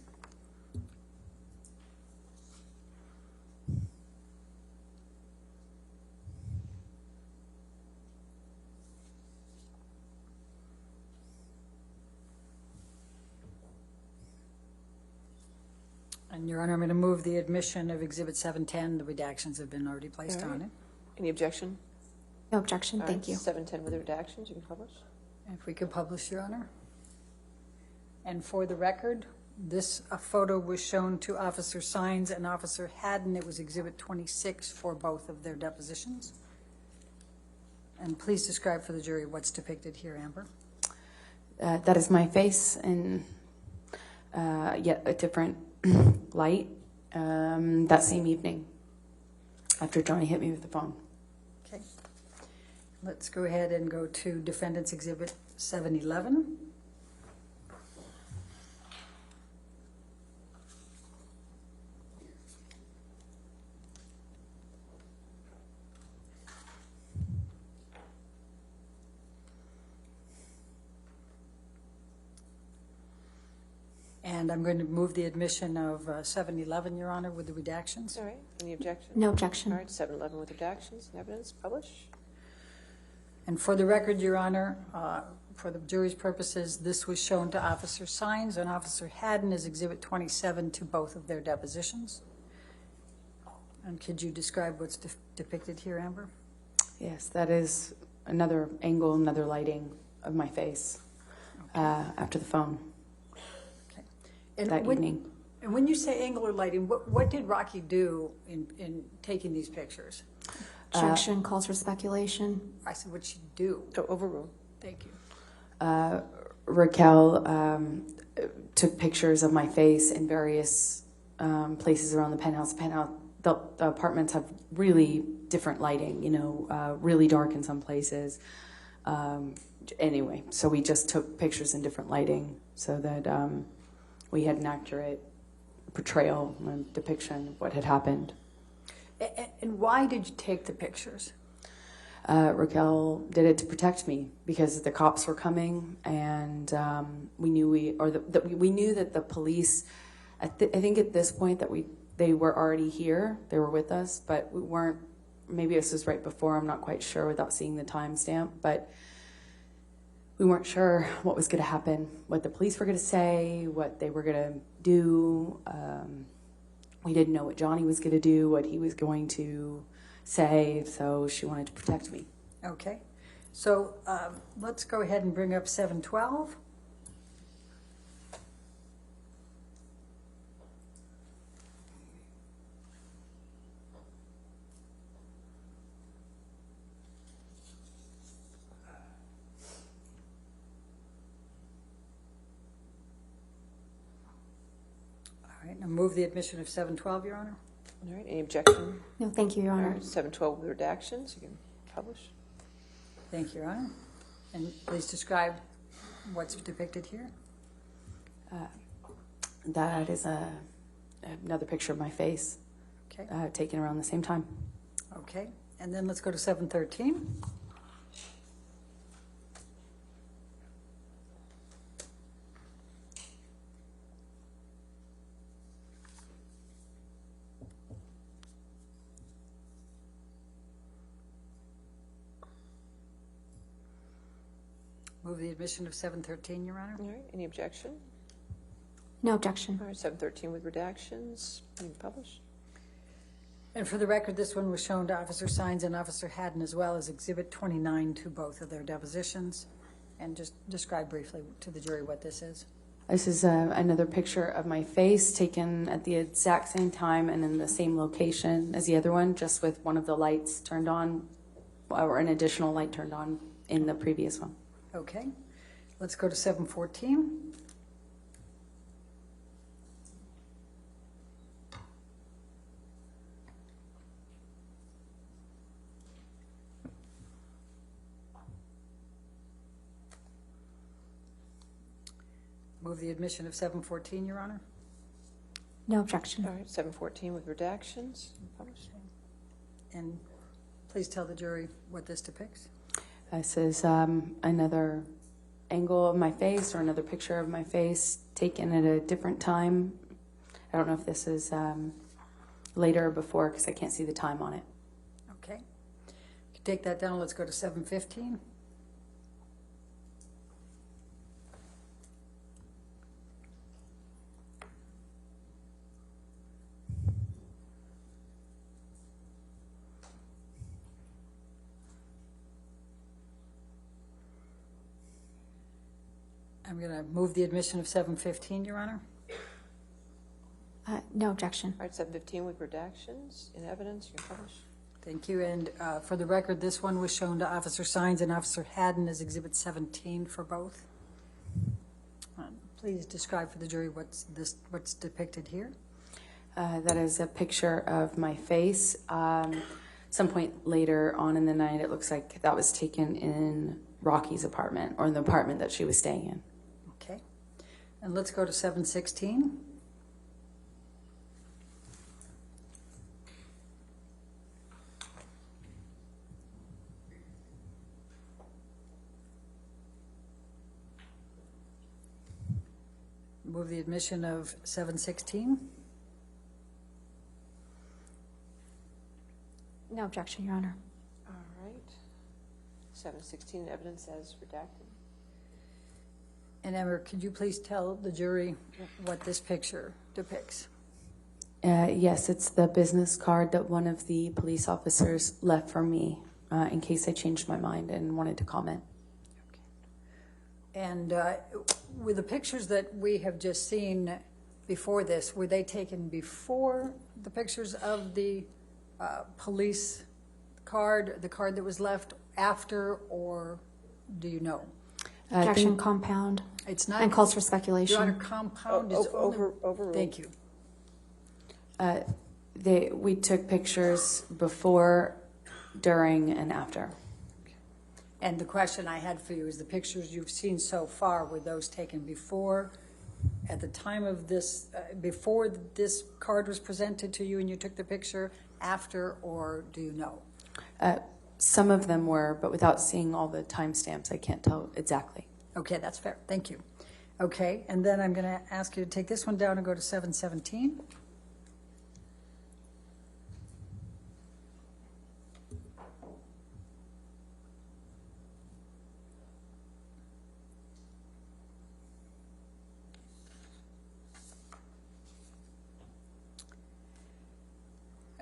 And Your Honor, I'm going to move the admission of Exhibit 710. The redactions have been already placed All right. on it. Any objection? No objection, All thank right, you. 710 with the redactions, you can publish. If we could publish, Your Honor. And for the record, this photo was shown to Officer Sines and Officer Haddon. It was Exhibit 26 for both of their depositions. And please describe for the jury what's depicted here, Amber. That is my face in yet a different light that same evening after Johnny hit me with the phone. Okay. Let's go ahead and go to Defendant's Exhibit 711. And I'm going to move the admission of 711, Your Honor, with the redactions. All right, any objection? No objection. All right, 711 with redactions and evidence, publish. And for the record, Your Honor, for the jury's purposes, this was shown to Officer Sines and Officer Haddon as Exhibit 27 to both of their depositions. And could you describe what's depicted here, Amber? Yes, that is another angle, another lighting of my face after the phone And that when, evening. And when you say angular lighting, what did Rocky do in taking these pictures? Objection calls for speculation. I said, what'd she do? So overrule. Thank you. Raquel took pictures of my face in various places around the penthouse. The apartments have really different lighting, really dark in some places. Anyway, so we just took pictures in different lighting so that we had an accurate portrayal, a depiction of what had happened. And why did you take the pictures? Raquel did it to protect me because the cops were coming, and we knew we knew that the police. I think at this point that they were already here. They were with us, but we weren't. Maybe this was right before. I'm not quite sure without seeing the timestamp, but we weren't sure what was going to happen, what the police were going to say, what they were going to do. We didn't know what Johnny was going to do, what he was going to say, so she wanted to protect me. Okay. So let's go ahead and bring up 712. All right, now move the admission of 712, Your Honor. All right, any objection? No, thank you, Your All Honor. right, 712 with redactions, you can publish. Thank you, Your Honor. And please describe what's depicted here. That is another picture of my face, Okay. taken around the same time. Okay. And then let's go to 713. Move the admission of 713, Your Honor. All right, any objection? No objection. All right, 713 with redactions, you can publish. And for the record, this one was shown to Officer Sines and Officer Haddon as well as Exhibit 29 to both of their depositions. And just describe briefly to the jury what this is. This is another picture of my face taken at the exact same time and in the same location as the other one, just with one of the lights turned on, or an additional light turned on in the previous one. Okay. Let's go to 714. Move the admission of 714, Your Honor. No objection. All right, 714 with redactions, you can publish. And please tell the jury what this depicts. This is another angle of my face or another picture of my face taken at a different time. I don't know if this is later or before because I can't see the time on it. Okay. Take that down. Let's go to 715. I'm going to move the admission of 715, Your Honor. No objection. All right, 715 with redactions, in evidence, you can publish. Thank you. And for the record, this one was shown to Officer Sines and Officer Haddon as Exhibit 17 for both. Please describe for the jury what's depicted here. That is a picture of my face. Some point later on in the night, it looks like that was taken in Rocky's apartment, or in the apartment that she was staying in. Okay. And let's go to 716. Move the admission of 716. No objection, Your Honor. All right, 716 evidence as redacted. And Emma, could you please tell the jury what this picture depicts? Yes, it's the business card that one of the police officers left for me in case I changed my mind and wanted to comment. And were the pictures that we have just seen before this, were they taken before the pictures of the police card, the card that was left, after, or do you know? Objection, compound. It's not. And calls for speculation. Your Honor, compound is overruled. Thank you. We took pictures before, during, and after. And the question I had for you is the pictures you've seen so far, were those taken before at the time of this, before this card was presented to you and you took the picture, after, or do you know? Some of them were, but without seeing all the timestamps, I can't tell exactly. Okay, that's fair. Thank you. Okay, and then I'm going to ask you to take this one down and go to 717.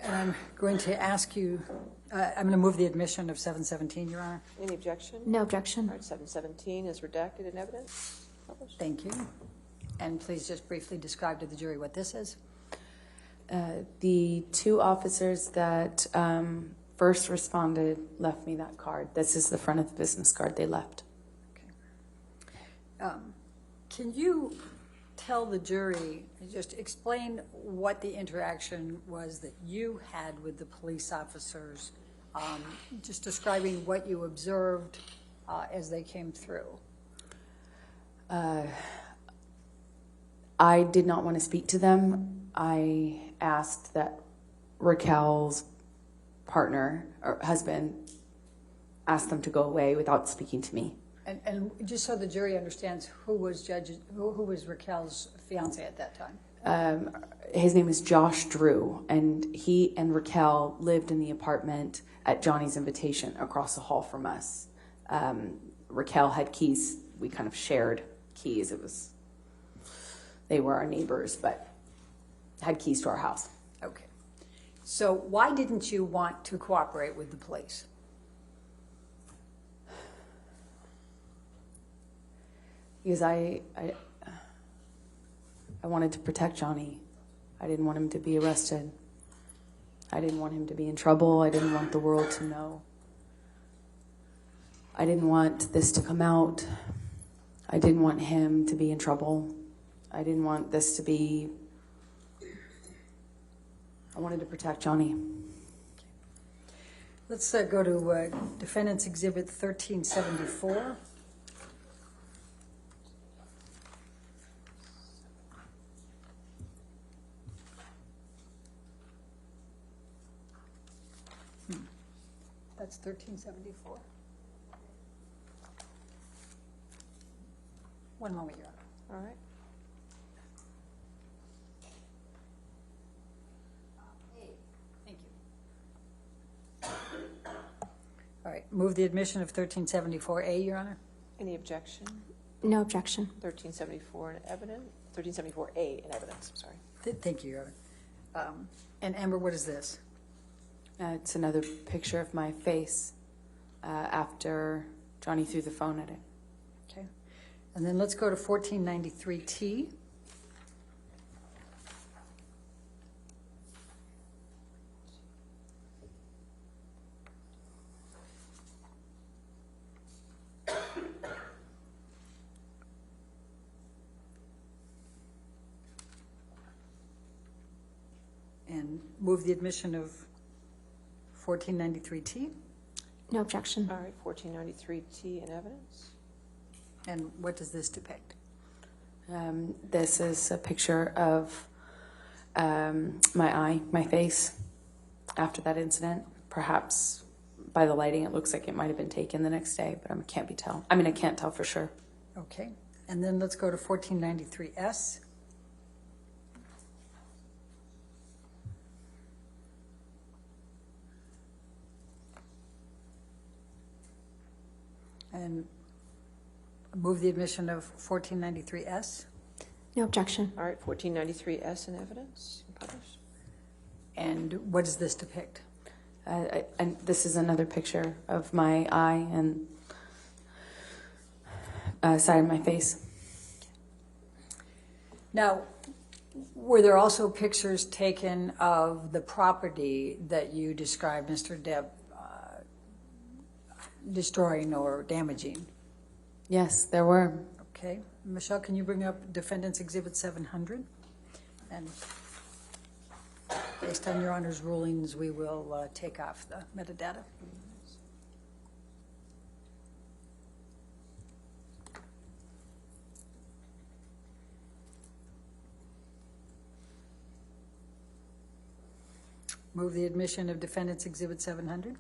And I'm going to ask you, I'm going to move the admission of 717, Your Honor. Any objection? No objection. All right, 717 is redacted in evidence. Published. Thank you. And please just briefly describe to the jury what this is. The two officers that first responded left me that card. This is the front of the business card they left. Okay. Can you tell the jury, just explain what the interaction was that you had with the police officers, just describing what you observed as they came through? I did not want to speak to them. I asked that Raquel's partner or husband ask them to go away without speaking to me. And just so the jury understands, who was Raquel's fiance at that time? His name is Josh Drew, and he and Raquel lived in the apartment at Johnny's invitation across the hall from us. Raquel had keys. We kind of shared keys. They were our neighbors, but had keys to our house. Okay. So why didn't you want to cooperate with the police? Because I wanted to protect Johnny. I didn't want him to be arrested. I didn't want him to be in trouble. I didn't want the world to know. I didn't want this to come out. I didn't want him to be in trouble. I didn't want this to be... I wanted to protect Johnny. Let's go to Defendant's Exhibit 1374. That's 1374. One moment, Your Honor. All right. Thank you. All right, move the admission of 1374A, Your Honor. Any objection? No objection. 1374 in evidence. 1374A in evidence. I'm sorry. Thank you, Your Honor. And Amber, what is this? It's another picture of my face after Johnny threw the phone at it. Okay. And then let's go to 1493T. And move the admission of 1493T. No objection. All right, 1493T in evidence. And what does this depict? This is a picture of my face after that incident. Perhaps by the lighting, it looks like it might have been taken the next day, but I can't tell for sure. Okay. And then let's go to 1493S. And move the admission of 1493S. No objection. All right, 1493S in evidence. Published. And what does this depict? And this is another picture of my eye and side of my face. Now, were there also pictures taken of the property that you described Mr. Depp destroying or damaging? Yes, there were. Okay. Michelle, can you bring up Defendant's Exhibit 700? And based on Your Honor's rulings, we will take off the metadata. Move the admission of Defendant's Exhibit 700.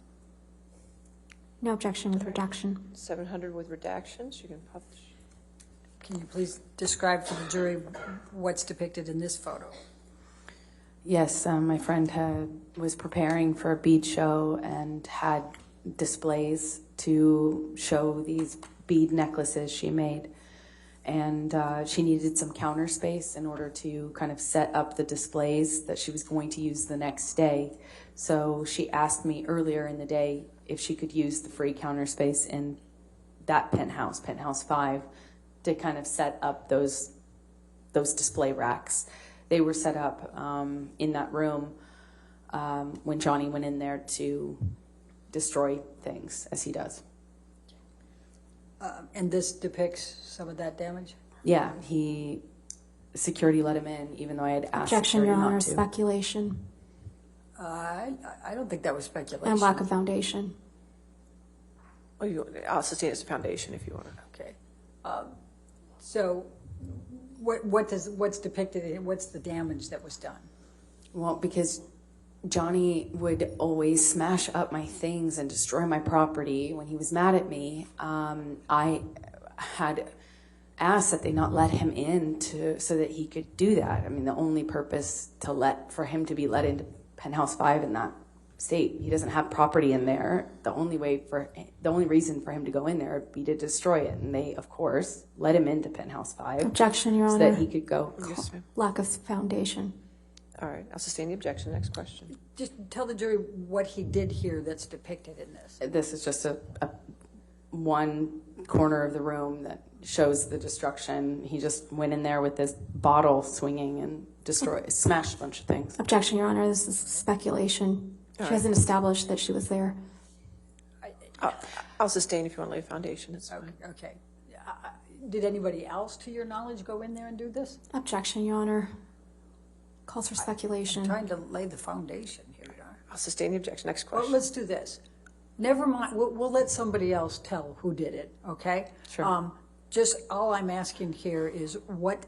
No objection with redaction. 700 with redactions. You can publish. Can you please describe for the jury what's depicted in this photo? Yes, my friend was preparing for a bead show and had displays to show these bead necklaces she made. And she needed some counter space in order to kind of set up the displays that she was going to use the next day. So she asked me earlier in the day if she could use the free counter space in that penthouse, Penthouse 5, to kind of set up those display racks. They were set up in that room when Johnny went in there to destroy things, as he does. And this depicts some of that damage? Yeah, security let him in, even though I had asked Objection, security Your not Honor. to. Speculation I don't think that was speculation. and lack of foundation. Oh, I'll sustain as a foundation if you want to. Okay. So what's depicted, what's the damage that was done? Well, because Johnny would always smash up my things and destroy my property. When he was mad at me, I had asked that they not let him in so that he could do that. I mean, the only purpose for him to be let into Penthouse 5 in that state, he doesn't have property in there. The only reason for him to go in there would be to destroy it. And they, of course, let him into Penthouse 5. Objection, Your so Honor. that he could go. Yes, ma'am. Lack of foundation. All right, I'll sustain the objection. Next question. Just tell the jury what he did here that's depicted in this. This is just a one corner of the room that shows the destruction. He just went in there with this bottle swinging and smashed a bunch of things. Objection, Your Honor. This is speculation. She All hasn't established that she was there. I'll sustain if you want to lay a foundation. It's fine. Okay. Did anybody else, to your knowledge, go in there and do this? Objection, Your Honor. Calls for I'm speculation. trying to lay the foundation here, Your Honor. I'll sustain the objection. Next Well, question. let's do this. Never mind. We'll let somebody else tell who did it, okay? Sure. Just all I'm asking here is what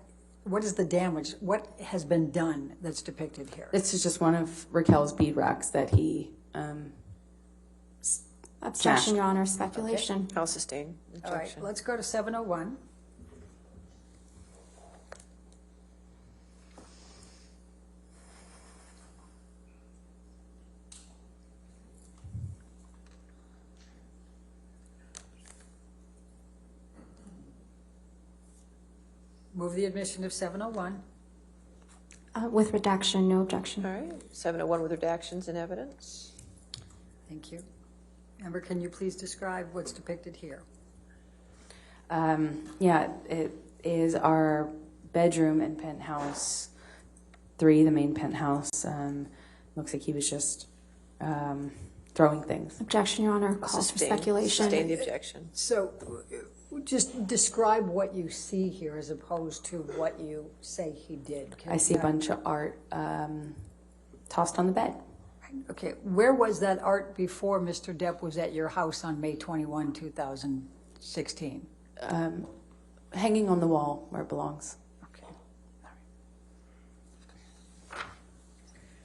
is the damage? What has been done that's depicted here? This is just one of Raquel's bead racks that he Objection, smashed. Your Honor. Speculation. I'll sustain the All right, objection. let's go to 701. Move the admission of 701. With redaction, no objection. All right, 701 with redactions and evidence. Thank you. Amber, can you please describe what's depicted here? Yeah, it is our bedroom in Penthouse 3, the main penthouse. Looks like he was just throwing things. Objection, Your Honor. I'll Calls for sustain speculation. the objection. So just describe what you see here as opposed to what you say he did. I see a bunch of art tossed on the bed. Okay, where was that art before Mr. Depp was at your house on May 21, 2016? Hanging on the wall where it belongs. Okay.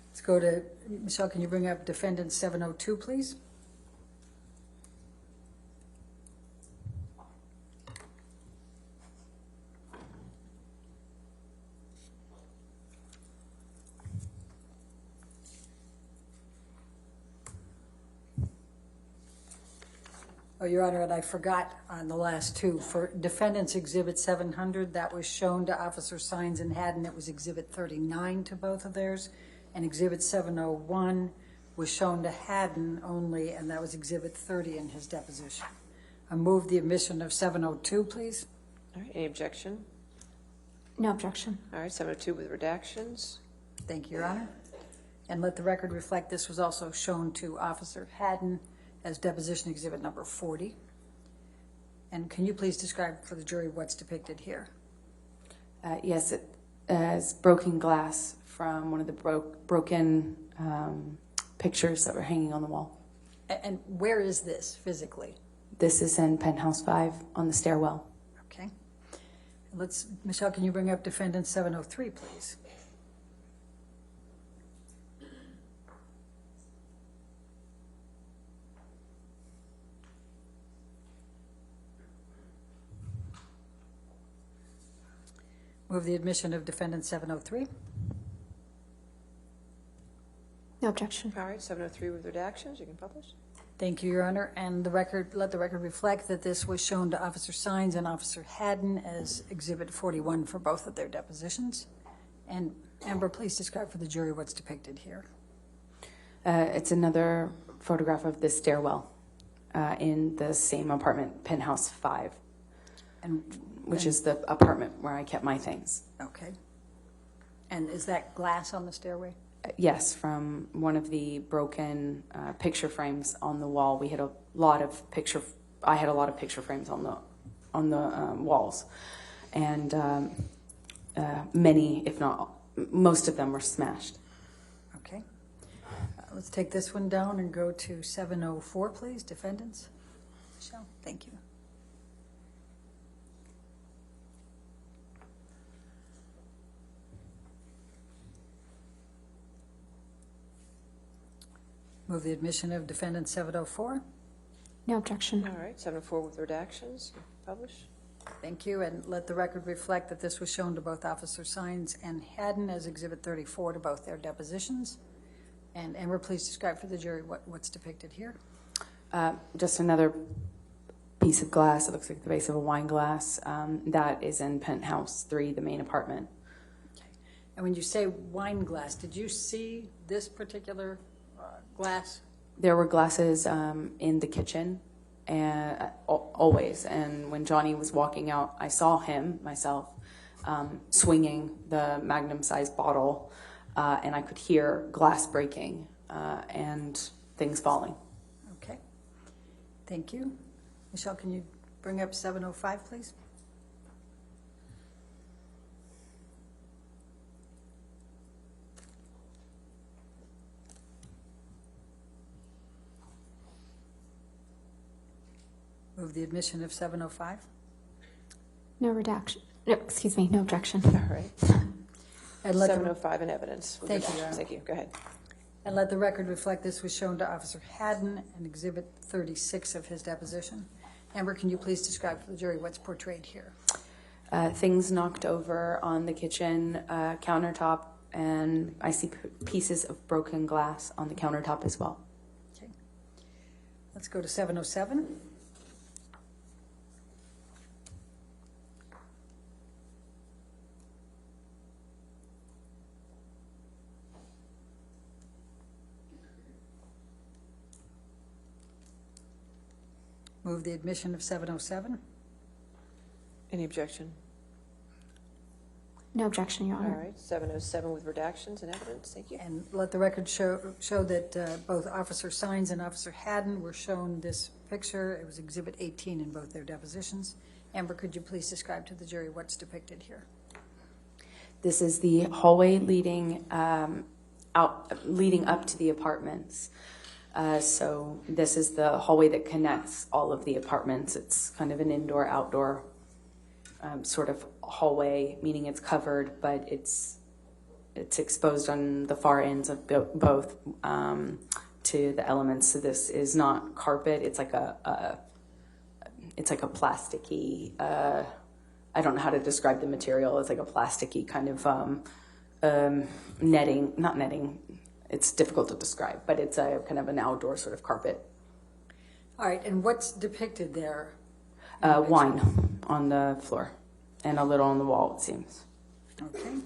Let's go to, Michelle, can you bring up defendant 702, please? Oh, Your Honor, and I forgot on the last two. For Defendant's Exhibit 700, that was shown to Officer Sines and Haddon. It was Exhibit 39 to both of theirs. And Exhibit 701 was shown to Haddon only, and that was Exhibit 30 in his deposition. I move the admission of 702, please. All right, any objection? No objection. All right, 702 with redactions. Thank you, Your Honor. And let the record reflect this was also shown to Officer Haddon as deposition exhibit number 40. And can you please describe for the jury what's depicted here? Yes, it is broken glass from one of the broken pictures that were hanging on the wall. And where is this physically? This is in Penthouse 5 on the stairwell. Okay. Michelle, can you bring up defendant 703, please? Move the admission of defendant 703. No objection. All right, 703 with redactions. You can publish. Thank you, Your Honor. And let the record reflect that this was shown to Officer Sines and Officer Haddon as Exhibit 41 for both of their depositions. And Amber, please describe for the jury what's depicted here. It's another photograph of the stairwell in the same apartment, Penthouse 5, which is the apartment where I kept my things. Okay. And is that glass on the stairway? Yes, from one of the broken picture frames on the wall. We had a lot of I had a lot of picture frames on the walls, and many, if not most of them, were smashed. Okay. Let's take this one down and go to 704, please. Defendants. Michelle, thank you. Move the admission of defendant 704. No objection. All right, 704 with redactions. Publish. Thank you, and let the record reflect that this was shown to both Officer Sines and Haddon as Exhibit 34 to both their depositions. And Amber, please describe for the jury what's depicted here. Just another piece of glass. It looks like the base of a wine glass. That is in Penthouse 3, the main apartment. Okay. And when you say wine glass, did you see this particular glass? There were glasses in the kitchen, and always. And when Johnny was walking out, I saw him myself swinging the magnum-sized bottle, and I could hear glass breaking and things falling. Okay. Thank you. Michelle, can you bring up 705, please? Move the admission of 705. No redaction. No, excuse me, no objection. All right. And let 705 in evidence. with Thank you, redactions. Your Honor. Thank you. Go ahead. And let the record reflect this was shown to Officer Haddon in Exhibit 36 of his deposition. Amber, can you please describe for the jury what's portrayed here? Things knocked over on the kitchen countertop, and I see pieces of broken glass on the countertop as well. Okay. Let's go to 707. Move the admission of 707. Any objection? No objection, Your All Honor. right, 707 with redactions and evidence. Thank you. And let the record show that both Officer Sines and Officer Haddon were shown this picture. It was Exhibit 18 in both their depositions. Amber, could you please describe to the jury what's depicted here? This is the hallway leading up to the apartments. So this is the hallway that connects all of the apartments. It's kind of an indoor-outdoor sort of hallway, meaning it's covered, but it's exposed on the far ends of both to the elements. So this is not carpet. It's like a plasticky. I don't know how to describe the material. It's like a plasticky kind of netting, not netting. It's difficult to describe, but it's a kind of an outdoor sort of carpet. All right, and what's depicted there? Wine on the floor and a little on the wall, it seems. Okay.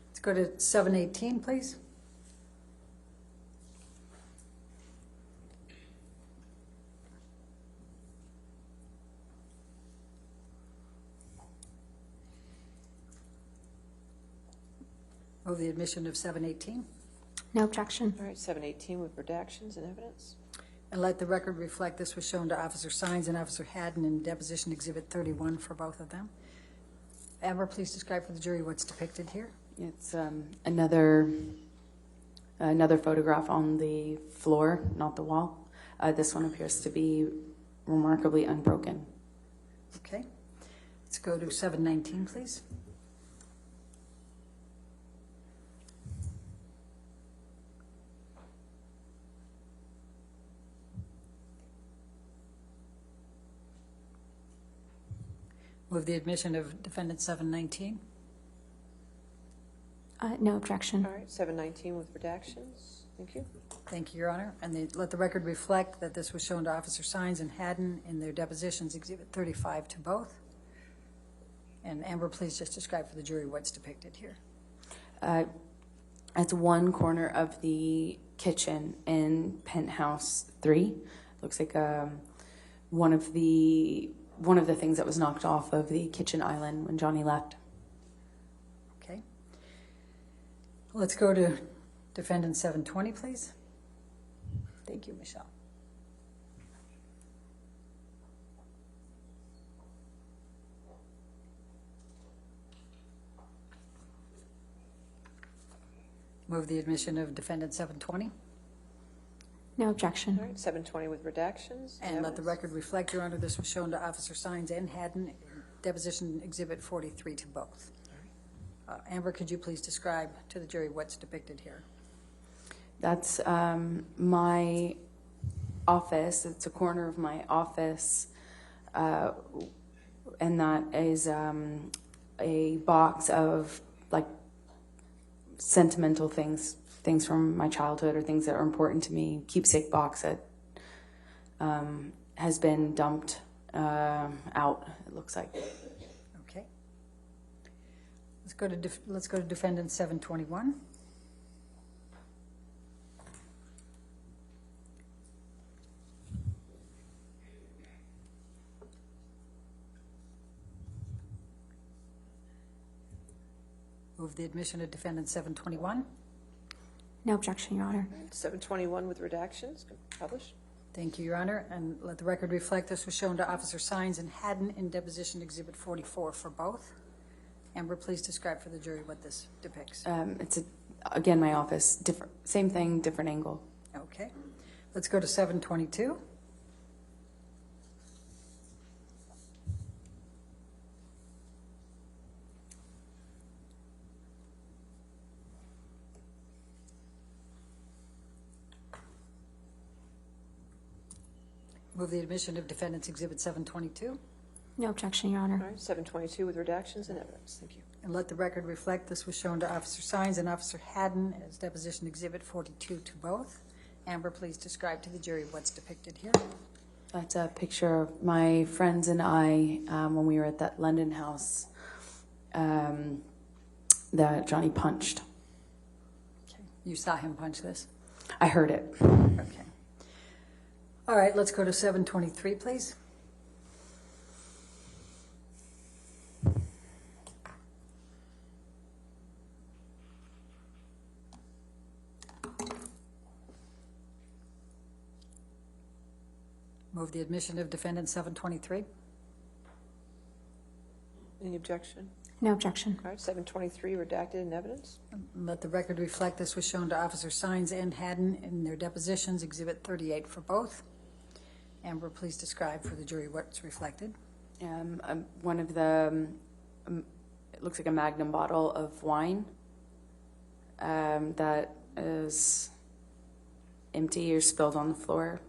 Let's go to 718, please. Move the admission of 718. No objection. All right, 718 with redactions and evidence. And let the record reflect this was shown to Officer Sines and Officer Haddon in Deposition Exhibit 31 for both of them. Amber, please describe for the jury what's depicted here. It's another photograph on the floor, not the wall. This one appears to be remarkably unbroken. Okay. Let's go to 719, please. Move the admission of defendant 719. No objection. All right, 719 with redactions. Thank you. Thank you, Your Honor. And let the record reflect that this was shown to Officer Sines and Haddon in their depositions, Exhibit 35 to both. And Amber, please just describe for the jury what's depicted here. It's one corner of the kitchen in penthouse 3. Looks like one of the things that was knocked off of the kitchen island when Johnny left. Okay. Let's go to Defendant 720, please. Thank you, Michelle. Move the admission of Defendant 720. No objection. All right, 720 with redactions. And let the record reflect, Your Honor, this was shown to Officer Sines and Haddon, deposition Exhibit 43 to both. Amber, could you please describe to the jury what's depicted here? That's my office. It's a corner of my office, and that is a box of like sentimental things from my childhood or things that are important to me. Keepsake box that has been dumped out. It looks like. Okay. Let's go to Defendant 721. Move the admission of Defendant 721. No objection, Your Honor. 721 with redactions. Publish. Thank you, Your Honor. And let the record reflect this was shown to Officer Sines and Haddon in deposition Exhibit 44 for both. Amber, please describe for the jury what this depicts. It's again my office. Same thing, different angle. Okay. Let's go to 722. Move the admission of Defendant's Exhibit 722. No objection, Your Honor. All right, 722 with redactions and evidence. Thank you. And let the record reflect this was shown to Officer Sines and Officer Haddon as deposition Exhibit 42 to both. Amber, please describe to the jury what's depicted here. That's a picture of my friends and I when we were at that London house that Johnny punched. Okay. You saw him punch this? I heard it. Okay. All right, let's go to 723, please. Move the admission of Defendant 723. Any objection? No objection. All right, 723 redacted in evidence. Let the record reflect this was shown to Officer Sines and Haddon in their depositions, Exhibit 38 for both. Amber, please describe for the jury what's reflected. One of the, it looks like a Magnum bottle of wine that is empty or spilled on the floor.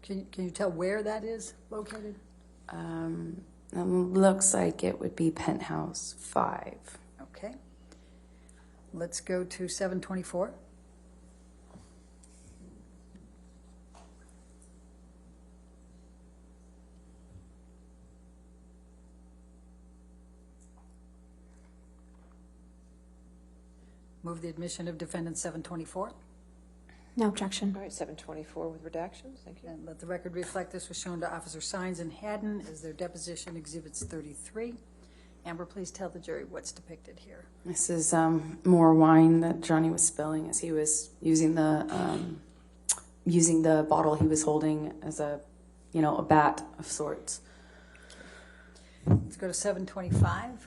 Can you tell where that is located? It looks like it would be penthouse 5. Okay. Let's go to 724. Move the admission of Defendant 724. No objection. All right, 724 with redactions. Thank you. And let the record reflect this was shown to Officer Sines and Haddon as their deposition Exhibits 33. Amber, please tell the jury what's depicted here. This is more wine that Johnny was spilling as he was using the bottle he was holding as a bat of sorts. Let's go to 725.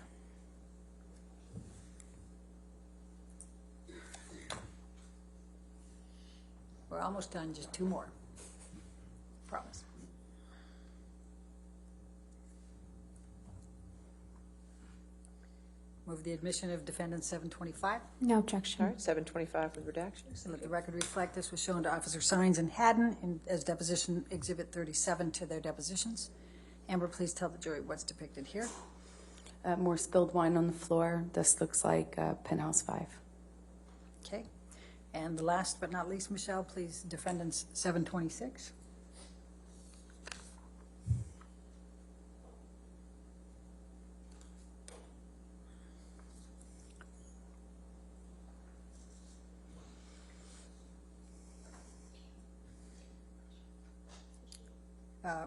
We're almost done, just 2 more. Promise. Move the admission of Defendant 725. No objection. All right, 725 with redactions. And let the record reflect this was shown to Officer Sines and Haddon as deposition Exhibit 37 to their depositions. Amber, please tell the jury what's depicted here. More spilled wine on the floor. This looks like Penthouse 5. Okay. And the last but not least, Michelle, please, defendants 726.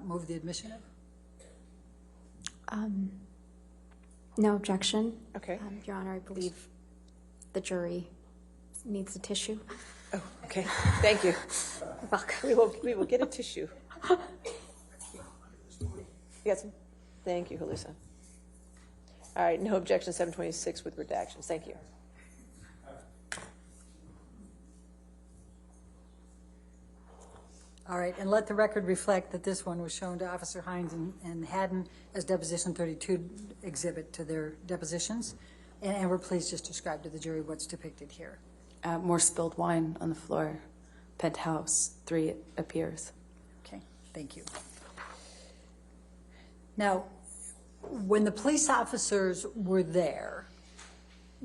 Move the admission of? No objection. Okay. Your Honor, I believe the jury needs a tissue. Oh, okay. Thank you. You're welcome. We will get a tissue. You got some? Thank you, Halisa. All right, no objection, 726 with redactions. Thank you. All right, and let the record reflect that this one was shown to Officer Hines and Haddon as Deposition 32 exhibit to their depositions. And Amber, please just describe to the jury what's depicted here. More spilled wine on the floor. Penthouse 3 appears. Okay, thank you. Now, when the police officers were there,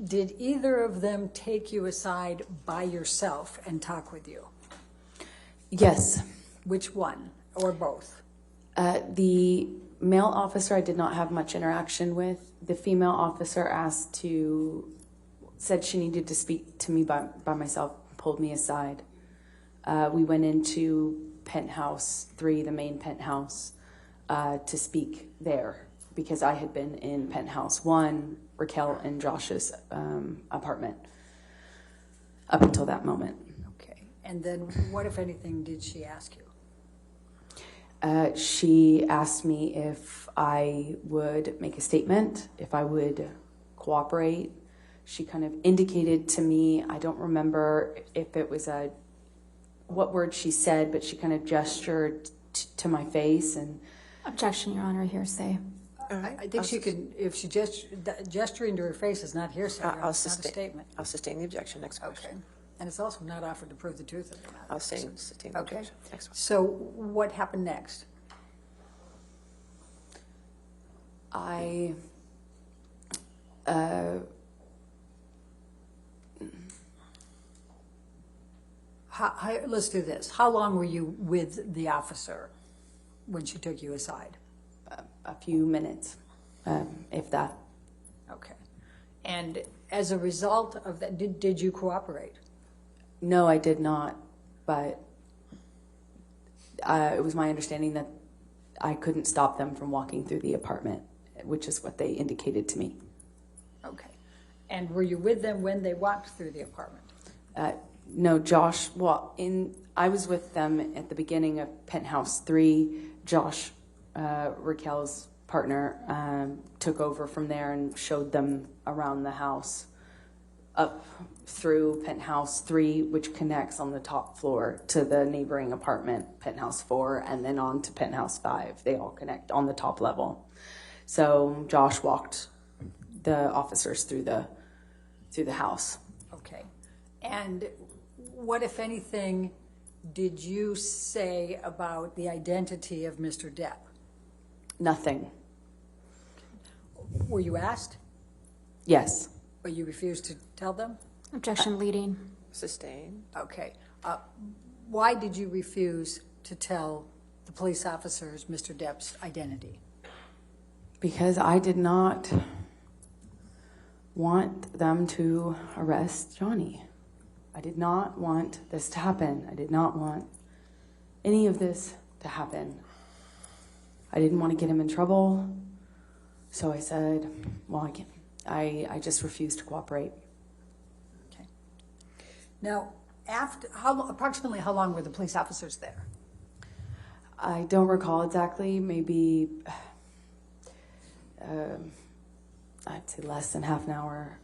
did either of them take you aside by yourself and talk with you? Yes. Which one, or both? The male officer I did not have much interaction with. The female officer said she needed to speak to me by myself, pulled me aside. We went into Penthouse 3, the main penthouse, to speak there because I had been in Penthouse 1, Raquel and Josh's apartment up until that moment. Okay, and then what, if anything, did she ask you? She asked me if I would make a statement, if I would cooperate. She kind of indicated to me, I don't remember if it was what word she said, but she kind of gestured to my face and... Objection, Your Honor, hearsay. I think she could, if she gesturing to her face is not hearsay, it's not a statement. I'll sustain the objection. Next question. Okay. And it's also not offered to prove the truth of the matter. I'll sustain the Okay. objection. Next one. So what happened next? Let's do this. How long were you with the officer when she took you aside? A few minutes, if that. Okay. And as a result of that, did you cooperate? No, I did not, but it was my understanding that I couldn't stop them from walking through the apartment, which is what they indicated to me. Okay. And were you with them when they walked through the apartment? No, Josh, I was with them at the beginning of Penthouse 3. Josh, Raquel's partner, took over from there and showed them around the house up through Penthouse 3, which connects on the top floor to the neighboring apartment, Penthouse 4, and then on to Penthouse 5. They all connect on the top level. So Josh walked the officers through the house. Okay. And what, if anything, did you say about the identity of Mr. Depp? Nothing. Were you asked? Yes. But you refused to tell them? Objection leading. Sustain. Okay. Why did you refuse to tell the police officers Mr. Depp's identity? Because I did not want them to arrest Johnny. I did not want this to happen. I did not want any of this to happen. I didn't want to get him in trouble. So I said, well, I just refused to cooperate. Okay. Now, approximately how long were the police officers there? I don't recall exactly, maybe, I'd say less than half an hour.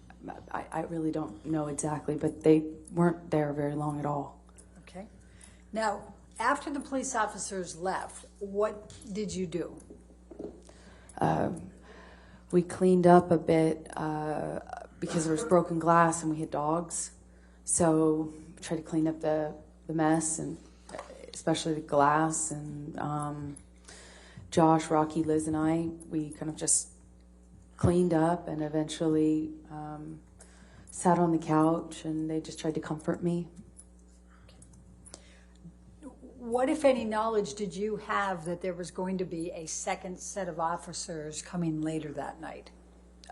I really don't know exactly, but they weren't there very long at all. Okay. Now, after the police officers left, what did you do? We cleaned up a bit because there was broken glass and we had dogs. So we tried to clean up the mess, and especially the glass. And Josh, Rocky, Liz, and I, we kind of just cleaned up and eventually sat on the couch, and they just tried to comfort me. What, if any, knowledge did you have that there was going to be a second set of officers coming later that night?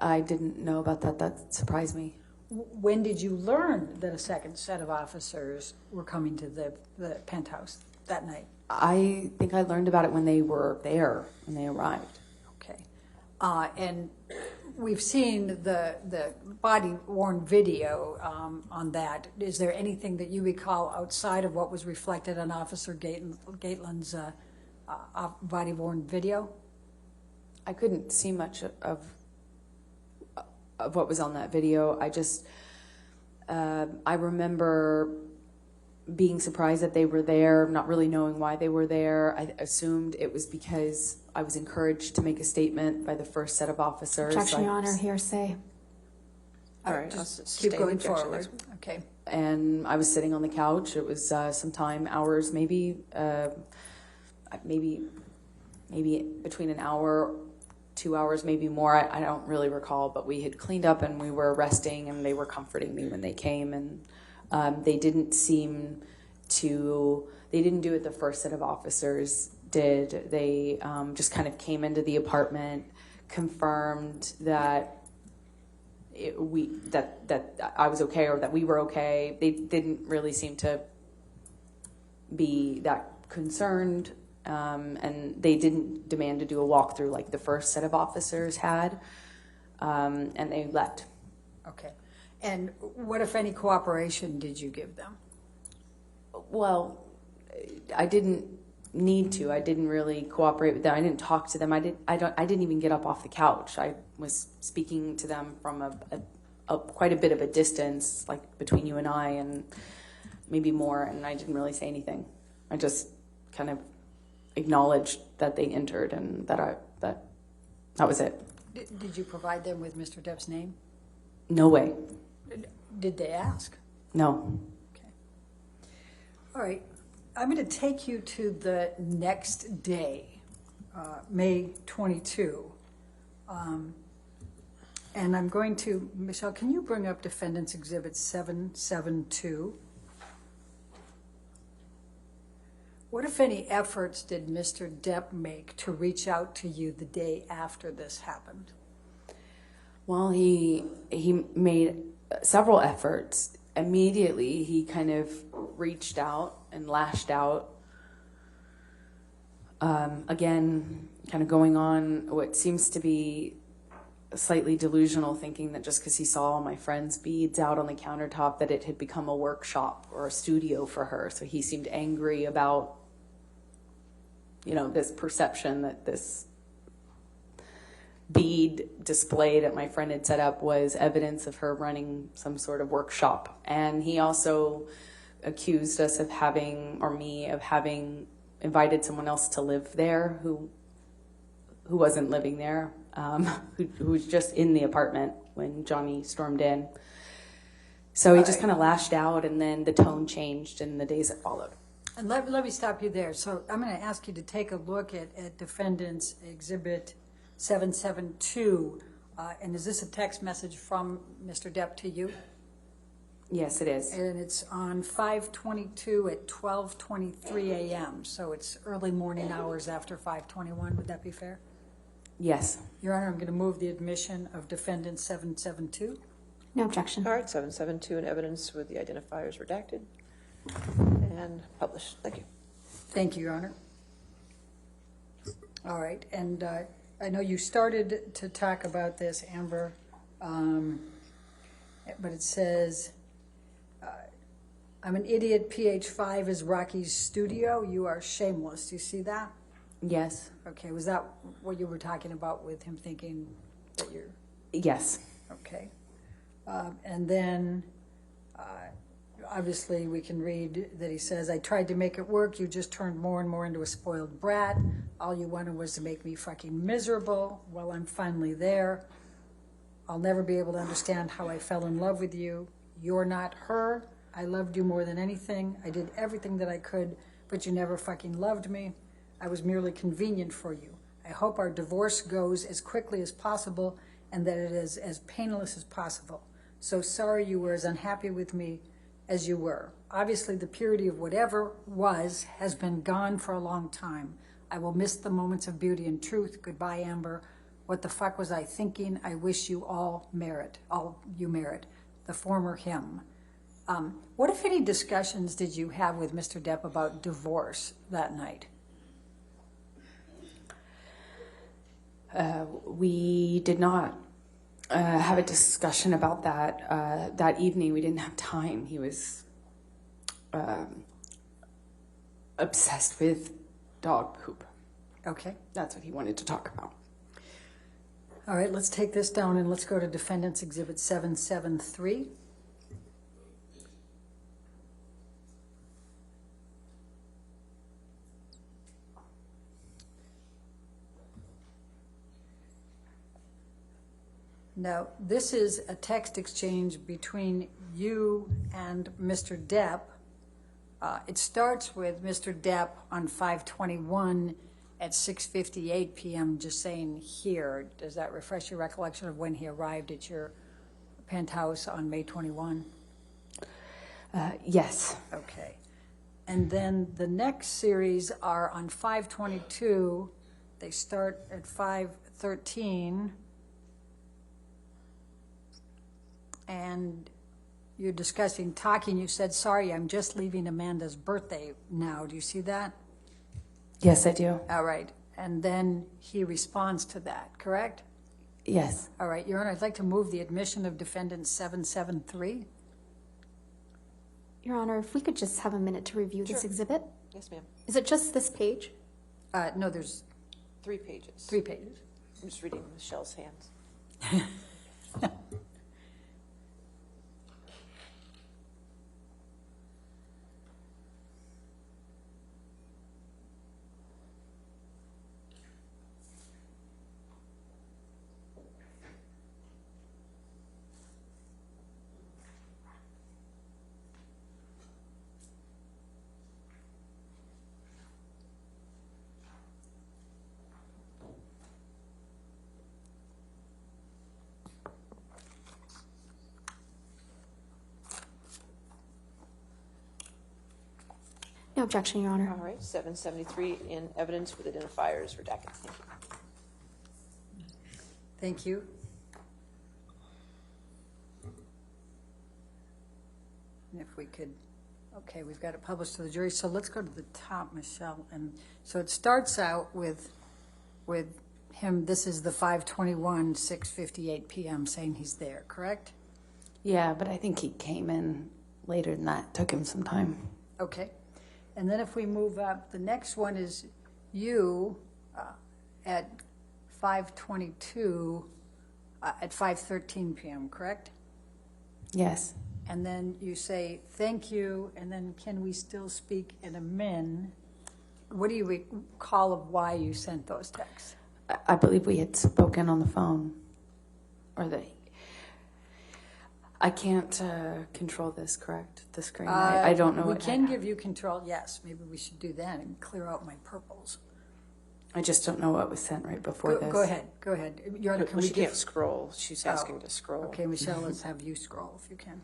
I didn't know about that. That surprised me. When did you learn that a second set of officers were coming to the penthouse that night? I think I learned about it when they were there, when they arrived. Okay. And we've seen the body-worn video on that. Is there anything that you recall outside of what was reflected on Officer Gatelin's body-worn video? I couldn't see much of what was on that video. I just, I remember being surprised that they were there, not really knowing why they were there. I assumed it was because I was encouraged to make a statement by the first set of officers. Objection, Your Honor, hearsay. All right, Just keep going forward. Okay. And I was sitting on the couch. It was sometime hours, maybe between an hour, 2 hours, maybe more. I don't really recall, but we had cleaned up and we were resting, and they were comforting me when they came. And they didn't seem to, they didn't do what the first set of officers did. They just kind of came into the apartment, confirmed that that I was okay, or that we were okay. They didn't really seem to be that concerned, and they didn't demand to do a walkthrough like the first set of officers had, and they left. Okay. And what, if any, cooperation did you give them? Well, I didn't need to. I didn't really cooperate with them. I didn't talk to them. I didn't even get up off the couch. I was speaking to them from a quite a bit of a distance, like between you and I, and maybe more. And I didn't really say anything. I just kind of acknowledged that they entered, and that was it. Did you provide them with Mr. Depp's name? No way. Did they ask? No. Okay. All right. I'm going to take you to the next day, May 22. And I'm going to, Michelle, can you bring up Defendant's Exhibit 772? What, if any, efforts did Mr. Depp make to reach out to you the day after this happened? Well, he made several efforts. Immediately, he kind of reached out and lashed out. Again, kind of going on what seems to be slightly delusional thinking that just because he saw my friend's beads out on the countertop that it had become a workshop or a studio for her. So he seemed angry about, this perception that this bead display that my friend had set up was evidence of her running some sort of workshop. And he also accused us of having invited someone else to live there who wasn't living there, who was just in the apartment when Johnny stormed in. So he just kind of lashed out, and then the tone changed in the days that followed. And let me stop you there. So I'm going to ask you to take a look at Defendant's Exhibit 772. And is this a text message from Mr. Depp to you? Yes, it is. And it's on 5/22 at 12:23 a.m. So it's early morning hours after 5:21. Would that be fair? Yes. Your Honor, I'm going to move the admission of Defendant 772. No objection. All right, 772 and evidence with the identifiers redacted and published. Thank you. Thank you, Your Honor. All right, and I know you started to talk about this, Amber, but it says, I'm an idiot, PH5 is Rocky's studio. You are shameless. Do you see that? Yes. Okay, was that what you were talking about with him thinking that you're... Yes. Okay. And then, obviously, we can read that he says, I tried to make it work. You just turned more and more into a spoiled brat. All you wanted was to make me fucking miserable. Well, I'm finally there. I'll never be able to understand how I fell in love with you. You're not her. I loved you more than anything. I did everything that I could, but you never fucking loved me. I was merely convenient for you. I hope our divorce goes as quickly as possible, and that it is as painless as possible. So sorry you were as unhappy with me as you were. Obviously, the purity of whatever was has been gone for a long time. I will miss the moments of beauty and truth. Goodbye, Amber. What the fuck was I thinking? I wish you all you merit. The former him. What, if any, discussions did you have with Mr. Depp about divorce that night? We did not have a discussion about that that evening. We didn't have time. He was obsessed with dog poop. Okay. That's what he wanted to talk about. All right, let's take this down and let's go to Defendant's Exhibit 773. Now, this is a text exchange between you and Mr. Depp. It starts with Mr. Depp on 5/21 at 6:58 p.m. just saying here. Does that refresh your recollection of when he arrived at your penthouse on May 21? Yes. Okay. And then the next series are on 5/22. They start at 5:13. And you're discussing talking. You said, sorry, I'm just leaving Amanda's birthday now. Do you see that? Yes, I do. All right. And then he responds to that, correct? Yes. All right, Your Honor, I'd like to move the admission of Defendant 773. Your Honor, if we could just have a minute to review this exhibit. Yes, ma'am. Is it just this page? No, there's 3 pages. 3 pages. I'm just reading Michelle's hands. No objection, Your Honor. All right, 773 in evidence with identifiers redacted. Thank you. Thank you. And if we could, okay, we've got it published to the jury. So let's go to the top, Michelle. And so it starts out with him, this is the 5/21, 6:58 p.m. saying he's there, correct? Yeah, but I think he came in later than that. Took him some time. Okay. And then if we move up, the next one is you at 5:22 at 5:13 p.m., correct? Yes. And then you say, thank you, and then can we still speak in a min? What do you recall of why you sent those texts? I believe we had spoken on the phone. Or I can't control this, correct? The screen. I don't know. We can give you control, yes. Maybe we should do that and clear out my purples. I just don't know what was sent right before this. Go ahead. Your Honor, She can't scroll. She's asking to scroll. Okay, Michelle, let's have you scroll if you can.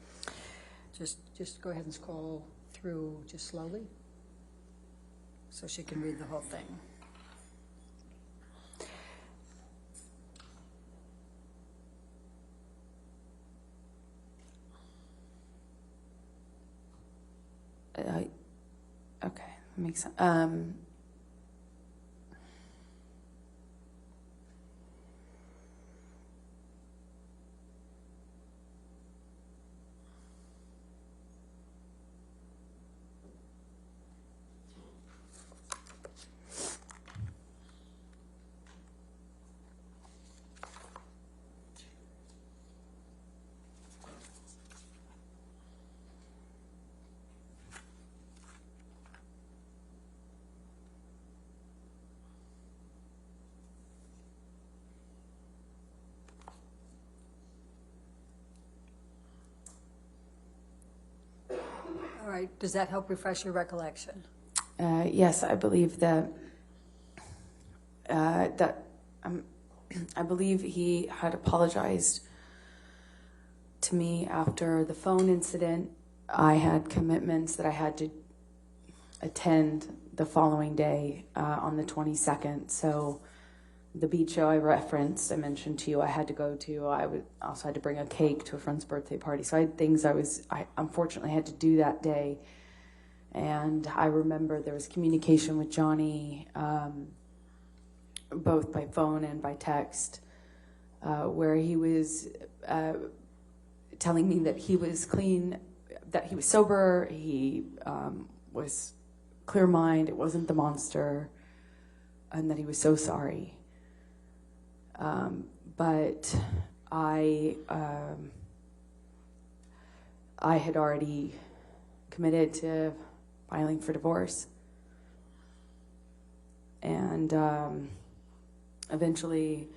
Just go ahead and scroll through just slowly so she can read the whole thing. Okay, makes sense. All right, does that help refresh your recollection? Yes, I believe that I believe he had apologized to me after the phone incident. I had commitments that I had to attend the following day on the 22nd. So the beach show I referenced, I mentioned to you, I had to go to. Also had to bring a cake to a friend's birthday party. So I had things I unfortunately had to do that day. And I remember there was communication with Johnny, both by phone and by text, where he was telling me that he was clean, that he was sober, he was clear mind, it wasn't the monster, and that he was so sorry. But I had already committed to filing for divorce. And eventually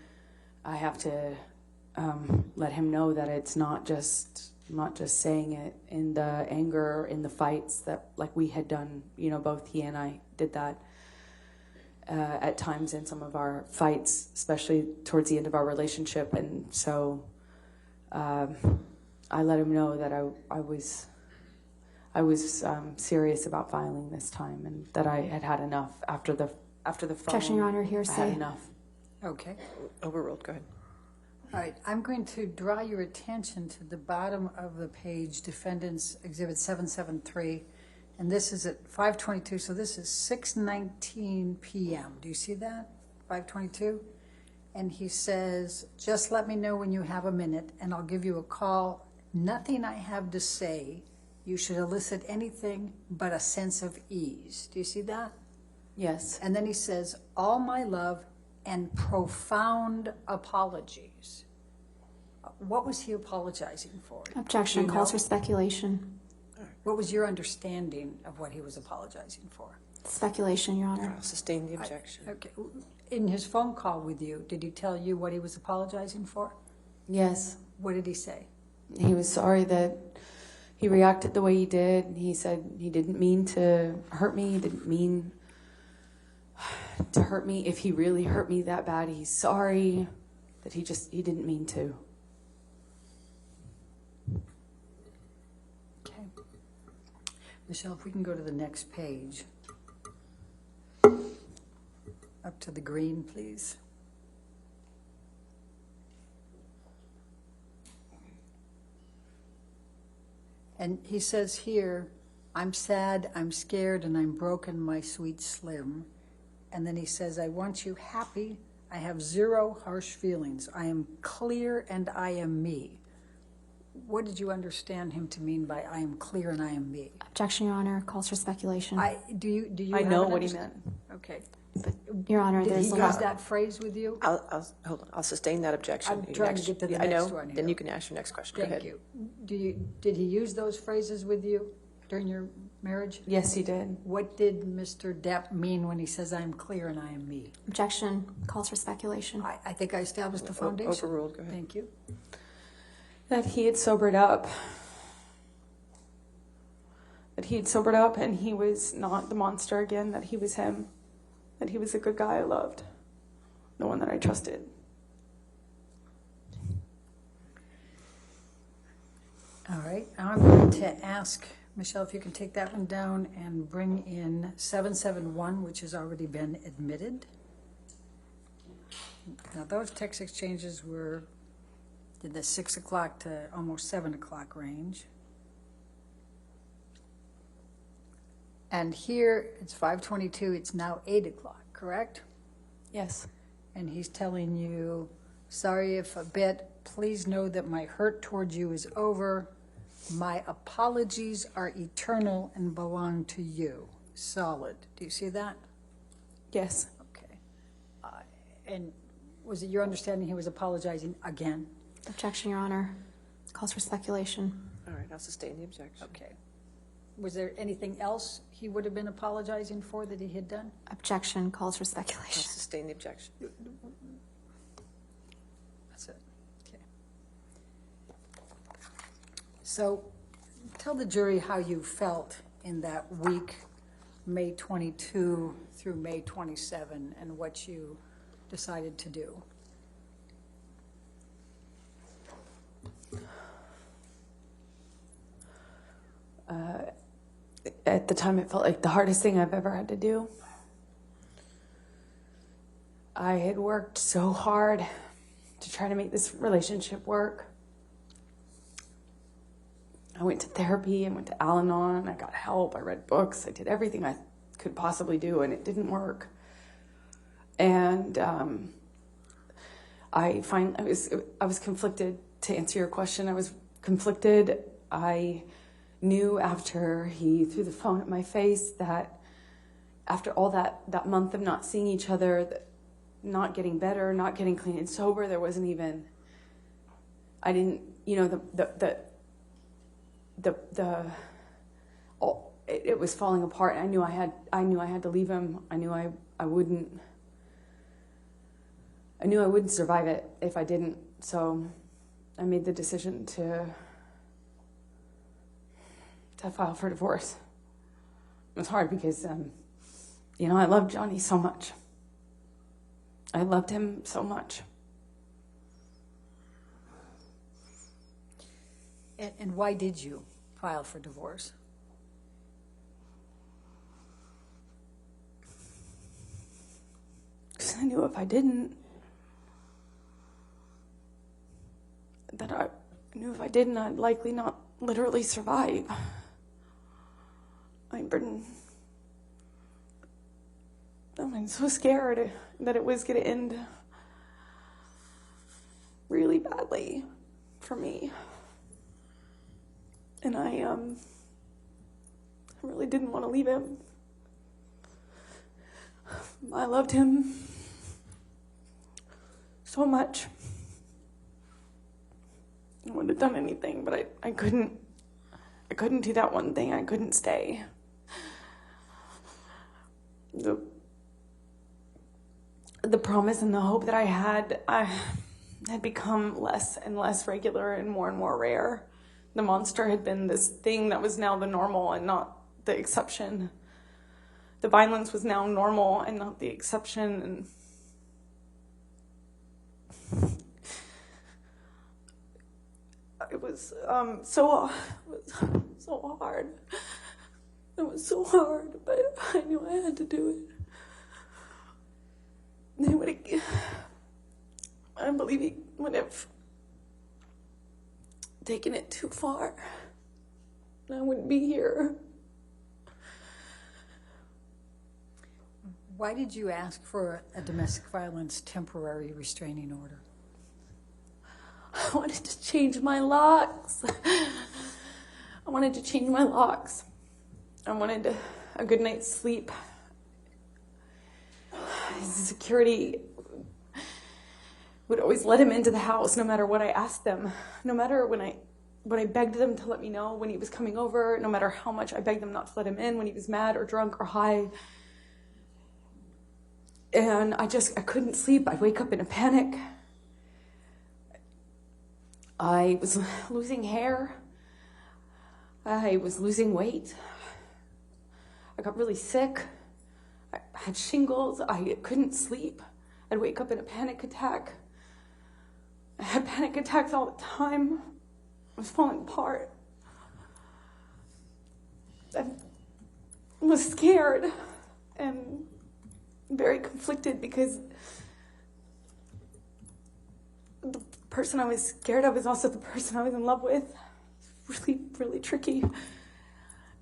I have to let him know that it's not just saying it in the anger, in the fights that like we had done, both he and I did that at times in some of our fights, especially towards the end of our relationship. And so I let him know that I was serious about filing this time, and that I had had enough after the phone. Objection, Your Honor, I hearsay. had enough. Okay. Overruled. Go ahead. All right, I'm going to draw your attention to the bottom of the page, Defendants Exhibit 773, and this is at 5:22, so this is 6:19 p.m. Do you see that? 5:22? And he says, just let me know when you have a minute, and I'll give you a call. Nothing I have to say, you should elicit anything but a sense of ease. Do you see that? Yes. And then he says, all my love and profound apologies. What was he apologizing for? Objection. Do you Calls know? for speculation. What was your understanding of what he was apologizing for? Speculation, Your Honor. I'll sustain the objection. Okay. In his phone call with you, did he tell you what he was apologizing for? Yes. What did he say? He was sorry that he reacted the way he did. He said he didn't mean to hurt me. He didn't mean to hurt me. If he really hurt me that bad, he's sorry. That he didn't mean to. Okay. Michelle, if we can go to the next page. Up to the green, please. And he says here, I'm sad, I'm scared, and I'm broken, my sweet Slim. And then he says, I want you happy. I have zero harsh feelings. I am clear and I am me. What did you understand him to mean by I am clear and I am me? Objection, Your Honor. Calls for speculation. Do you I have know an what he understanding? meant. Okay. But, Your Honor, Did he there's use a lot. that phrase with you? Hold on. I'll sustain that objection. I'm trying to get to the I next know. one here. Then you can ask your next question. Go Thank ahead. you. Did he use those phrases with you during your marriage? Yes, he did. What did Mr. Depp mean when he says I am clear and I am me? Objection. Calls for speculation. I think I established the foundation. Overruled. Go ahead. Thank you. That he had sobered up. That he had sobered up and he was not the monster again, that he was him. That he was a good guy I loved. The one that I trusted. All right. Now I'm going to ask, Michelle, if you can take that one down and bring in 771, which has already been admitted. Now, those text exchanges were in the 6 o'clock to almost 7 o'clock range. And here, it's 5:22, it's now 8 o'clock, correct? Yes. And he's telling you, sorry if a bit, please know that my hurt towards you is over. My apologies are eternal and belong to you. Solid. Do you see that? Yes. Okay. And was it your understanding he was apologizing again? Objection, Your Honor. Calls for speculation. All right. I'll sustain the objection. Okay. Was there anything else he would have been apologizing for that he had done? Objection. Calls for I'll speculation. sustain the objection. That's it. Okay. So tell the jury how you felt in that week, May 22 through May 27, and what you decided to do. At the time, it felt like the hardest thing I've ever had to do. I had worked so hard to try to make this relationship work. I went to therapy, I went to Al-Anon, I got help, I read books, I did everything I could possibly do, and it didn't work. And I was conflicted. To answer your question, I was conflicted. I knew after he threw the phone at my face that after all that month of not seeing each other, not getting better, not getting clean and sober, there wasn't even, I didn't, you know, it was falling apart. I knew I had to leave him. I knew I wouldn't survive it if I didn't. So I made the decision to file for divorce. It was hard because, you know, I loved Johnny so much. I loved him so much. And why did you file for divorce? Because I knew if I didn't, I'd likely not literally survive. I'm so scared that it was going to end really badly for me. And I really didn't want to leave him. I loved him so much. I would have done anything, but I couldn't do that one thing. I couldn't stay. The promise and the hope that I had become less and less regular and more rare. The monster had been this thing that was now the normal and not the exception. The violence was now normal and not the exception. And it was so hard. It was so hard, but I knew I had to do it. I believe he would have taken it too far. I wouldn't be here. Why did you ask for a domestic violence temporary restraining order? I wanted to change my locks. I wanted a good night's sleep. Security would always let him into the house no matter what I asked them. No matter when I begged them to let me know when he was coming over, no matter how much I begged them not to let him in when he was mad or drunk or high. And I couldn't sleep. I'd wake up in a panic. I was losing hair. I was losing weight. I got really sick. I had shingles. I couldn't sleep. I'd wake up in a panic attack. I had panic attacks all the time. I was falling apart. I was scared and very conflicted because the person I was scared of is also the person I was in love with. Really, really tricky.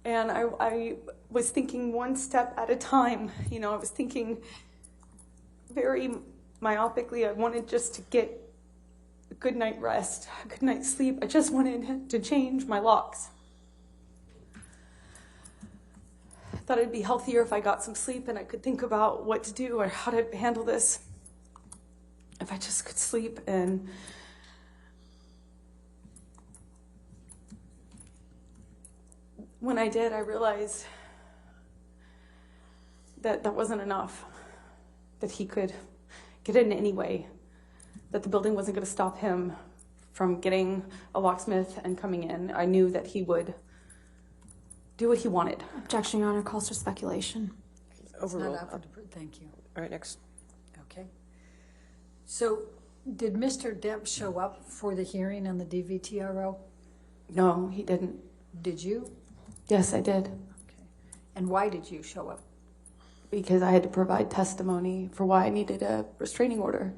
And I was thinking one step at a time. You know, I was thinking very myopically. I wanted just to get a good night rest, a good night's sleep. I just wanted to change my locks. I thought it'd be healthier if I got some sleep and I could think about what to do or how to handle this. If I just could sleep. And when I did, I realized that that wasn't enough, that he could get in any way, that the building wasn't going to stop him from getting a locksmith and coming in. I knew that he would do what he wanted. Objection, Your Honor, calls for speculation. Overruled. Thank you. All right, next. Okay. So did Mr. Depp show up for the hearing on the DVTRO? No, he didn't. Did you? Yes, I did. Okay. And why did you show up? Because I had to provide testimony for why I needed a restraining order.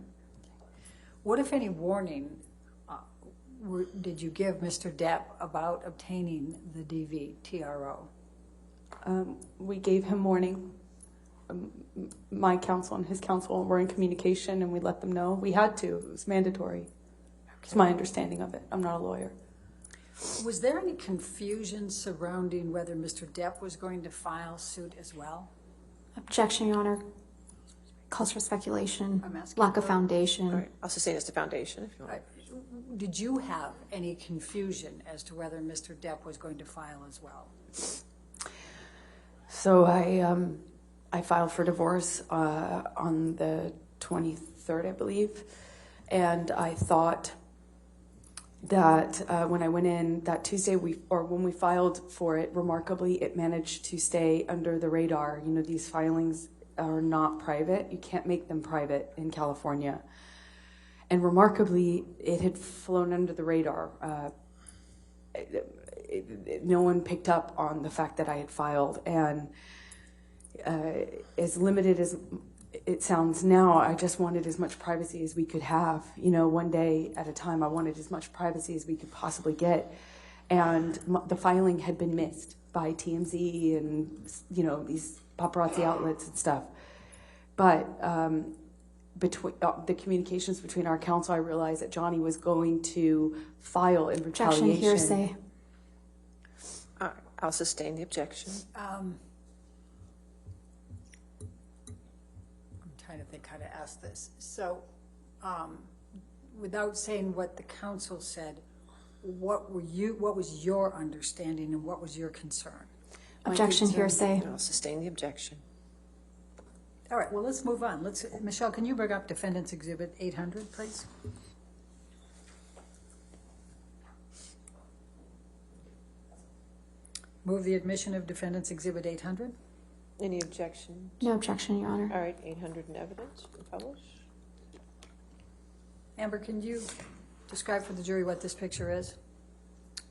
What, if any, warning did you give Mr. Depp about obtaining the DVTRO? We gave him warning. My counsel and his counsel were in communication, and we let them know. We had to. It was mandatory. It's my understanding of it. I'm not a lawyer. Was there any confusion surrounding whether Mr. Depp was going to file suit as well? Objection, Your Honor. Calls for speculation, I'm asking lack of for- foundation. All right, I'll sustain as to foundation if you want. Did you have any confusion as to whether Mr. Depp was going to file as well? So I filed for divorce on the 23rd, I believe, and I thought that when I went in that Tuesday, when we filed for it, remarkably, it managed to stay under the radar. You know, these filings are not private. You can't make them private in California. And remarkably, it had flown under the radar. No one picked up on the fact that I had filed. And as limited as it sounds now, I just wanted as much privacy as we could have. You know, one day at a time, I wanted as much privacy as we could possibly get. And the filing had been missed by TMZ and, you know, these paparazzi outlets and stuff. But between the communications between our counsel, I realized that Johnny was going to file in retaliation. Objection, hearsay. All right, I'll sustain the objection. I'm trying to think how to ask this. So, without saying what the counsel said, what was your understanding and what was your concern? Objection, hearsay. I'll sustain the objection. All right, well, let's move on. Michelle, can you bring up Defendant's Exhibit 800, please? Move the admission of Defendant's Exhibit 800. Any objection? No objection, Your Honor. All right, 800 in evidence and publish. Amber, can you describe for the jury what this picture is?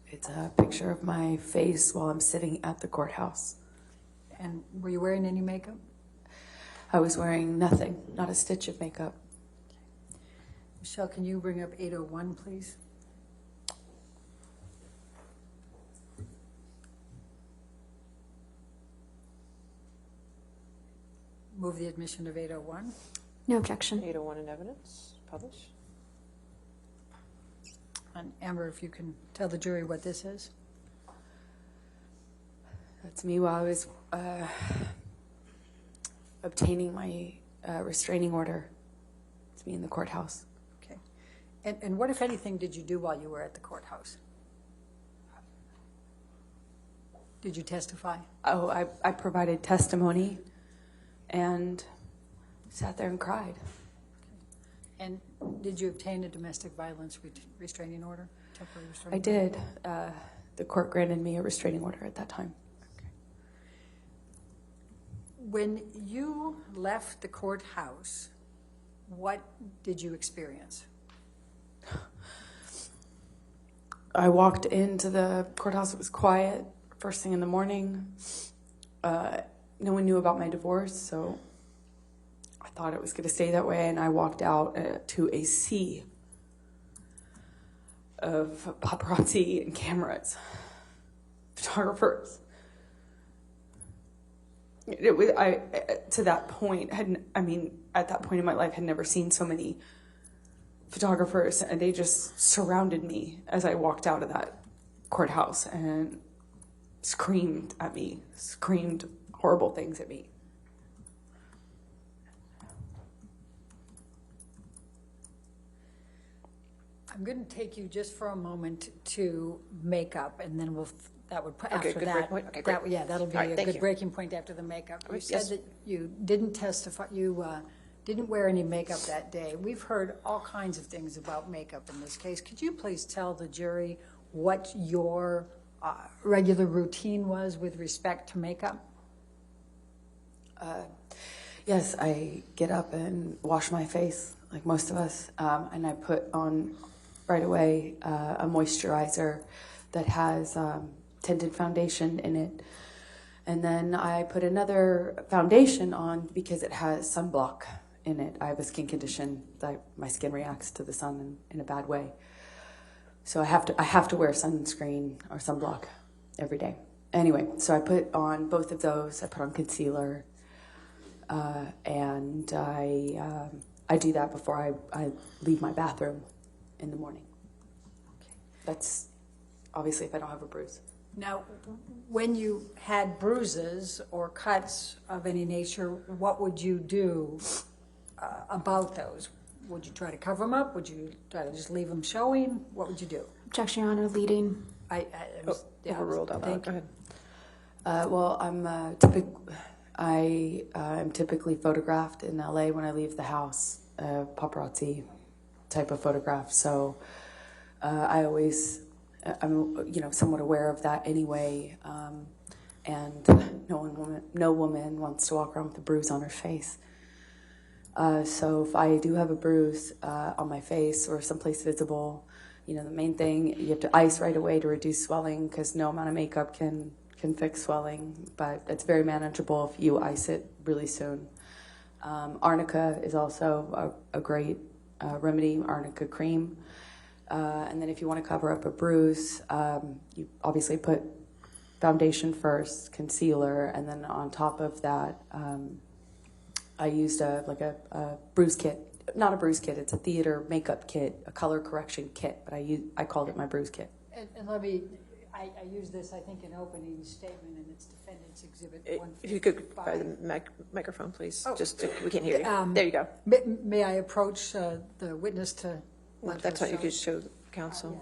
It's a picture of my face while I'm sitting at the courthouse. And were you wearing any makeup? I was wearing nothing, not a stitch of makeup. Michelle, can you bring up 801, please? Move the admission of 801. No objection. 801 in evidence, publish. And Amber, if you can tell the jury what this is. That's me while I was obtaining my restraining order. It's me in the courthouse. Okay. And what, if anything, did you do while you were at the courthouse? Did you testify? Oh, I provided testimony and sat there and cried. And did you obtain a domestic violence restraining order, temporary restraining I order? did. The court granted me a restraining order at that time. When you left the courthouse, what did you experience? I walked into the courthouse. It was quiet. First thing in the morning. No one knew about my divorce, so I thought it was going to stay that way, and I walked out to a sea of paparazzi and cameras, photographers. It was, to that point, at that point in my life, had never seen so many photographers, and they just surrounded me as I walked out of that courthouse and screamed at me, screamed horrible things at me. I'm going to take you just for a moment to makeup, and then that would put Okay, after good that. break point. Okay, great. That'll be All right, a thank good you. breaking point after the makeup. You Yes. said that you didn't testify. You didn't wear any makeup that day. We've heard all kinds of things about makeup in this case. Could you please tell the jury what your regular routine was with respect to makeup? Yes, I get up and wash my face, like most of us, and I put on right away a moisturizer that has tinted foundation in it. And then I put another foundation on because it has sunblock in it. I have a skin condition that my skin reacts to the sun in a bad way. So I have to wear sunscreen or sunblock every day. Anyway, so I put on both of those. I put on concealer, and I do that before I leave my bathroom in the morning. Okay. That's obviously if I don't have a bruise. Now, when you had bruises or cuts of any nature, what would you do about those? Would you try to cover them up? Would you try to just leave them showing? What would you do? Objection, Your Honor, leading. Overruled on that. Go ahead. Well, I'm typically photographed in LA when I leave the house, paparazzi type of photograph. So I'm somewhat aware of that anyway. And no woman wants to walk around with a bruise on her face. So if I do have a bruise on my face or someplace visible, the main thing, you have to ice right away to reduce swelling because no amount of makeup can fix swelling, but it's very manageable if you ice it really soon. Arnica is also a great remedy, arnica cream. And then if you want to cover up a bruise, you obviously put foundation first, concealer, and then on top of that, I used a bruise kit. Not a bruise kit, it's a theater makeup kit, a color correction kit, but I called it my bruise kit. And let me, I use this, I think, in opening statement, and it's Defendant's Exhibit 155. If you could by the microphone, please. Oh. We can't hear you. There you go. May I approach the witness to... Well, that's what you could show the counsel.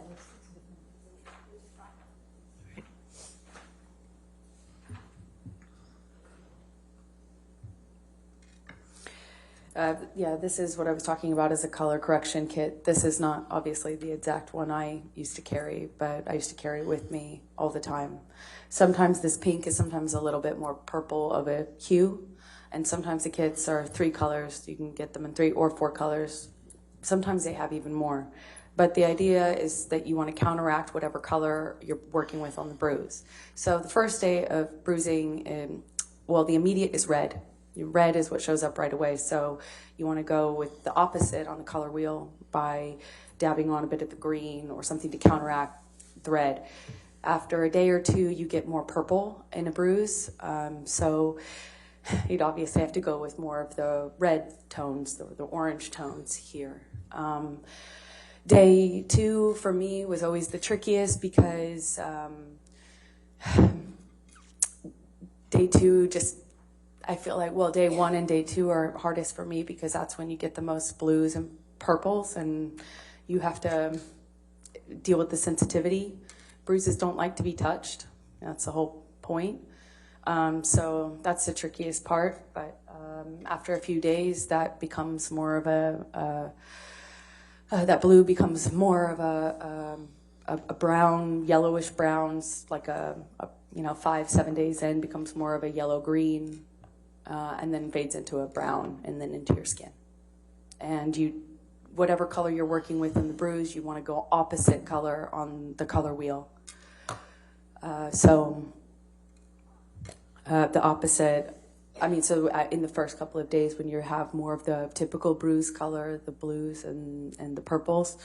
This is what I was talking about as a color correction kit. This is not obviously the exact one I used to carry, but I used to carry it with me all the time. Sometimes this pink is sometimes a little bit more purple of a hue, and sometimes the kits are 3 colors. You can get them in 3 or 4 colors. Sometimes they have even more. But the idea is that you want to counteract whatever color you're working with on the bruise. So the first day of bruising, the immediate is red. Red is what shows up right away. So you want to go with the opposite on the color wheel by dabbing on a bit of the green or something to counteract the red. After a day or 2, you get more purple in a bruise. So you'd obviously have to go with more of the red tones, the orange tones here. Day 2 for me was always the trickiest because day 2 I feel like, day 1 and day 2 are hardest for me because that's when you get the most blues and purples and you have to deal with the sensitivity. Bruises don't like to be touched. That's the whole point. So that's the trickiest part. But after a few days, that becomes more of that blue becomes more of a brown, yellowish browns, like 5-7 days in, becomes more of a yellow-green, and then fades into a brown and then into your skin. And whatever color you're working with in the bruise, you want to go opposite color on the color wheel. The opposite, in the first couple of days when you have more of the typical bruise color, the blues and the purples,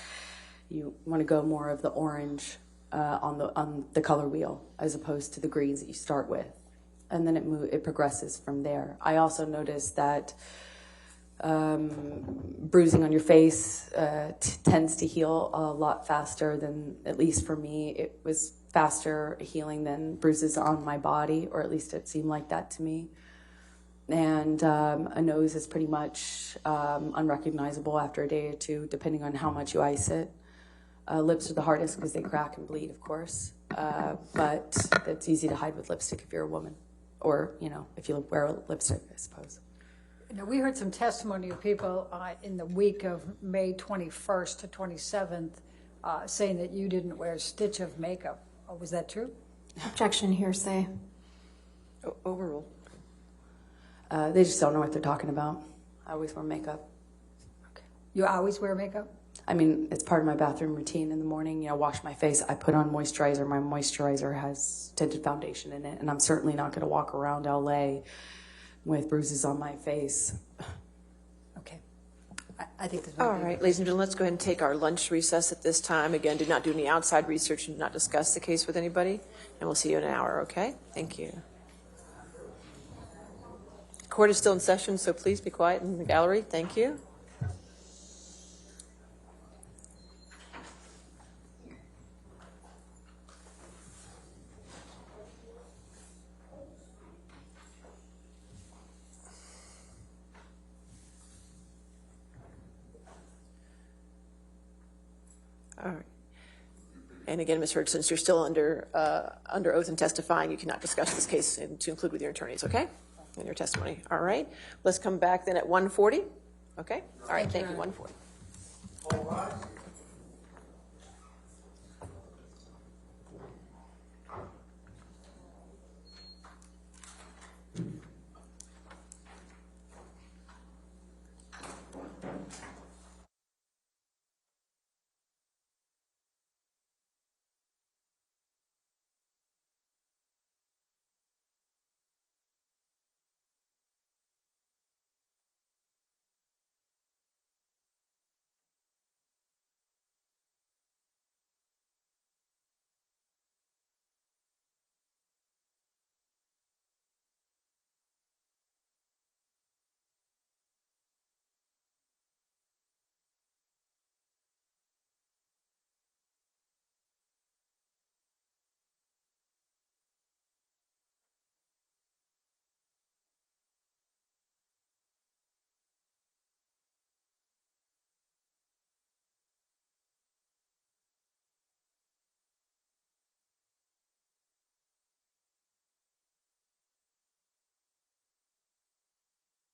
you want to go more of the orange on the color wheel as opposed to the greens that you start with. And then it progresses from there. I also noticed that bruising on your face tends to heal a lot faster than, at least for me, it was faster healing than bruises on my body, or at least it seemed like that to me. And a nose is pretty much unrecognizable after a day or 2, depending on how much you ice it. Lips are the hardest because they crack and bleed, of course. But it's easy to hide with lipstick if you're a woman. Or, if you wear lipstick, I suppose. Now, we heard some testimony of people in the week of May 21st to 27th saying that you didn't wear a stitch of makeup. Oh, was that true? Objection, hearsay. Overruled. They just don't know what they're talking about. I always wear makeup. Okay. You always wear makeup? I mean, it's part of my bathroom routine in the morning. You know, wash my face. I put on moisturizer. My moisturizer has tinted foundation in it, and I'm certainly not going to walk around LA with bruises on my face. Okay. I think this All right, ladies and gentlemen, let's go ahead and take our lunch recess at this time. Again, do not do any outside research and do not discuss the case with anybody. And we'll see you in an hour, okay? Thank you. Court is still in session, so please be quiet in the gallery. Thank you. All right. And again, Ms. Heard, since you're still under oath and testifying, you cannot discuss this case to include with your attorneys, okay? In your testimony. All right. Let's come back then at 1:40. Okay? All right. Thank you. 1:40.